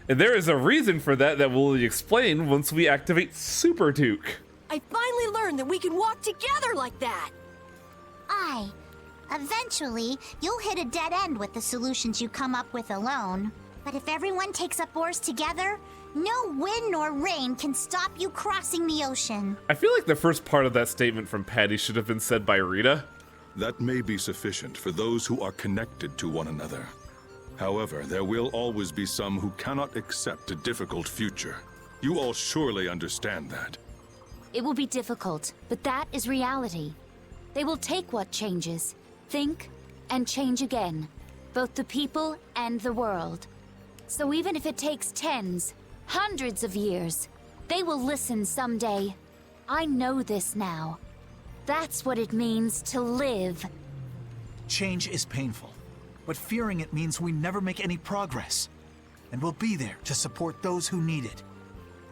And there is a reason for that that we'll explain once we activate Super Duke.
I finally learned that we can walk together like that.
Eventually, you'll hit a dead end with the solutions you come up with alone. But if everyone takes up oars together, no wind nor rain can stop you crossing the ocean.
I feel like the first part of that statement from Patty should have been said by Rita.
That may be sufficient for those who are connected to one another. However, there will always be some who cannot accept a difficult future. You all surely understand that.
It will be difficult, but that is reality. They will take what changes, think, and change again. Both the people and the world. So even if it takes tens, hundreds of years, they will listen someday. I know this now. That's what it means to live.
Change is painful, but fearing it means we never make any progress. And we'll be there to support those who need it.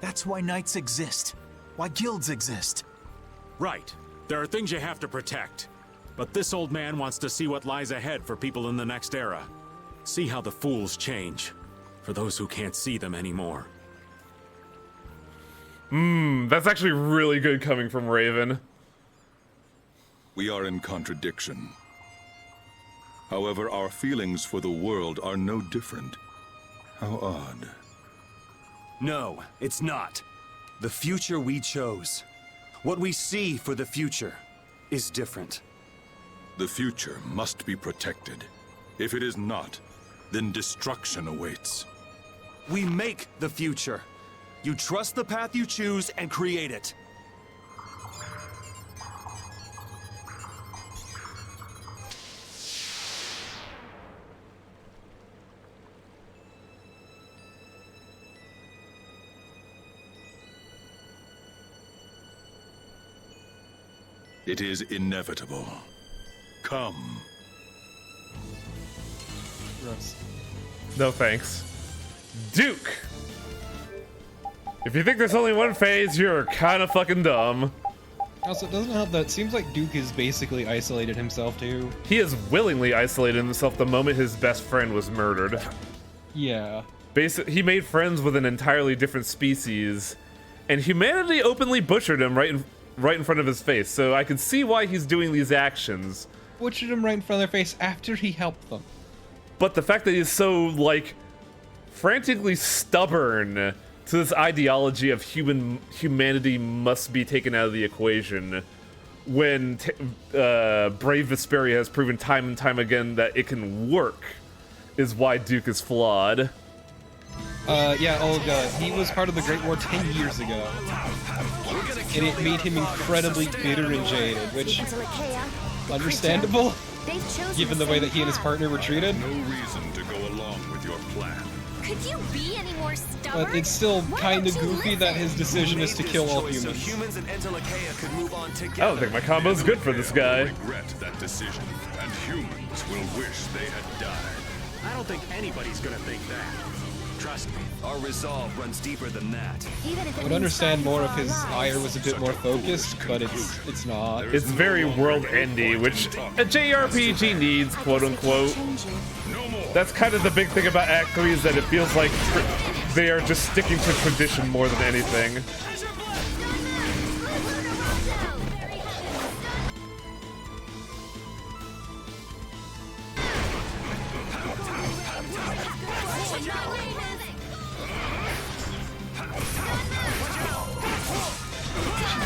That's why knights exist. Why guilds exist.
Right. There are things you have to protect. But this old man wants to see what lies ahead for people in the next era. See how the fools change. For those who can't see them anymore.
That's actually really good coming from Raven.
We are in contradiction. However, our feelings for the world are no different. How odd.
No, it's not. The future we chose. What we see for the future is different.
The future must be protected. If it is not, then destruction awaits.
We make the future. You trust the path you choose and create it.
It is inevitable. Come.
Gross.
No thanks. Duke! If you think there's only one phase, you're kind of fucking dumb.
Also, it doesn't help that it seems like Duke has basically isolated himself too.
He has willingly isolated himself the moment his best friend was murdered.
Yeah.
He made friends with an entirely different species, and humanity openly butchered him right in front of his face, so I can see why he's doing these actions.
Butchered him right in front of their face after he helped them.
But the fact that he's so, like, frantically stubborn to this ideology of humanity must be taken out of the equation when Brave Vesperia has proven time and time again that it can work is why Duke is flawed.
Yeah, Olga, he was part of the Great War 10 years ago. And it made him incredibly bitter and jaded, which, understandable, given the way that he and his partner were treated.
No reason to go along with your plan.
Could you be any more stubborn?
But it's still kind of goofy that his decision is to kill all humans.
I don't think my combo's good for this guy.
Regret that decision, and humans will wish they had died.
I don't think anybody's gonna think that. Trust me.
Our resolve runs deeper than that.
I would understand more if his ire was a bit more focused, but it's not.
It's very world-endy, which a JRPG needs, quote-unquote. That's kind of the big thing about Act 3 is that it feels like they are just sticking to tradition more than anything.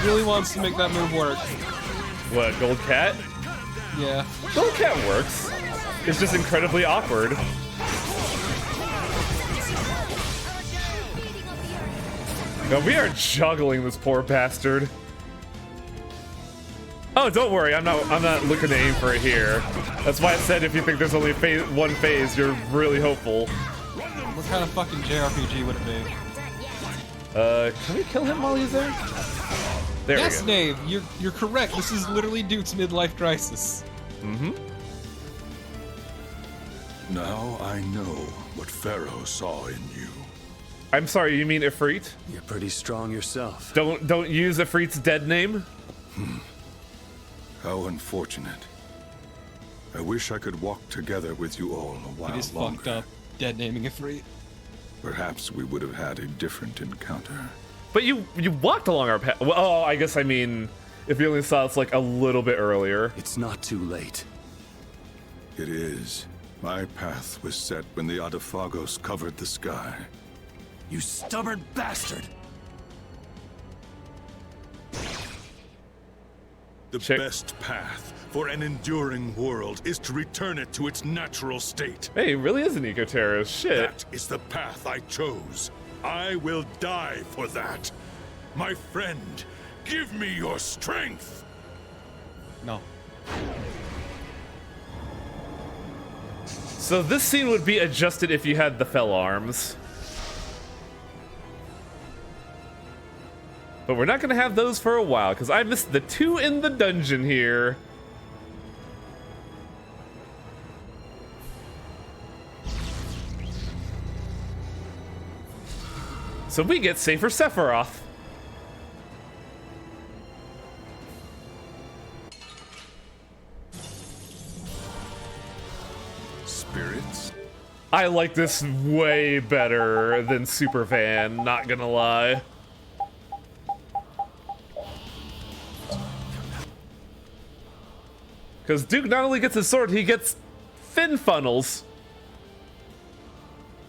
Really wants to make that move work.
What, Gold Cat?
Yeah.
Gold Cat works. It's just incredibly awkward. No, we are juggling this poor bastard. Oh, don't worry, I'm not looking to aim for it here. That's why I said if you think there's only one phase, you're really hopeful.
What kind of fucking JRPG would it be?
Can we kill him while he's there? There
yes,
we go.
Dave, you're correct. This is literally Duke's midlife crisis.
Mm-hmm.
Now I know what Pharaoh saw in you.
I'm sorry, you mean Ifrit?
You're pretty strong yourself.
Don't use Ifrit's dead name.
How unfortunate. I wish I could walk together with you all a while
It is
longer.
fucked up, dead naming Ifrit.
Perhaps we would have had a different encounter.
But you walked along our path. Well, oh, I guess I mean, if you only saw us like a little bit earlier.
It's not too late.
It is. My path was set when the Adaphagos covered the sky.
You stubborn bastard!
The best path for an enduring world is to return it to its natural state.
Hey, it really is an eco-terrorist. Shit.
That is the path I chose. I will die for that. My friend, give me your strength.
No.
So this scene would be adjusted if you had the fell arms. But we're not gonna have those for a while, because I missed the 2 in the dungeon here. So we get safer Sephiroth.
Spirits?
I like this way better than Super Van, not gonna lie. Because Duke not only gets his sword, he gets fin funnels.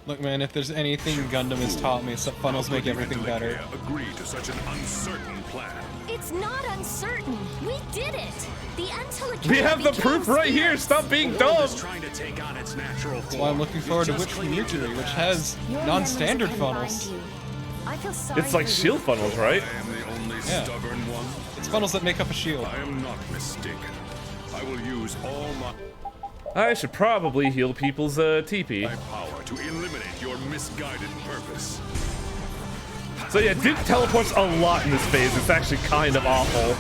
Look, man, if there's anything Gundam has taught me, it's that funnels make everything better.
Agree to such an uncertain plan.
It's not uncertain. We did it. The Antilochea
We have the
became
proof right here. Stop being dumb.
Trying to take on its natural
That's why I'm looking forward to Witch from Mercury, which has non-standard funnels.
I feel sorry
It's like
for
shield
you.
funnels, right?
I am the only
Yeah.
stubborn one.
It's funnels that make up a shield.
I am not mistaken. I will use all my
I should probably heal people's TP.
power to eliminate your misguided purpose.
So yeah, Duke teleports a lot in this phase. It's actually kind of awful.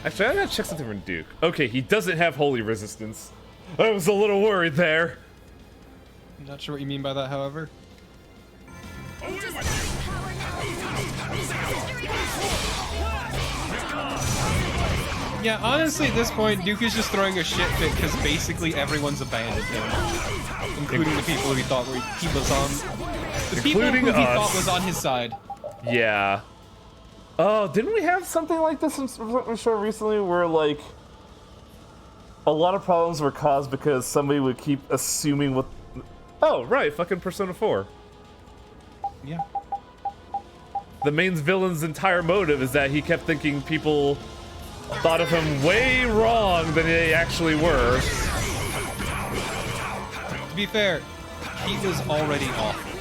Actually, I gotta check something from Duke. Okay, he doesn't have holy resistance. I was a little worried there.
I'm not sure what you mean by that, however. Yeah, honestly, at this point, Duke is just throwing a shit fit because basically everyone's abandoned him, including the people who he thought he was on. The people who he thought was on his side.
Yeah. Oh, didn't we have something like this in some show recently where, like, a lot of problems were caused because somebody would keep assuming what... Oh, right, fucking Persona 4.
Yeah.
The main villain's entire motive is that he kept thinking people thought of him way wrong than they actually were.
To be fair, he was already awful.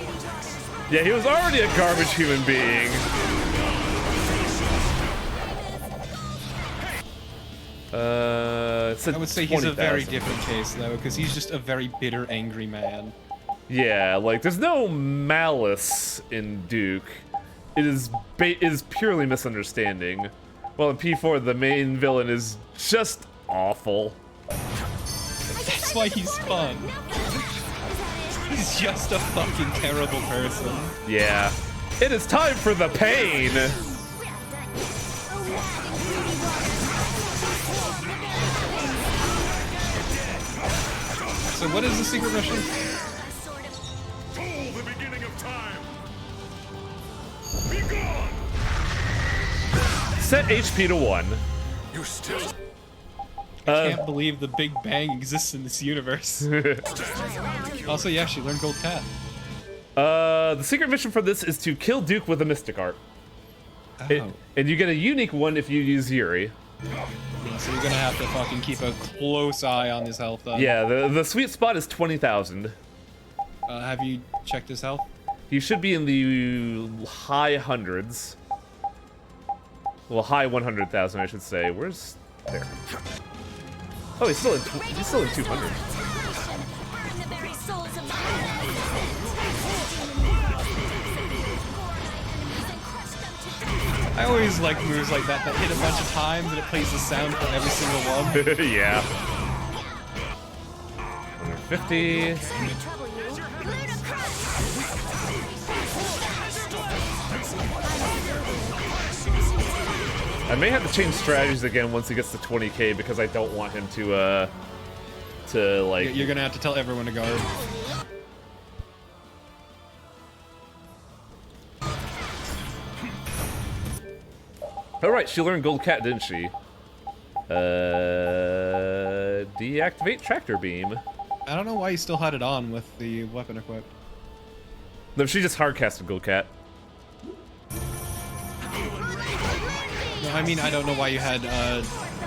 Yeah, he was already a garbage human being.
I would say he's a
20,000.
very different case, though, because he's just a very bitter, angry man.
Yeah, like, there's no malice in Duke. It is purely misunderstanding. Well, in P4, the main villain is just awful.
That's why he's fun. He's just a fucking terrible person.
Yeah. It is time for the pain!
So what is the secret mission?
The beginning of time. Be gone.
Set HP to 1.
You still.
I can't believe the Big Bang exists in this universe. Also, yeah, she learned Gold Cat.
The secret mission for this is to kill Duke with a Mystic Art.
Oh.
And you get a unique one if you use Yuri.
Yeah, so you're gonna have to fucking keep a close eye on his health, then.
Yeah, the sweet spot is 20,000.
Have you checked his health?
He should be in the high hundreds. Well, high 100,000, I should say. Where's... There. Oh, he's still in 200.
I always like moves like that hit a bunch of times and it plays the sound for every single one.
Yeah. 150. I may have to change strategies again once he gets to 20k because I don't want him to like...
You're gonna have to tell everyone to guard.
Oh right, she learned Gold Cat, didn't she? Deactivate Tractor Beam.
I don't know why you still had it on with the weapon equipped.
No, she just hardcasted Gold Cat.
No, I mean, I don't know why you had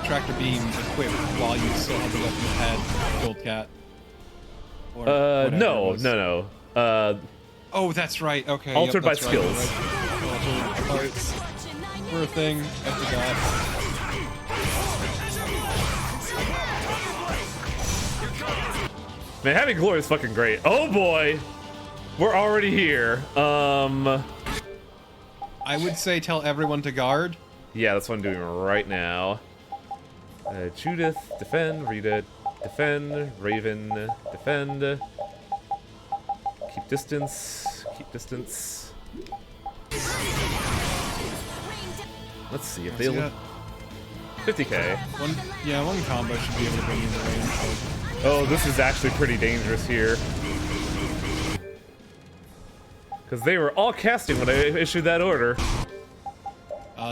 tractor beam equipped while you still had the weapon you had, Gold Cat. Or whatever
no,
it was.
no.
Oh, that's right. Okay.
Altered by
that's right,
skills.
right. Altered parts were a thing. I forgot.
Man, having glory is fucking great. Oh boy, we're already here.
I would say tell everyone to guard.
Yeah, that's what I'm doing right now. Judith, defend. Rita, defend. Raven, defend. Keep distance. Keep distance. Let's see if they'll. 50k.
One combo should be able to bring you in the range.
Oh, this is actually pretty dangerous here. Because they were all casting when I issued that order.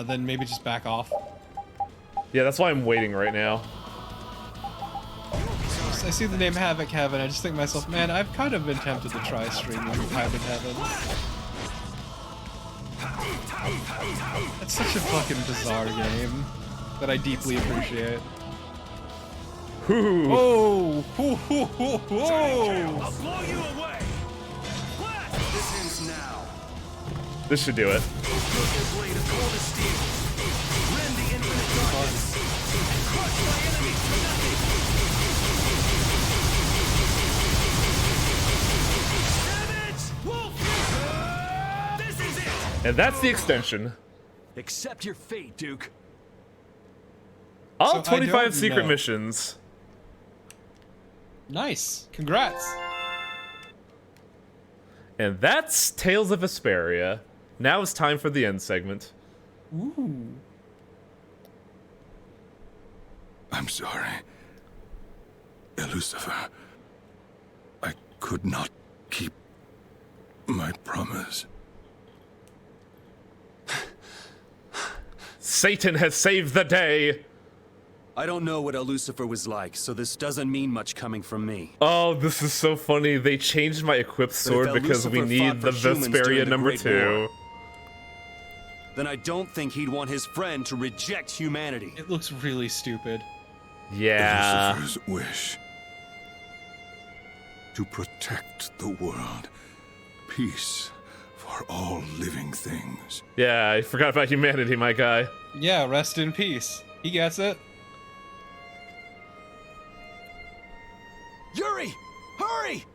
Then maybe just back off.
Yeah, that's why I'm waiting right now.
I see the name Havoc Heaven, I just think to myself, man, I've kind of been tempted to try streaming Havoc Heaven. It's such a fucking bizarre game that I deeply appreciate.
Ooh.
Oh! Whoa!
I'll blow you away. This ends now.
This should do it.
Blade of cold as steel. Rend the infinite darkness. And crush my enemies to nothing. Savage Wolf! This is it!
And that's the extension.
Accept your fate, Duke.
All
So I
25
don't
secret
know.
missions.
Nice. Congrats.
And that's Tales of Vesperia. Now it's time for the end segment.
Ooh.
I'm sorry, Lucifer. I could not keep my promise.
Satan has saved the day.
I don't know what a Lucifer was like, so this doesn't mean much coming from me.
Oh, this is so funny. They changed my equipped sword because we
Lucifer
need
fought
the
for humans
Vesperia
during the
number
Great
2.
War, then I don't think he'd want his friend to reject humanity.
It looks really stupid.
Yeah.
Lucifer's wish to protect the world, peace for all living things.
Yeah, I forgot about humanity, my guy.
Yeah, rest in peace. He gets it.
Yuri, hurry!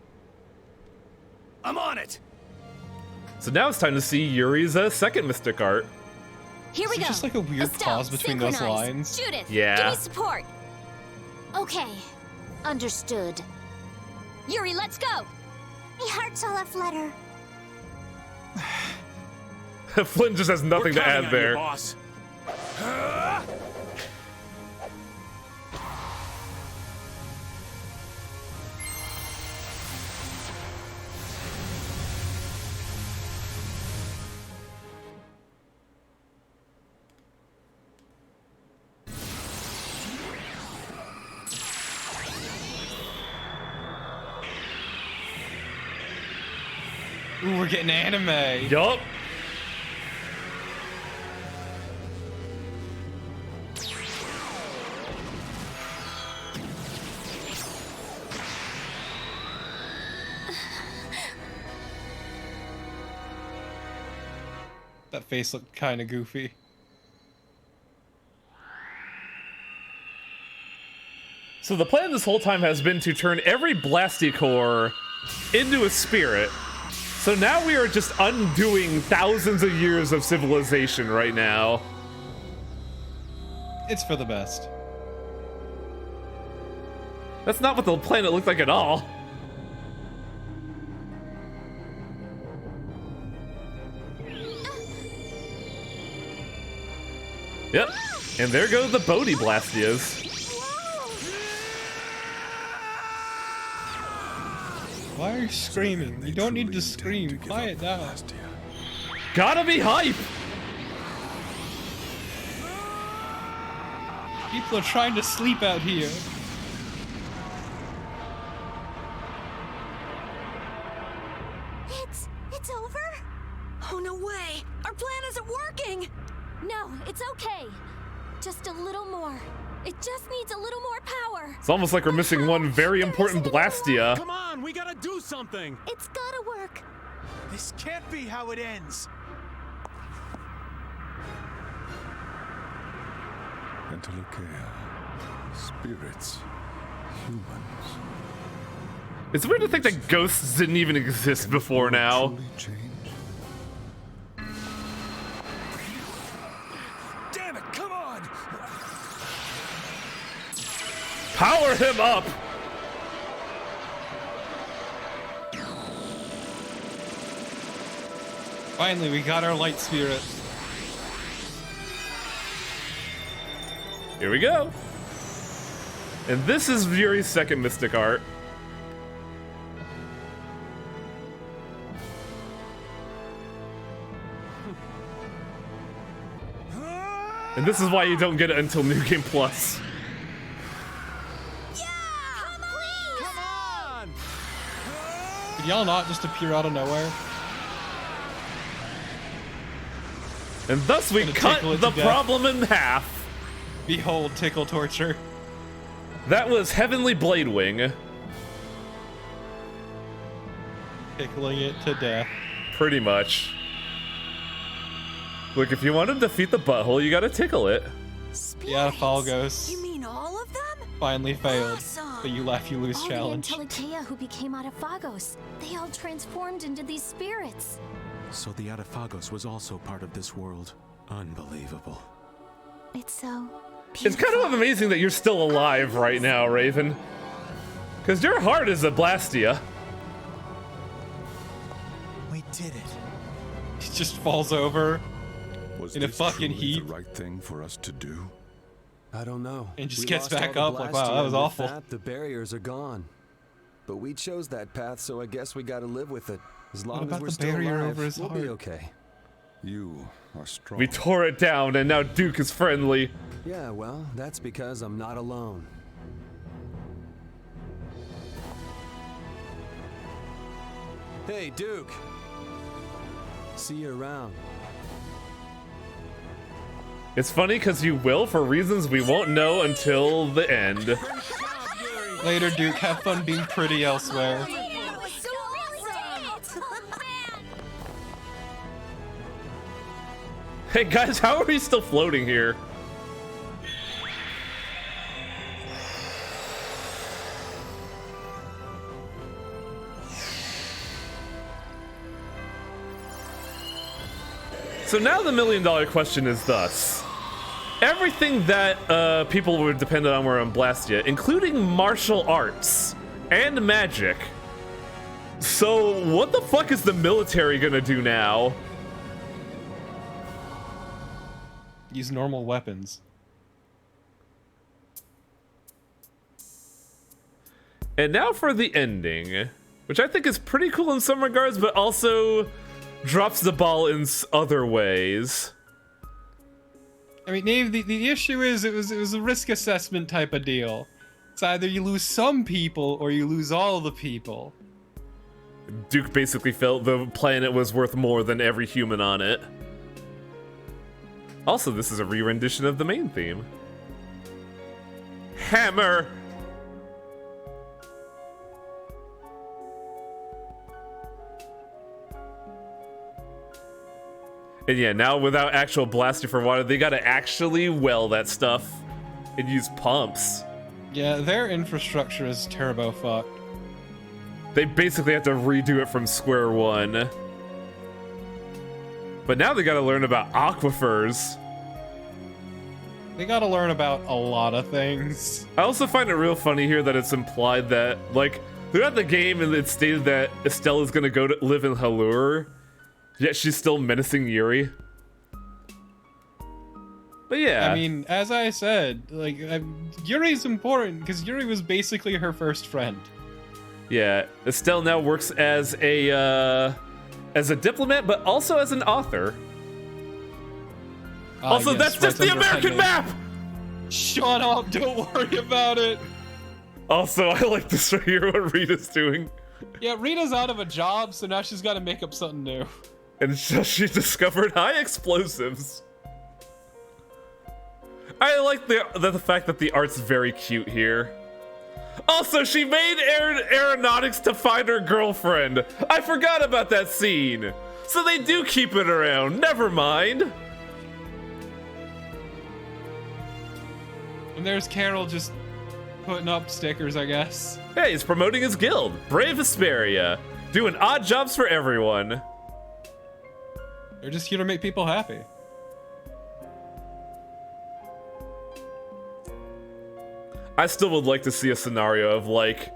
I'm on it.
So now it's time to see Yuri's second mystic art.
Here we
Is
go.
it just like a weird
Estelle,
pause between those
synchronize.
lines?
Judith,
Yeah.
give me support.
Okay.
Understood. Yuri, let's go.
My heart's all aflutter.
Flynn just has nothing to add there.
Boss.
Ooh, we're getting anime.
Yup.
That face looked kind of goofy.
So the plan this whole time has been to turn every Blasticore into a spirit. So now we are just undoing thousands of years of civilization right now.
It's for the best.
That's not what the planet looked like at all. Yep, and there go the Bodhi Blastias.
Why are you screaming? You don't need to scream. Quiet down.
Gotta be hype!
People are trying to sleep out here.
It's over?
Oh, no way! Our plan isn't working!
No, it's okay. Just a little more. It just needs a little more power.
It's almost like we're missing one very important Blastia.
Come on, we gotta do something.
It's gotta work.
This can't be how it ends.
Interlocare. Spirits. Humans.
It's weird to think that ghosts didn't even exist before now.
Damn it, come on!
Power him up!
Finally, we got our light spirit.
Here we go. And this is Yuri's second mystic art. And this is why you don't get it until New Game Plus.
Come on!
Did y'all not just appear out of nowhere?
And thus we cut the problem in half.
Behold, tickle torture.
That was Heavenly Bladewing.
Tickling it to death.
Pretty much. Look, if you want to defeat the butthole, you gotta tickle it.
Yeah, Falgos.
You mean all of them?
Finally failed.
Awesome.
But you laugh, you lose
All
challenge.
the Antilochea who became Autophagos. They all transformed into these spirits.
So the Autophagos was also part of this world. Unbelievable.
It's so
It's kind of amazing that you're still alive right now, Raven. Because your heart is a Blastia.
We did it.
He just falls over
Was
in a
this
fucking
truly
heap.
the right thing for us to do?
I don't know.
And just
We
gets
lost all
back
the
up like, wow,
Blastia,
that was
and with
awful.
that, the barriers are gone. But we chose that path, so I guess we gotta live with it. As long as
about
we're
the
still
barrier
alive,
over his
we'll
heart?
be okay.
You are strong.
We tore it down, and now Duke is friendly.
Yeah, well, that's because I'm not alone. Hey, Duke. See you around.
It's funny because you will for reasons we won't know until the end.
Later, Duke. Have fun being pretty elsewhere.
Hey guys, how are we still floating here? So now the million-dollar question is thus. Everything that people were dependent on were on Blastia, including martial arts and magic. So what the fuck is the military gonna do now?
Use normal weapons.
And now for the ending, which I think is pretty cool in some regards, but also drops the ball in other ways.
I mean, Nave, the issue is it was a risk assessment type of deal. It's either you lose some people or you lose all the people.
Duke basically felt the planet was worth more than every human on it. Also, this is a re-rendition of the main theme. Hammer! And yeah, now without actual Blastia for water, they gotta actually well that stuff and use pumps.
Yeah, their infrastructure is turbo fucked.
They basically have to redo it from square one. But now they gotta learn about aquifers.
They gotta learn about a lot of things.
I also find it real funny here that it's implied that, like, throughout the game and it's stated that Estelle is gonna go to live in Halure, yet she's still menacing Yuri. But yeah.
I mean, as I said, like, Yuri's important because Yuri was basically her first friend.
Yeah, Estelle now works as a diplomat, but also as an author. Also,
yes,
that's just
right
the
under
American
Henry.
map!
Shut up, don't worry about it.
Also, I like this right here, what Rita's doing.
Yeah, Rita's out of a job, so now she's got to make up something new.
And so she discovered high explosives. I like the fact that the art's very cute here. Also, she made aeronautics to find her girlfriend. I forgot about that scene. So they do keep it around. Never mind.
And there's Carol just putting up stickers, I guess.
Hey, he's promoting his guild, Brave Vesperia, doing odd jobs for everyone.
They're just here to make people happy.
I still would like to see a scenario of, like,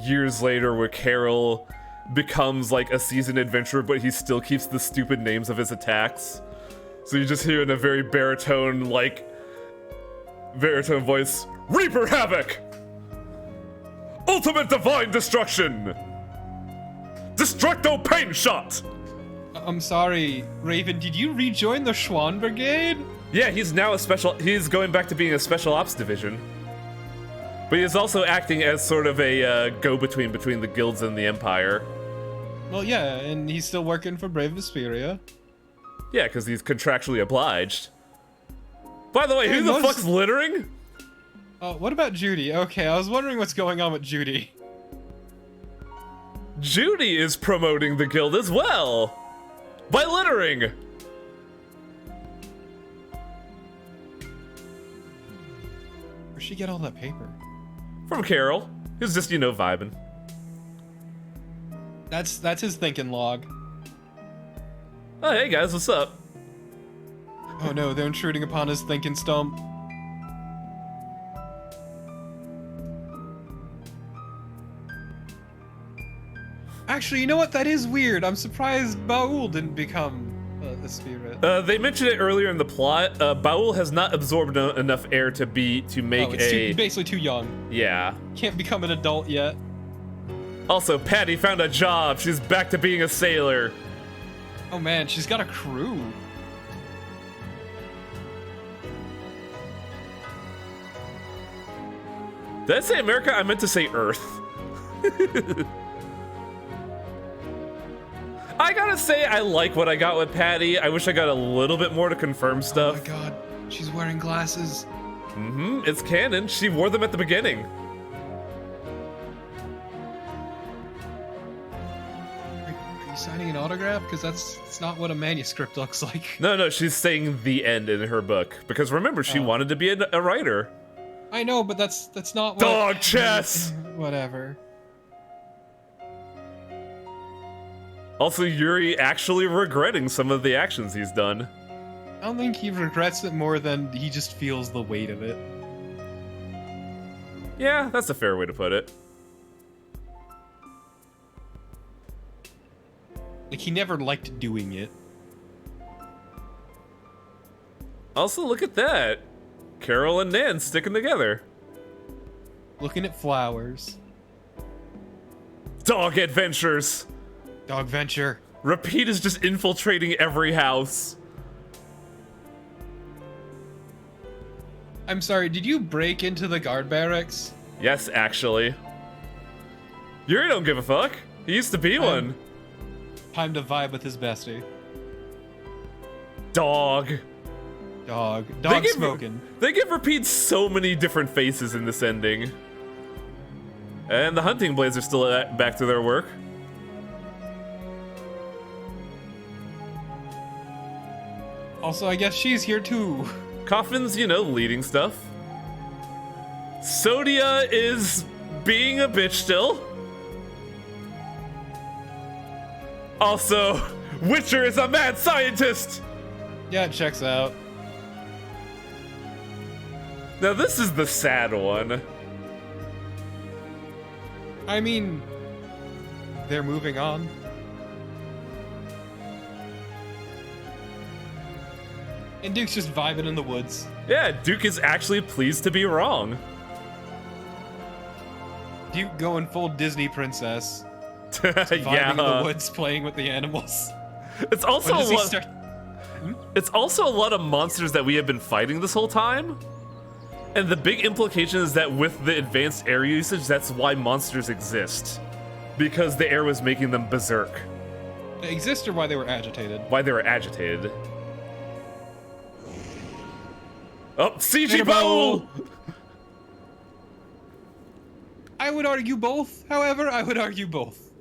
years later where Carol becomes, like, a seasoned adventurer, but he still keeps the stupid names of his attacks. So you just hear in a very baritone voice, Reaper Havoc! Ultimate Divine Destruction! Destructo Pain Shot!
I'm sorry, Raven, did you rejoin the Schwann Brigade?
Yeah, he's now he's going back to being a special ops division. But he is also acting as sort of a go-between between the guilds and the Empire.
Well, yeah, and he's still working for Brave Vesperia.
Yeah, because he's contractually obliged. By the way, who the fuck's littering?
What about Judy? Okay, I was wondering what's going on with Judy.
Judy is promoting the guild as well! By littering!
Where'd she get all that paper?
From Carol. Who's just, vibing.
That's his thinking log.
Oh, hey guys, what's up?
Oh no, they're intruding upon his thinking stump. Actually, you know what? That is weird. I'm surprised Baul didn't become a spirit.
They mentioned it earlier in the plot. Baul has not absorbed enough air to make
basically too young.
Yeah.
Can't become an adult yet.
Also, Patty found a job. She's back to being a sailor.
Oh man, she's got a crew.
Did I say America? I meant to say Earth. I gotta say, I like what I got with Patty. I wish I got a little bit more to confirm stuff.
Oh my god, she's wearing glasses.
Mm-hmm, it's canon. She wore them at the beginning.
Are you signing an autograph? Because that's not what a manuscript looks like.
No, she's saying the end in her book. Because remember, she wanted to be a writer.
I know, but that's not what...
Dog chess!
Whatever.
Also, Yuri actually regretting some of the actions he's done.
I don't think he regrets it more than he just feels the weight of it.
Yeah, that's a fair way to put it.
Like, he never liked doing it.
Also, look at that. Carol and Nan sticking together.
Looking at flowers.
Dog adventures.
Dog venture.
Repeat is just infiltrating every house.
I'm sorry, did you break into the guard barracks?
Yes, actually. Yuri don't give a fuck. He used to be one.
Time to vibe with his bestie.
Dog.
Dog smoking.
They give Repeat so many different faces in this ending. And the hunting blades are still back to their work.
Also, I guess she's here too.
Coffin's, leading stuff. Sodia is being a bitch still. Also, Witcher is a mad scientist!
Yeah, it checks out.
Now this is the sad one.
I mean, they're moving on. And Duke's just vibing in the woods.
Yeah, Duke is actually pleased to be wrong.
Duke going full Disney princess. Vibing in the woods, playing with the animals.
It's also It's also a lot of monsters that we have been fighting this whole time. And the big implication is that with the advanced air usage, that's why monsters exist. Because the air was making them berserk.
They exist or why they were agitated?
Why they were agitated. Oh, CG Bowl!
I would argue both. However, I would argue both.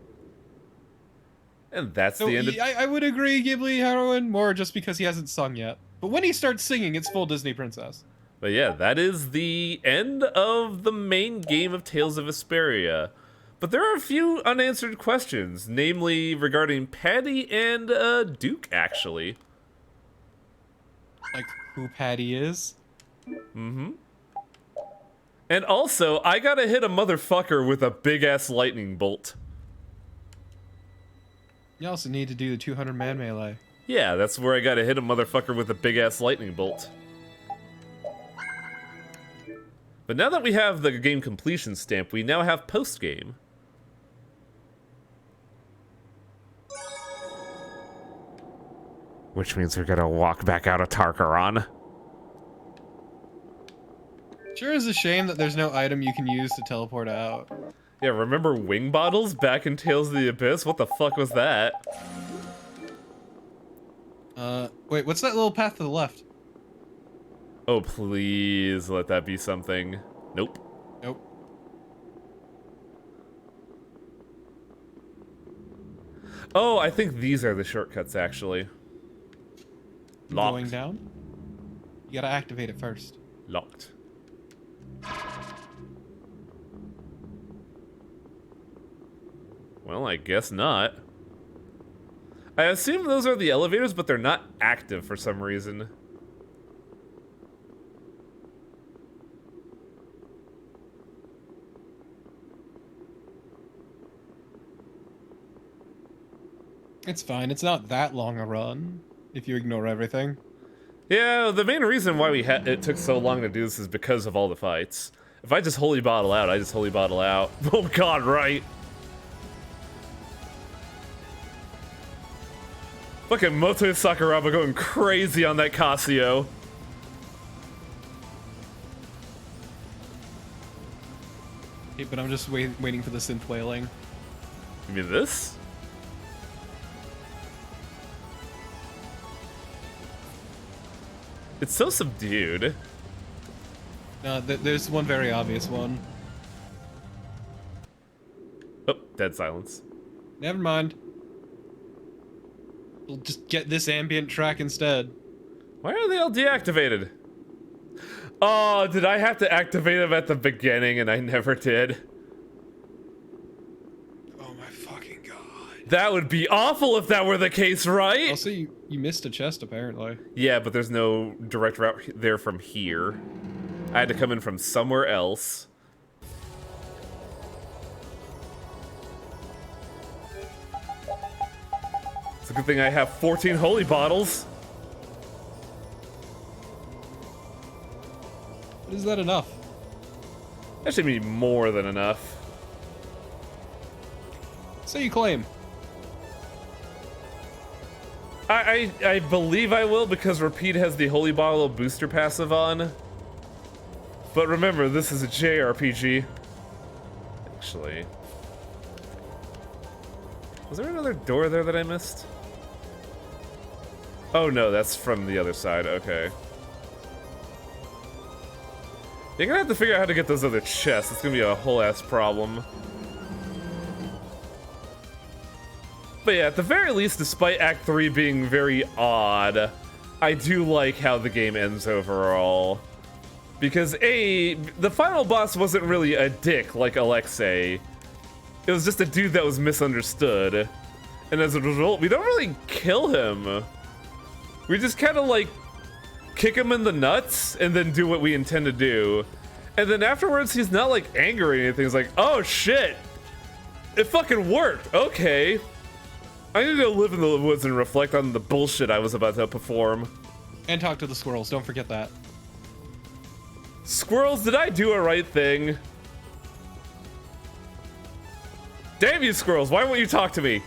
And that's
So
the end of...
I would agree Ghibli heroine more just because he hasn't sung yet. But when he starts singing, it's full Disney princess.
But yeah, that is the end of the main game of Tales of Vesperia. But there are a few unanswered questions, namely regarding Patty and Duke, actually.
Like who Patty is?
Mm-hmm. And also, I gotta hit a motherfucker with a big-ass lightning bolt.
You also need to do the 200-man melee.
Yeah, that's where I gotta hit a motherfucker with a big-ass lightning bolt. But now that we have the game completion stamp, we now have post-game. Which means we're gonna walk back out of Tarkaron.
Sure is a shame that there's no item you can use to teleport out.
Yeah, remember wing bottles back in Tales of the Abyss? What the fuck was that?
Wait, what's that little path to the left?
Oh, please let that be something. Nope.
Nope.
Oh, I think these are the shortcuts, actually. Locked.
Going down? You gotta activate it first.
Locked. Well, I guess not. I assume those are the elevators, but they're not active for some reason.
It's fine. It's not that long a run, if you ignore everything.
Yeah, the main reason why it took so long to do this is because of all the fights. If I just holy bottle out, I just holy bottle out. Oh god, right. Fucking Moto Sakuraba going crazy on that Casio.
Hey, but I'm just waiting for the synth wailing.
You mean this? It's so subdued.
No, there's one very obvious one.
Oh, dead silence.
Never mind. We'll just get this ambient track instead.
Why are they all deactivated? Oh, did I have to activate them at the beginning and I never did?
Oh my fucking god.
That would be awful if that were the case, right?
Also, you missed a chest, apparently.
Yeah, but there's no direct route there from here. I had to come in from somewhere else. It's a good thing I have 14 holy bottles.
Is that enough?
That should be more than enough.
So you claim.
I believe I will because Repeat has the Holy Bottle booster passive on. But remember, this is a JRPG. Actually. Was there another door there that I missed? Oh no, that's from the other side, okay. You're gonna have to figure out how to get those other chests. It's gonna be a whole ass problem. But yeah, at the very least, despite Act 3 being very odd, I do like how the game ends overall. Because A, the final boss wasn't really a dick like Alexei. It was just a dude that was misunderstood. And as a result, we don't really kill him. We just kind of like kick him in the nuts and then do what we intend to do. And then afterwards, he's not like angry or anything. He's like, oh shit, it fucking worked, okay. I need to go live in the woods and reflect on the bullshit I was about to perform.
And talk to the squirrels, don't forget that.
Squirrels, did I do a right thing? Damn you squirrels, why won't you talk to me?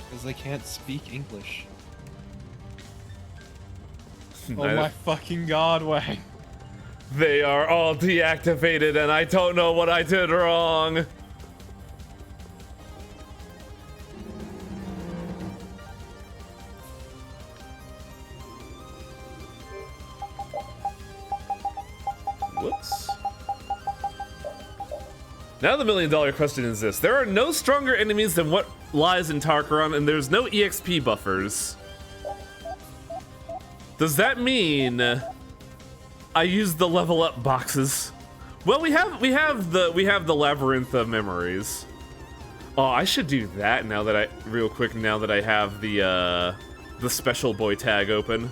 Because they can't speak English. Oh my fucking god, Wang.
They are all deactivated and I don't know what I did wrong. Whoops. Now the million-dollar question is this. There are no stronger enemies than what lies in Tarkaron, and there's no EXP buffers. Does that mean I use the level up boxes? Well, we have the labyrinth of memories. Oh, I should do that now that I have the special boy tag open.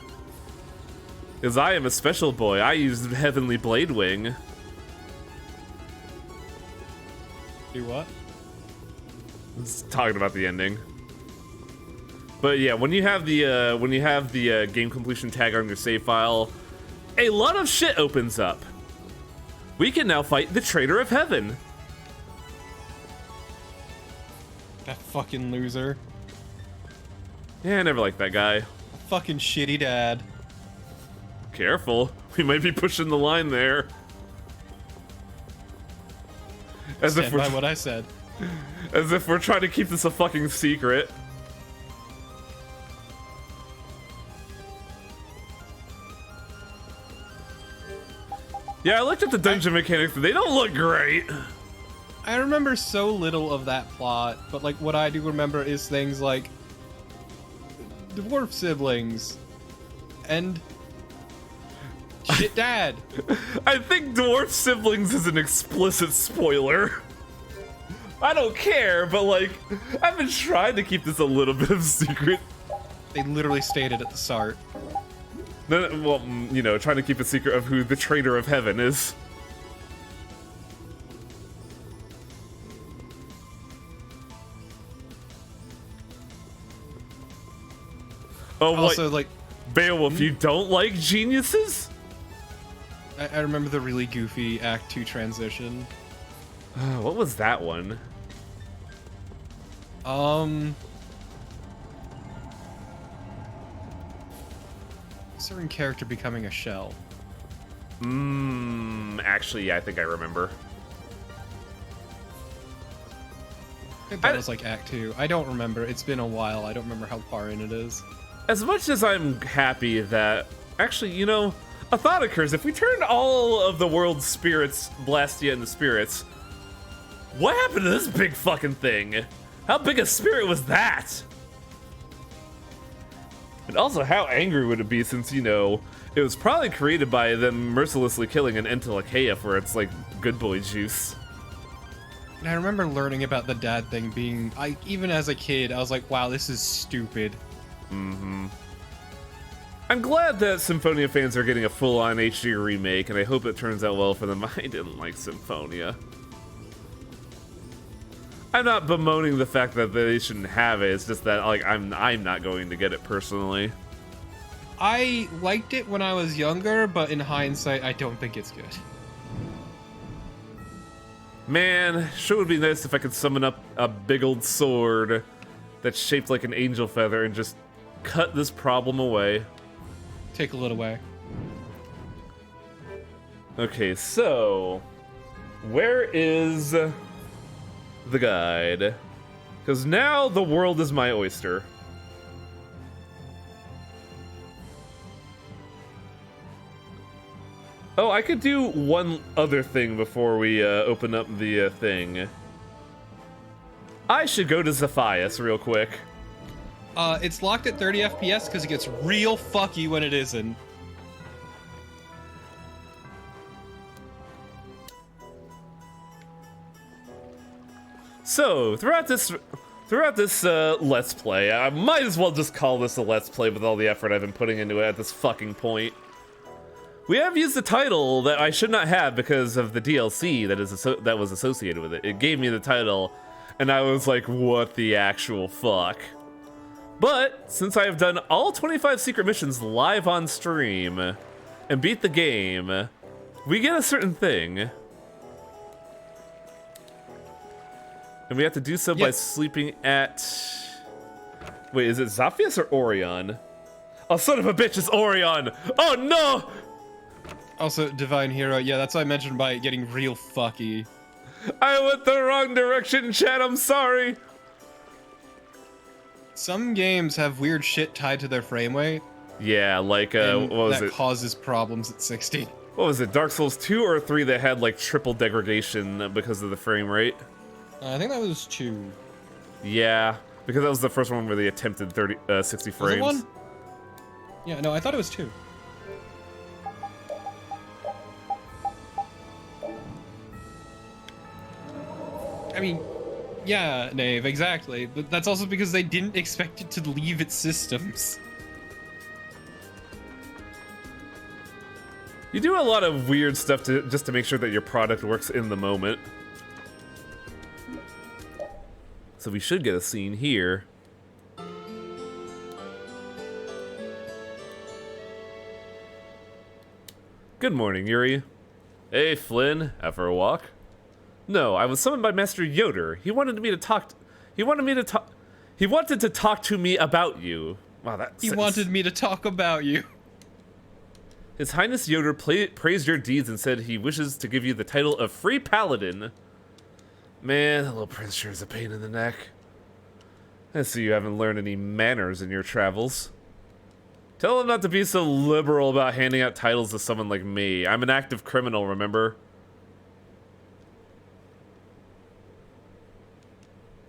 Because I am a special boy. I used Heavenly Blade Wing.
Do what?
It's talking about the ending. But yeah, when you have the game completion tag on your save file, a lot of shit opens up. We can now fight the Traitor of Heaven.
That fucking loser.
Yeah, I never liked that guy.
Fucking shitty dad.
Careful, we might be pushing the line there.
Stand by what I said.
As if we're trying to keep this a fucking secret. Yeah, I looked at the dungeon mechanics, but they don't look great.
I remember so little of that plot, but like what I do remember is things like dwarf siblings and shit dad.
I think dwarf siblings is an explicit spoiler. I don't care, but like, I've been trying to keep this a little bit of secret.
They literally stated at the start.
No, well, you know, trying to keep a secret of who the Traitor of Heaven is. Oh,
also, like
Beowulf, you don't like geniuses?
I remember the really goofy Act 2 transition.
What was that one?
Certain character becoming a shell.
Actually, yeah, I think I remember.
I think that was like Act 2. I don't remember. It's been a while. I don't remember how far in it is.
As much as I'm happy that... Actually, you know, a thought occurs. If we turned all of the world's spirits, Blastia into spirits, what happened to this big fucking thing? How big a spirit was that? And also, how angry would it be since, you know, it was probably created by them mercilessly killing an Entelecheia for its, like, good boy juice.
And I remember learning about the dad thing being... even as a kid, I was like, wow, this is stupid.
I'm glad that Symphonia fans are getting a full-on HD remake, and I hope it turns out well for them. I didn't like Symphonia. I'm not bemoaning the fact that they shouldn't have it. It's just that, like, I'm not going to get it personally.
I liked it when I was younger, but in hindsight, I don't think it's good.
Man, sure would be nice if I could summon up a big old sword that's shaped like an angel feather and just cut this problem away.
Take it away.
Okay, so where is the guide? Because now the world is my oyster. Oh, I could do one other thing before we open up the thing. I should go to Zephias real quick.
It's locked at 30 FPS because it gets real fucky when it isn't.
So, throughout this Let's Play, I might as well just call this a Let's Play with all the effort I've been putting into it at this fucking point. We have used a title that I should not have because of the DLC that was associated with it. It gave me the title, and I was like, what the actual fuck? But, since I have done all 25 secret missions live on stream, and beat the game, we get a certain thing. And we have to do so by sleeping at... Wait, is it Zephias or Orion? Oh, son of a bitch, it's Orion! Oh, no!
Also, Divine Hero, yeah, that's what I mentioned by getting real fucky.
I went the wrong direction, chat, I'm sorry!
Some games have weird shit tied to their frame rate.
Yeah, like, what was
that
it?
causes problems at 60.
What was it, Dark Souls 2 or 3 that had like triple degradation because of the frame rate?
I think that was 2.
Yeah, because that was the first one where they attempted 60 frames.
Was it 1? Yeah, no, I thought it was 2. I mean, yeah, Nave, exactly. But that's also because they didn't expect it to leave its systems.
You do a lot of weird stuff just to make sure that your product works in the moment. So we should get a scene here. Good morning, Yuri. Hey, Flynn. Out for a walk? No, I was summoned by Master Yoder. He wanted to talk to me about you. Wow,
He wanted me to talk about you.
His Highness Yoder praised your deeds and said he wishes to give you the title of Free Paladin. Man, that little prince sure is a pain in the neck. I see you haven't learned any manners in your travels. Tell him not to be so liberal about handing out titles to someone like me. I'm an active criminal, remember?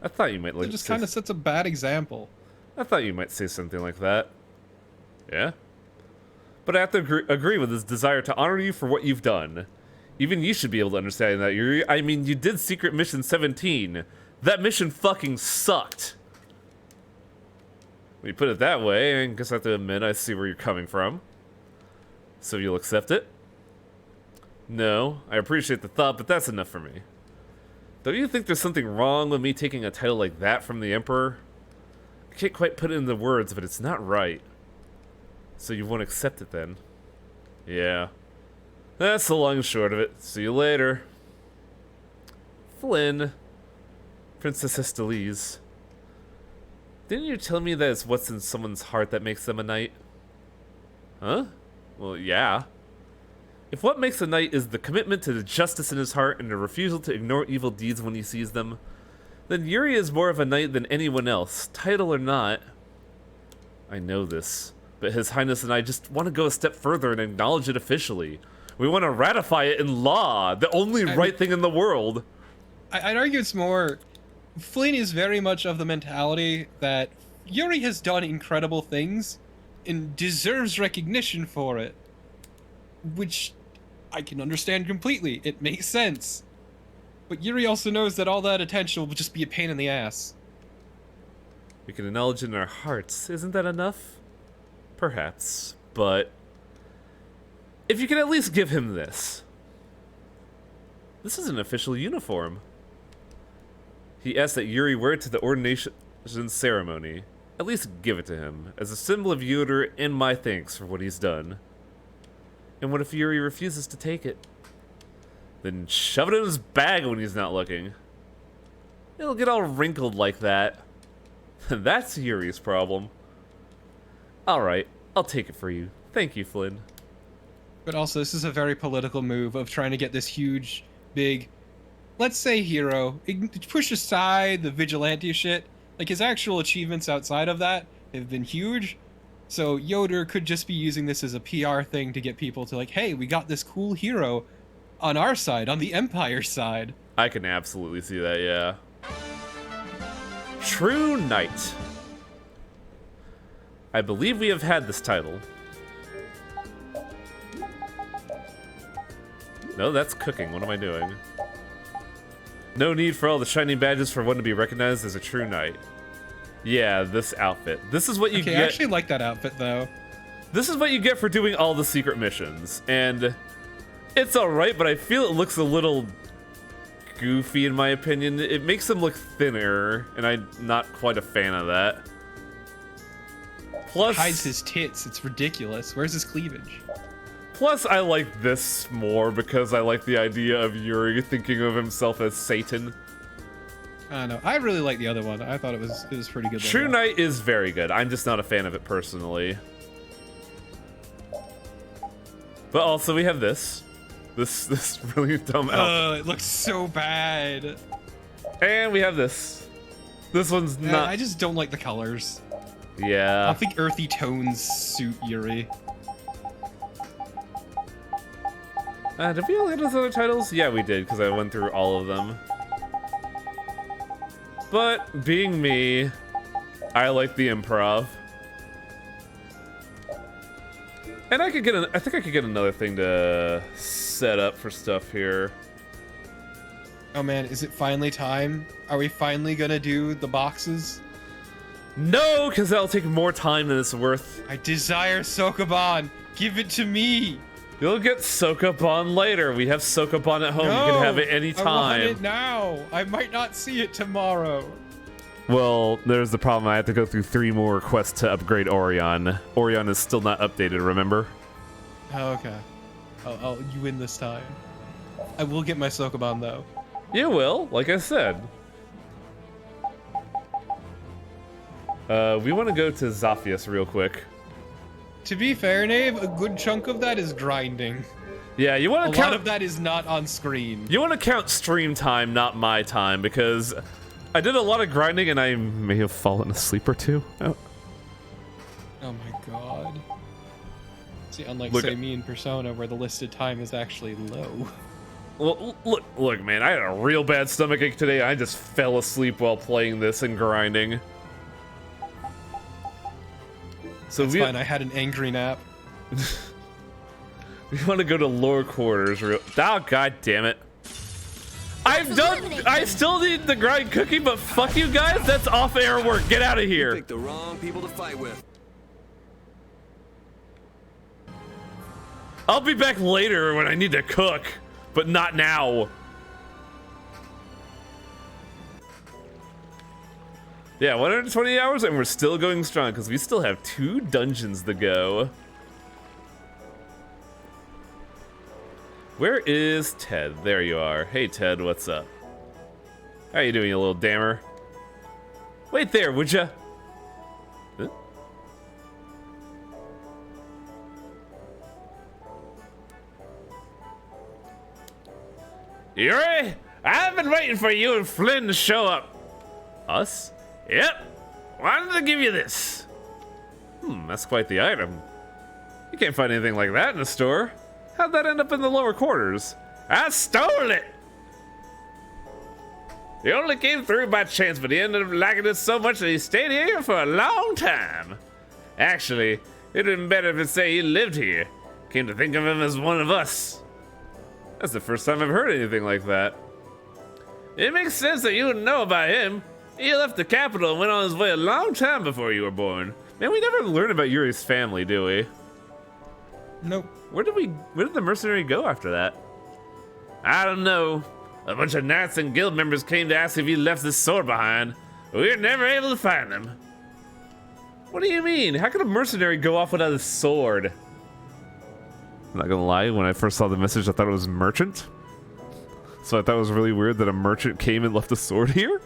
I thought you might like.
It just kind of sets a bad example.
I thought you might say something like that. Yeah? But I have to agree with his desire to honor you for what you've done. Even you should be able to understand that, Yuri. I mean, you did Secret Mission 17. That mission fucking sucked. When you put it that way, I guess I have to admit I see where you're coming from. So you'll accept it? No, I appreciate the thought, but that's enough for me. Don't you think there's something wrong with me taking a title like that from the Emperor? I can't quite put it into words, but it's not right. So you won't accept it then? Yeah. That's the long and short of it. See you later. Flynn. Princess Estelise. Didn't you tell me that it's what's in someone's heart that makes them a knight? Huh? Well, yeah. If what makes a knight is the commitment to the justice in his heart and the refusal to ignore evil deeds when he sees them, then Yuri is more of a knight than anyone else, title or not. I know this, but His Highness and I just want to go a step further and acknowledge it officially. We want to ratify it in law, the only right thing in the world.
I'd argue it's more... Flynn is very much of the mentality that Yuri has done incredible things and deserves recognition for it. Which I can understand completely. It makes sense. But Yuri also knows that all that attention will just be a pain in the ass.
We can acknowledge it in our hearts. Isn't that enough? Perhaps. But if you can at least give him this. This is an official uniform. He asked that Yuri wear it to the ordination ceremony. At least give it to him, as a symbol of Yoder and my thanks for what he's done. And what if Yuri refuses to take it? Then shove it in his bag when he's not looking. It'll get all wrinkled like that. That's Yuri's problem. Alright, I'll take it for you. Thank you, Flynn.
But also, this is a very political move of trying to get this huge, big, let's say hero, push aside the vigilante shit. Like, his actual achievements outside of that have been huge. So Yoder could just be using this as a PR thing to get people to like, hey, we got this cool hero on our side, on the Empire side.
I can absolutely see that, yeah. True Knight. I believe we have had this title. No, that's cooking. What am I doing? No need for all the shiny badges for one to be recognized as a true knight. Yeah, this outfit. This is what you get.
I actually like that outfit, though.
This is what you get for doing all the secret missions. And it's alright, but I feel it looks a little goofy in my opinion. It makes him look thinner, and I'm not quite a fan of that. Plus,
it hides his tits. It's ridiculous. Where's his cleavage?
Plus, I like this more because I like the idea of Yuri thinking of himself as Satan.
I don't know. I really like the other one. I thought it was pretty good.
True Knight is very good. I'm just not a fan of it personally. But also we have this really dumb outfit.
It looks so bad.
And we have this. This one's not.
I just don't like the colors.
Yeah.
I don't think earthy tones suit Yuri.
Did we all get those other titles? Yeah, we did, because I went through all of them. But, being me, I like the improv. And I think I could get another thing to set up for stuff here.
Oh man, is it finally time? Are we finally gonna do the boxes?
No, because that'll take more time than it's worth.
I desire Sokoban. Give it to me.
You'll get Sokoban later. We have Sokoban at home.
No,
You can have it anytime.
I want it now. I might not see it tomorrow.
Well, there's the problem. I have to go through 3 more quests to upgrade Orion. Orion is still not updated, remember?
Oh, okay. You win this time. I will get my Sokoban, though.
You will, like I said. We want to go to Zaphius real quick.
To be fair, Nave, a good chunk of that is grinding.
Yeah, you want to count...
A lot of that is not on screen.
You want to count stream time, not my time, because I did a lot of grinding and I may have fallen asleep or two. Oh
my god. See, unlike,
look,
say, me in Persona, where the listed time is actually low.
Well, look, man, I had a real bad stomachache today. I just fell asleep while playing this and grinding. So
That's fine, I had an angry nap.
We want to go to lower quarters real... Oh, god damn it. I still need the grind cookie, but fuck you guys, that's off-air work. Get out of here.
You picked the wrong people to fight with.
I'll be back later when I need to cook, but not now. Yeah, 120 hours and we're still going strong because we still have 2 dungeons to go. Where is Ted? There you are. Hey Ted, what's up? How you doing, you little dammer? Wait there, would ya? Huh? Yuri, I've been waiting for you and Flynn to show up. Us? Yep. Wanted to give you this. That's quite the item. You can't find anything like that in the store. How'd that end up in the lower quarters? I stole it! He only came through by chance, but he ended up liking it so much that he stayed here for a long time. Actually, it'd been better if it say he lived here. Came to think of him as one of us. That's the first time I've heard anything like that. It makes sense that you would know about him. He left the capital and went on his way a long time before you were born. Man, we never learn about Yuri's family, do we?
Nope.
Where did the mercenary go after that? I don't know. A bunch of knights and guild members came to ask if he left this sword behind, but we were never able to find them. What do you mean? How could a mercenary go off without a sword? I'm not gonna lie, when I first saw the message, I thought it was merchant. So I thought it was really weird that a merchant came and left a sword here.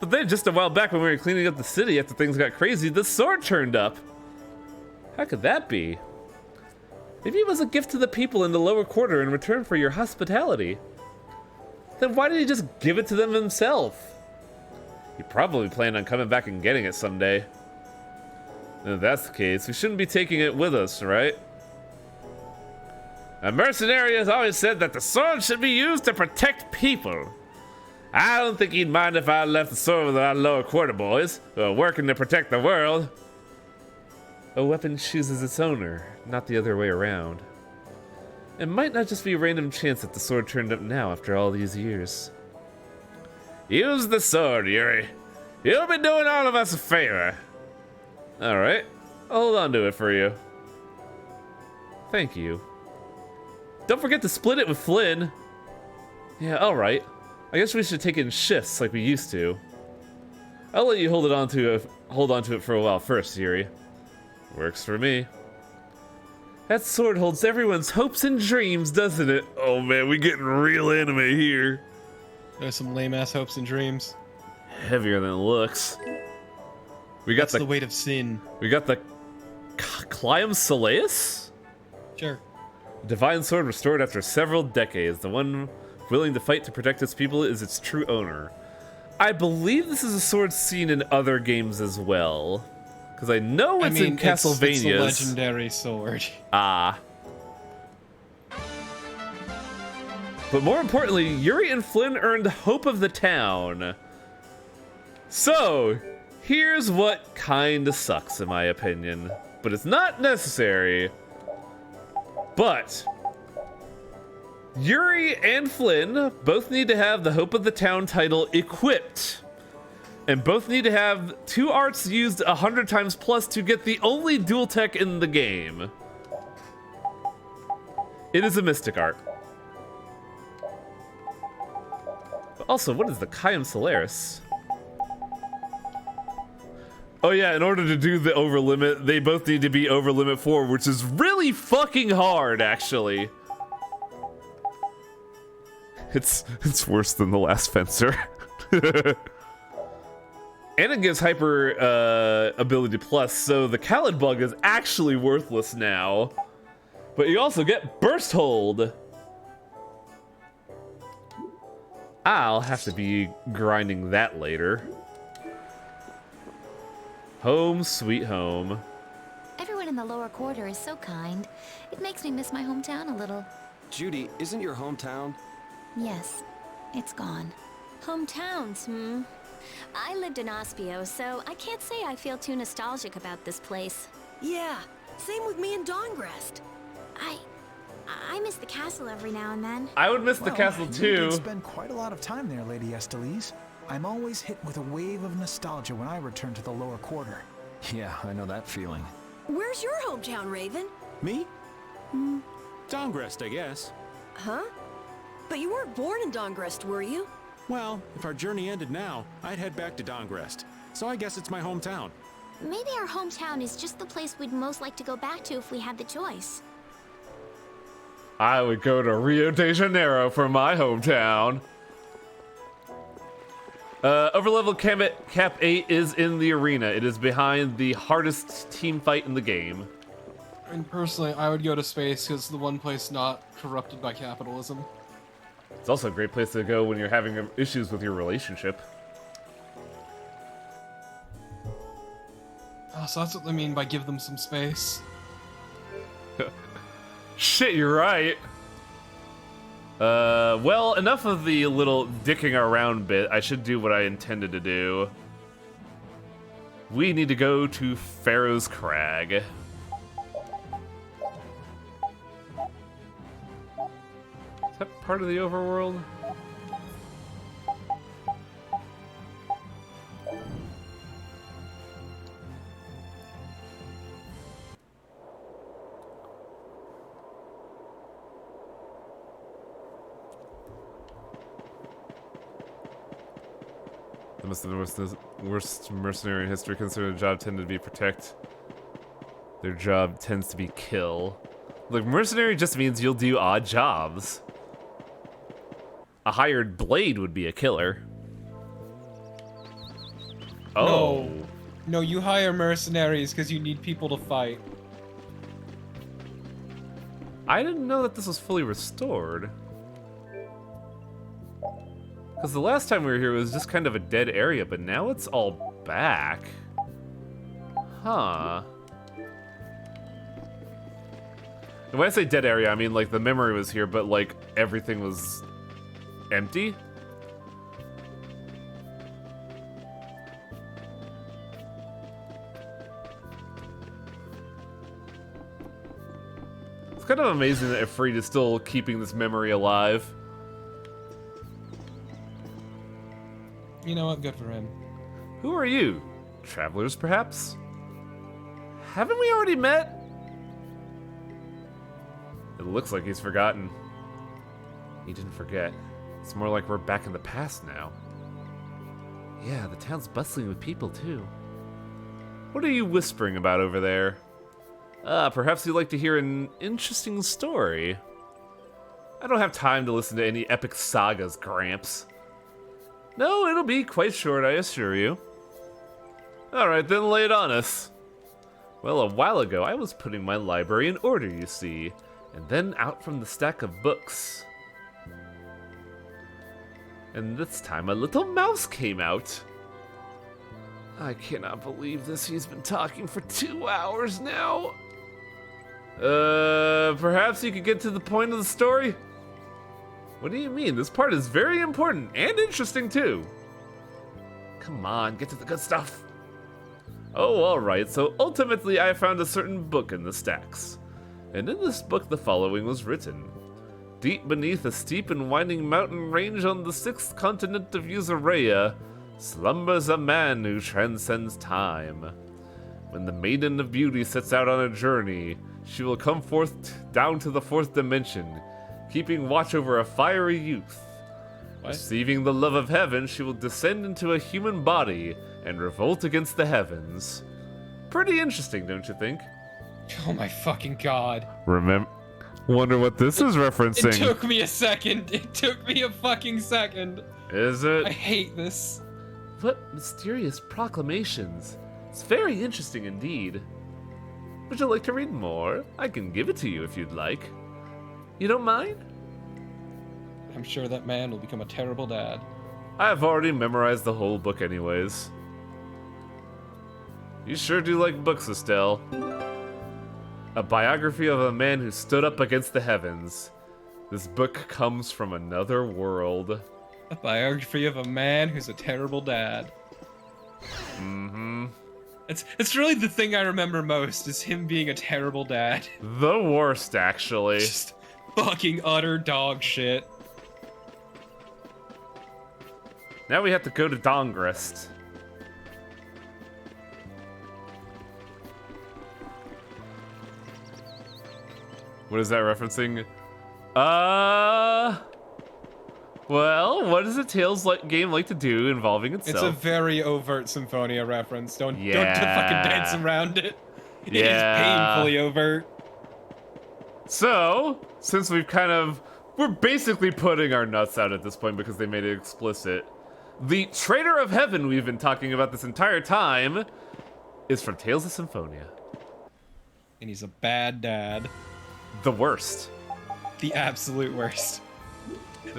But then, just a while back when we were cleaning up the city after things got crazy, the sword turned up. How could that be? Maybe it was a gift to the people in the lower quarter in return for your hospitality. Then why did he just give it to them himself? He probably planned on coming back and getting it someday. And if that's the case, we shouldn't be taking it with us, right? A mercenary has always said that the sword should be used to protect people. I don't think he'd mind if I left the sword with our lower quarter boys, who are working to protect the world. A weapon chooses its owner, not the other way around. It might not just be a random chance that the sword turned up now after all these years. Use the sword, Yuri. You'll be doing all of us a favor. Alright, I'll hold on to it for you. Thank you. Don't forget to split it with Flynn. Yeah, alright. I guess we should take it in shifts like we used to. I'll let you hold on to it for a while first, Yuri. Works for me. That sword holds everyone's hopes and dreams, doesn't it? Oh man, we getting real anime here.
There's some lame-ass hopes and dreams.
Heavier than it looks. We got
the weight of sin.
We got the Clium Soleus?
Sure.
Divine sword restored after several decades. The one willing to fight to protect its people is its true owner. I believe this is a sword seen in other games as well. Because I know it's in Castlevania.
It's a legendary sword.
Ah. But more importantly, Yuri and Flynn earned Hope of the Town. So, here's what kinda sucks in my opinion, but it's not necessary. But Yuri and Flynn both need to have the Hope of the Town title equipped. And both need to have 2 arts used 100 times plus to get the only dual tech in the game. It is a mystic art. But also, what is the Caem Solaris? Oh yeah, in order to do the over limit, they both need to be over limit 4, which is really fucking hard, actually. It's worse than the last fencer. And it gives hyper ability plus, so the Khaled bug is actually worthless now. But you also get burst hold. I'll have to be grinding that later. Home sweet home.
Everyone in the lower quarter is so kind. It makes me miss my hometown a little.
Judy, isn't your hometown?
Yes, it's gone.
Hometowns, I lived in Ospio, so I can't say I feel too nostalgic about this place.
Yeah, same with me and Dawngrest.
I miss the castle every now and then.
I would miss the castle
You
too.
did spend quite a lot of time there, Lady Estelise. I'm always hit with a wave of nostalgia when I return to the lower quarter.
Yeah, I know that feeling.
Where's your hometown, Raven?
Me? Dawngrest, I guess.
Huh? But you weren't born in Dawngrest, were you?
Well, if our journey ended now, I'd head back to Dawngrest. So I guess it's my hometown.
Maybe our hometown is just the place we'd most like to go back to if we had the choice.
I would go to Rio de Janeiro for my hometown. Overlevel Cap 8 is in the arena. It is behind the hardest team fight in the game.
And personally, I would go to space because it's the one place not corrupted by capitalism.
It's also a great place to go when you're having issues with your relationship.
Oh, so that's what they mean by give them some space.
Shit, you're right. Well, enough of the little dicking around bit. I should do what I intended to do. We need to go to Pharaoh's Crag. Is that part of the overworld? The worst mercenary in history, considered a job tended to be protect. Their job tends to be kill. Look, mercenary just means you'll do odd jobs. A hired blade would be a killer. Oh.
No, you hire mercenaries because you need people to fight.
I didn't know that this was fully restored. Because the last time we were here, it was just kind of a dead area, but now it's all back. Huh. And when I say dead area, I mean like the memory was here, but like everything was empty. It's kind of amazing that Ifrit is still keeping this memory alive.
You know what? Good for him.
Who are you? Travelers, perhaps? Haven't we already met? It looks like he's forgotten. He didn't forget. It's more like we're back in the past now. Yeah, the town's bustling with people, too. What are you whispering about over there? Perhaps you'd like to hear an interesting story. I don't have time to listen to any epic sagas, Gramps. No, it'll be quite short, I assure you. Alright, then lay it on us. Well, a while ago, I was putting my library in order, you see, and then out from the stack of books. And this time, a little mouse came out. I cannot believe this. He's been talking for 2 hours now. Perhaps you could get to the point of the story? What do you mean? This part is very important and interesting too. Come on, get to the good stuff. Oh, alright, so ultimately I found a certain book in the stacks. And in this book the following was written. Deep beneath a steep and winding mountain range on the 6th continent of Vesperia slumbers a man who transcends time. When the Maiden of Beauty sets out on a journey, she will come forth down to the 4th dimension, keeping watch over a fiery youth. What? Receiving the love of heaven, she will descend into a human body and revolt against the heavens. Pretty interesting, don't you think?
Oh my fucking god.
Wonder what this is referencing.
It took me a second. It took me a fucking second.
Is it?
I hate this.
What mysterious proclamations. It's very interesting indeed. Would you like to read more? I can give it to you if you'd like. You don't mind?
I'm sure that man will become a terrible dad.
I've already memorized the whole book anyways. You sure do like books, Estelle. A biography of a man who stood up against the heavens. This book comes from another world.
A biography of a man who's a terrible dad.
Mm-hmm.
It's really the thing I remember most, is him being a terrible dad.
The worst, actually.
Just fucking utter dog shit.
Now we have to go to Dongrist. What is that referencing? Well, what does a Tales game like to do involving itself?
It's a very overt Symphonia reference. Don't fucking dance around it. It is painfully overt.
So, since we're basically putting our nuts out at this point because they made it explicit. The Traitor of Heaven we've been talking about this entire time is from Tales of Symphonia.
And he's a bad dad.
The worst.
The absolute worst.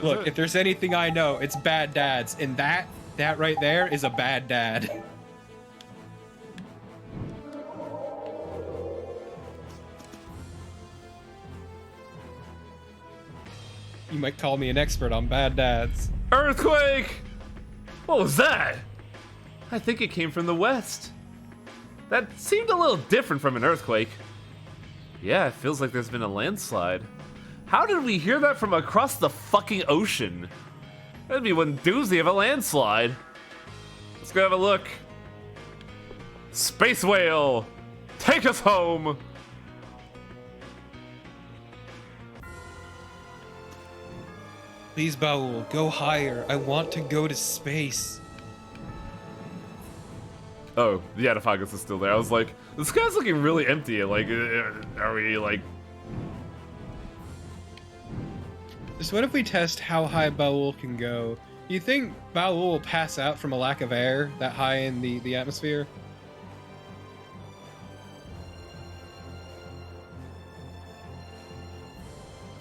Look, if there's anything I know, it's bad dads, and that right there is a bad dad. You might call me an expert on bad dads.
Earthquake! What was that? I think it came from the west. That seemed a little different from an earthquake. Yeah, it feels like there's been a landslide. How did we hear that from across the fucking ocean? That'd be one doozy of a landslide. Let's go have a look. Space whale, take us home.
Please, Baul, go higher. I want to go to space.
Oh, the Adafagus is still there. I was like, this guy's looking really empty. Like, are we like...
So what if we test how high Baul can go? Do you think Baul will pass out from a lack of air that high in the atmosphere?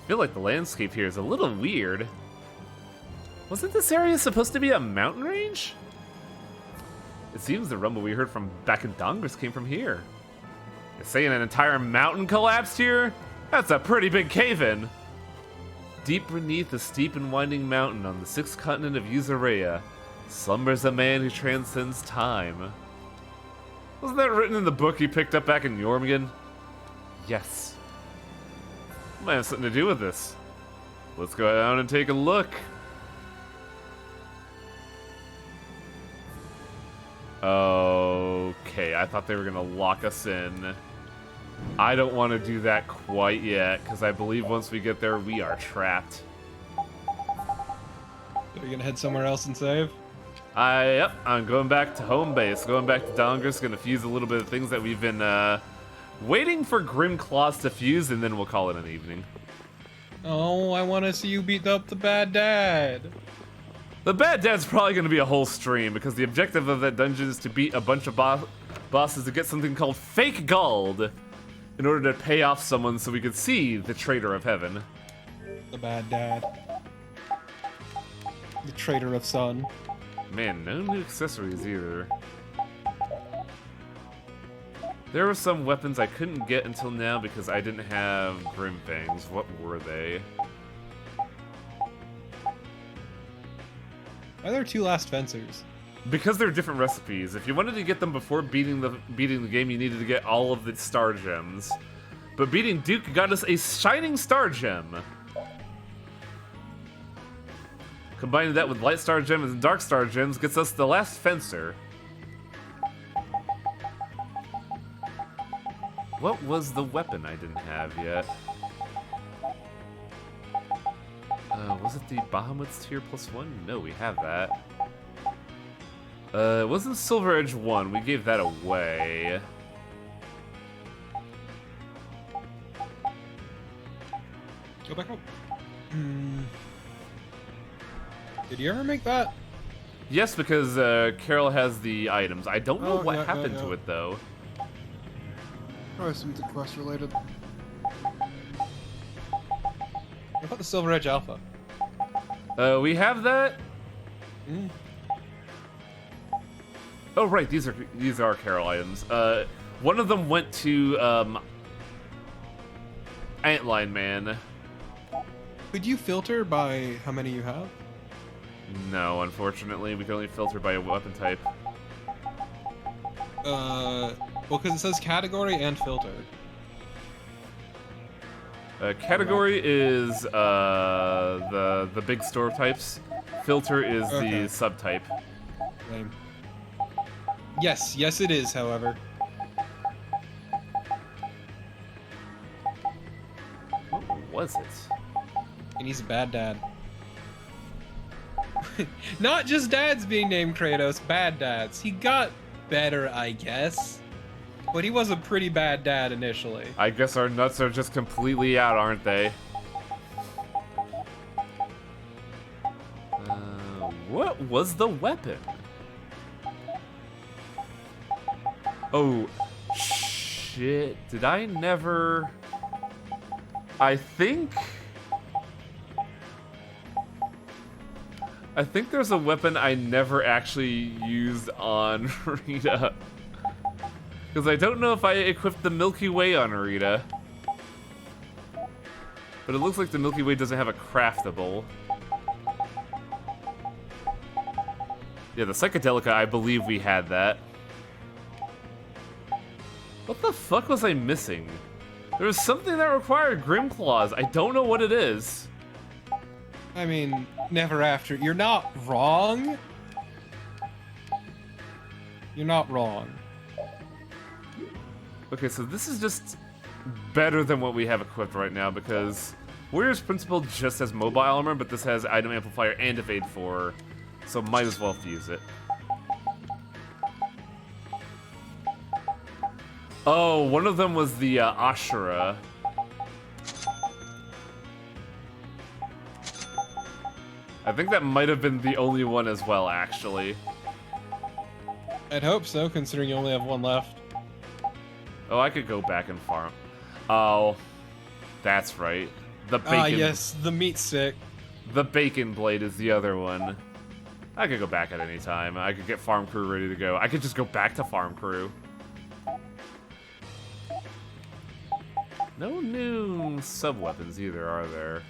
I feel like the landscape here is a little weird. Wasn't this area supposed to be a mountain range? It seems the rumble we heard from back in Dongrist came from here. You're saying an entire mountain collapsed here? That's a pretty big cave-in. Deep beneath a steep and winding mountain on the 6th continent of Vesperia slumbers a man who transcends time. Wasn't that written in the book you picked up back in Jormungand? Yes. Might have something to do with this. Let's go down and take a look. Okay, I thought they were gonna lock us in. I don't want to do that quite yet, because I believe once we get there, we are trapped.
Are you gonna head somewhere else and save?
Yep, I'm going back to home base. Going back to Dongrist, gonna fuse a little bit of things that we've been, waiting for Grim Claws to fuse, and then we'll call it an evening.
Oh, I want to see you beat up the bad dad.
The bad dad's probably gonna be a whole stream, because the objective of that dungeon is to beat a bunch of bosses to get something called Fake Gold, in order to pay off someone so we could see the Traitor of Heaven.
The bad dad. The Traitor of Sun.
Man, no new accessories either. There were some weapons I couldn't get until now because I didn't have Grim Fangs. What were they?
Why are there 2 last fencers?
Because they're different recipes. If you wanted to get them before beating the game, you needed to get all of the star gems. But beating Duke got us a shining star gem. Combining that with light star gems and dark star gems gets us the last fencer. What was the weapon I didn't have yet? Was it the Bahamut's tier +1? No, we have that. It wasn't Silver Edge 1. We gave that away.
Go back up. Did you ever make that?
Yes, because Carol has the items. I don't know what happened to it, though.
Probably something quest related. What about the Silver Edge Alpha?
We have that. Oh right, these are Carol items. One of them went to Antline Man.
Could you filter by how many you have?
No, unfortunately, we can only filter by a weapon type.
Well, because it says category and filter.
Category is the big store types. Filter is the subtype.
Lame. Yes, it is. However,
what was it?
And he's a bad dad. Not just dads being named Kratos, bad dads. He got better, I guess. But he was a pretty bad dad initially.
I guess our nuts are just completely out, aren't they? What was the weapon? Oh, shit. Did I never... I think there's a weapon I never actually used on Rita. Because I don't know if I equipped the Milky Way on Rita. But it looks like the Milky Way doesn't have a craftable. Yeah, the Psychedelica, I believe we had that. What the fuck was I missing? There was something that required Grim Claws. I don't know what it is.
I mean, never after. You're not wrong. You're not wrong.
Okay, so this is just better than what we have equipped right now because Warrior's Principle just has mobile armor, but this has item amplifier and evade 4, so might as well fuse it. Oh, one of them was the Ashura. I think that might have been the only one as well, actually.
I'd hope so, considering you only have one left.
Oh, I could go back and farm. Oh, that's right. The bacon.
Ah, yes, the meat stick.
The bacon blade is the other one. I could go back at any time. I could get farm crew ready to go. I could just go back to farm crew. No new sub-weapons either, are there?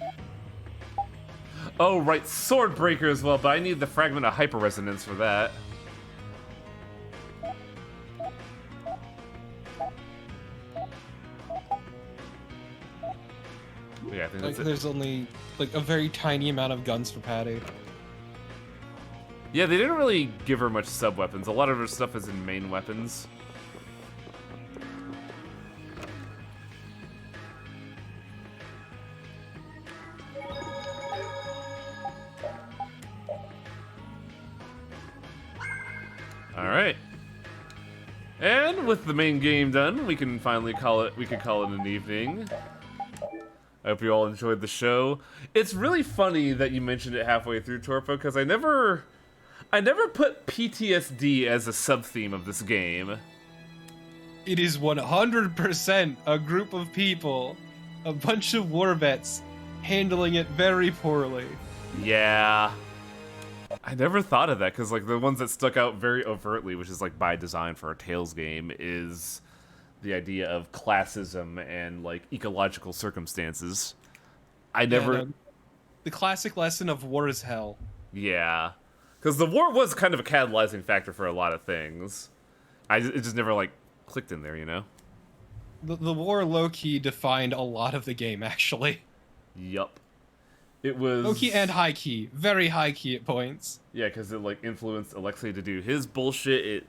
Oh, right, Sword Breaker as well, but I need the Fragment of Hyper Resonance for that. Yeah, I think that's it.
There's only like a very tiny amount of guns for Patty.
Yeah, they didn't really give her much sub-weapons. A lot of her stuff is in main weapons. Alright. And with the main game done, we can finally call it an evening. I hope you all enjoyed the show. It's really funny that you mentioned it halfway through, Torpo, because I never put PTSD as a sub-theme of this game.
It is 100% a group of people, a bunch of war vets, handling it very poorly.
Yeah. I never thought of that, because like the ones that stuck out very overtly, which is like by design for a Tales game, is the idea of classism and like ecological circumstances. I never...
The classic lesson of war is hell.
Yeah. Because the war was kind of a catalyzing factor for a lot of things. It just never, like, clicked in there, you know?
The war low-key defined a lot of the game, actually.
Yup. It was...
Low-key and high-key. Very high-key at points.
Yeah, because it, like, influenced Alexei to do his bullshit.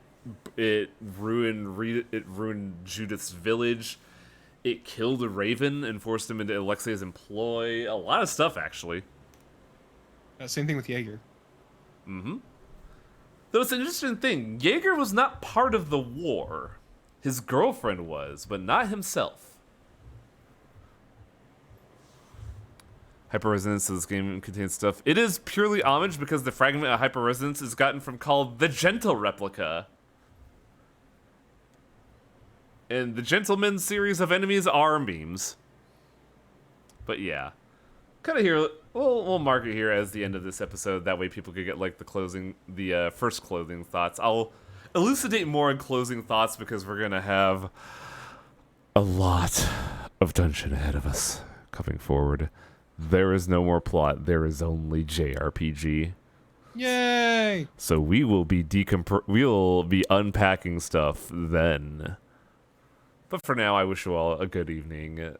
It ruined Judith's village. It killed a Raven and forced him into Alexei's employ. A lot of stuff, actually.
Same thing with Jaeger.
Mm-hmm. Though it's an interesting thing. Jaeger was not part of the war. His girlfriend was, but not himself. Hyper-resonance of this game contains stuff. It is purely homage because the fragment of hyper-resonance is gotten from called the Gentle Replica. And the Gentleman series of enemies are memes. But yeah. Kind of here, we'll mark it here as the end of this episode. That way people could get like the first closing thoughts. I'll elucidate more in closing thoughts because we're going to have a lot of dungeon ahead of us coming forward. There is no more plot. There is only JRPG.
Yay!
So we will be unpacking stuff then. But for now, I wish you all a good evening.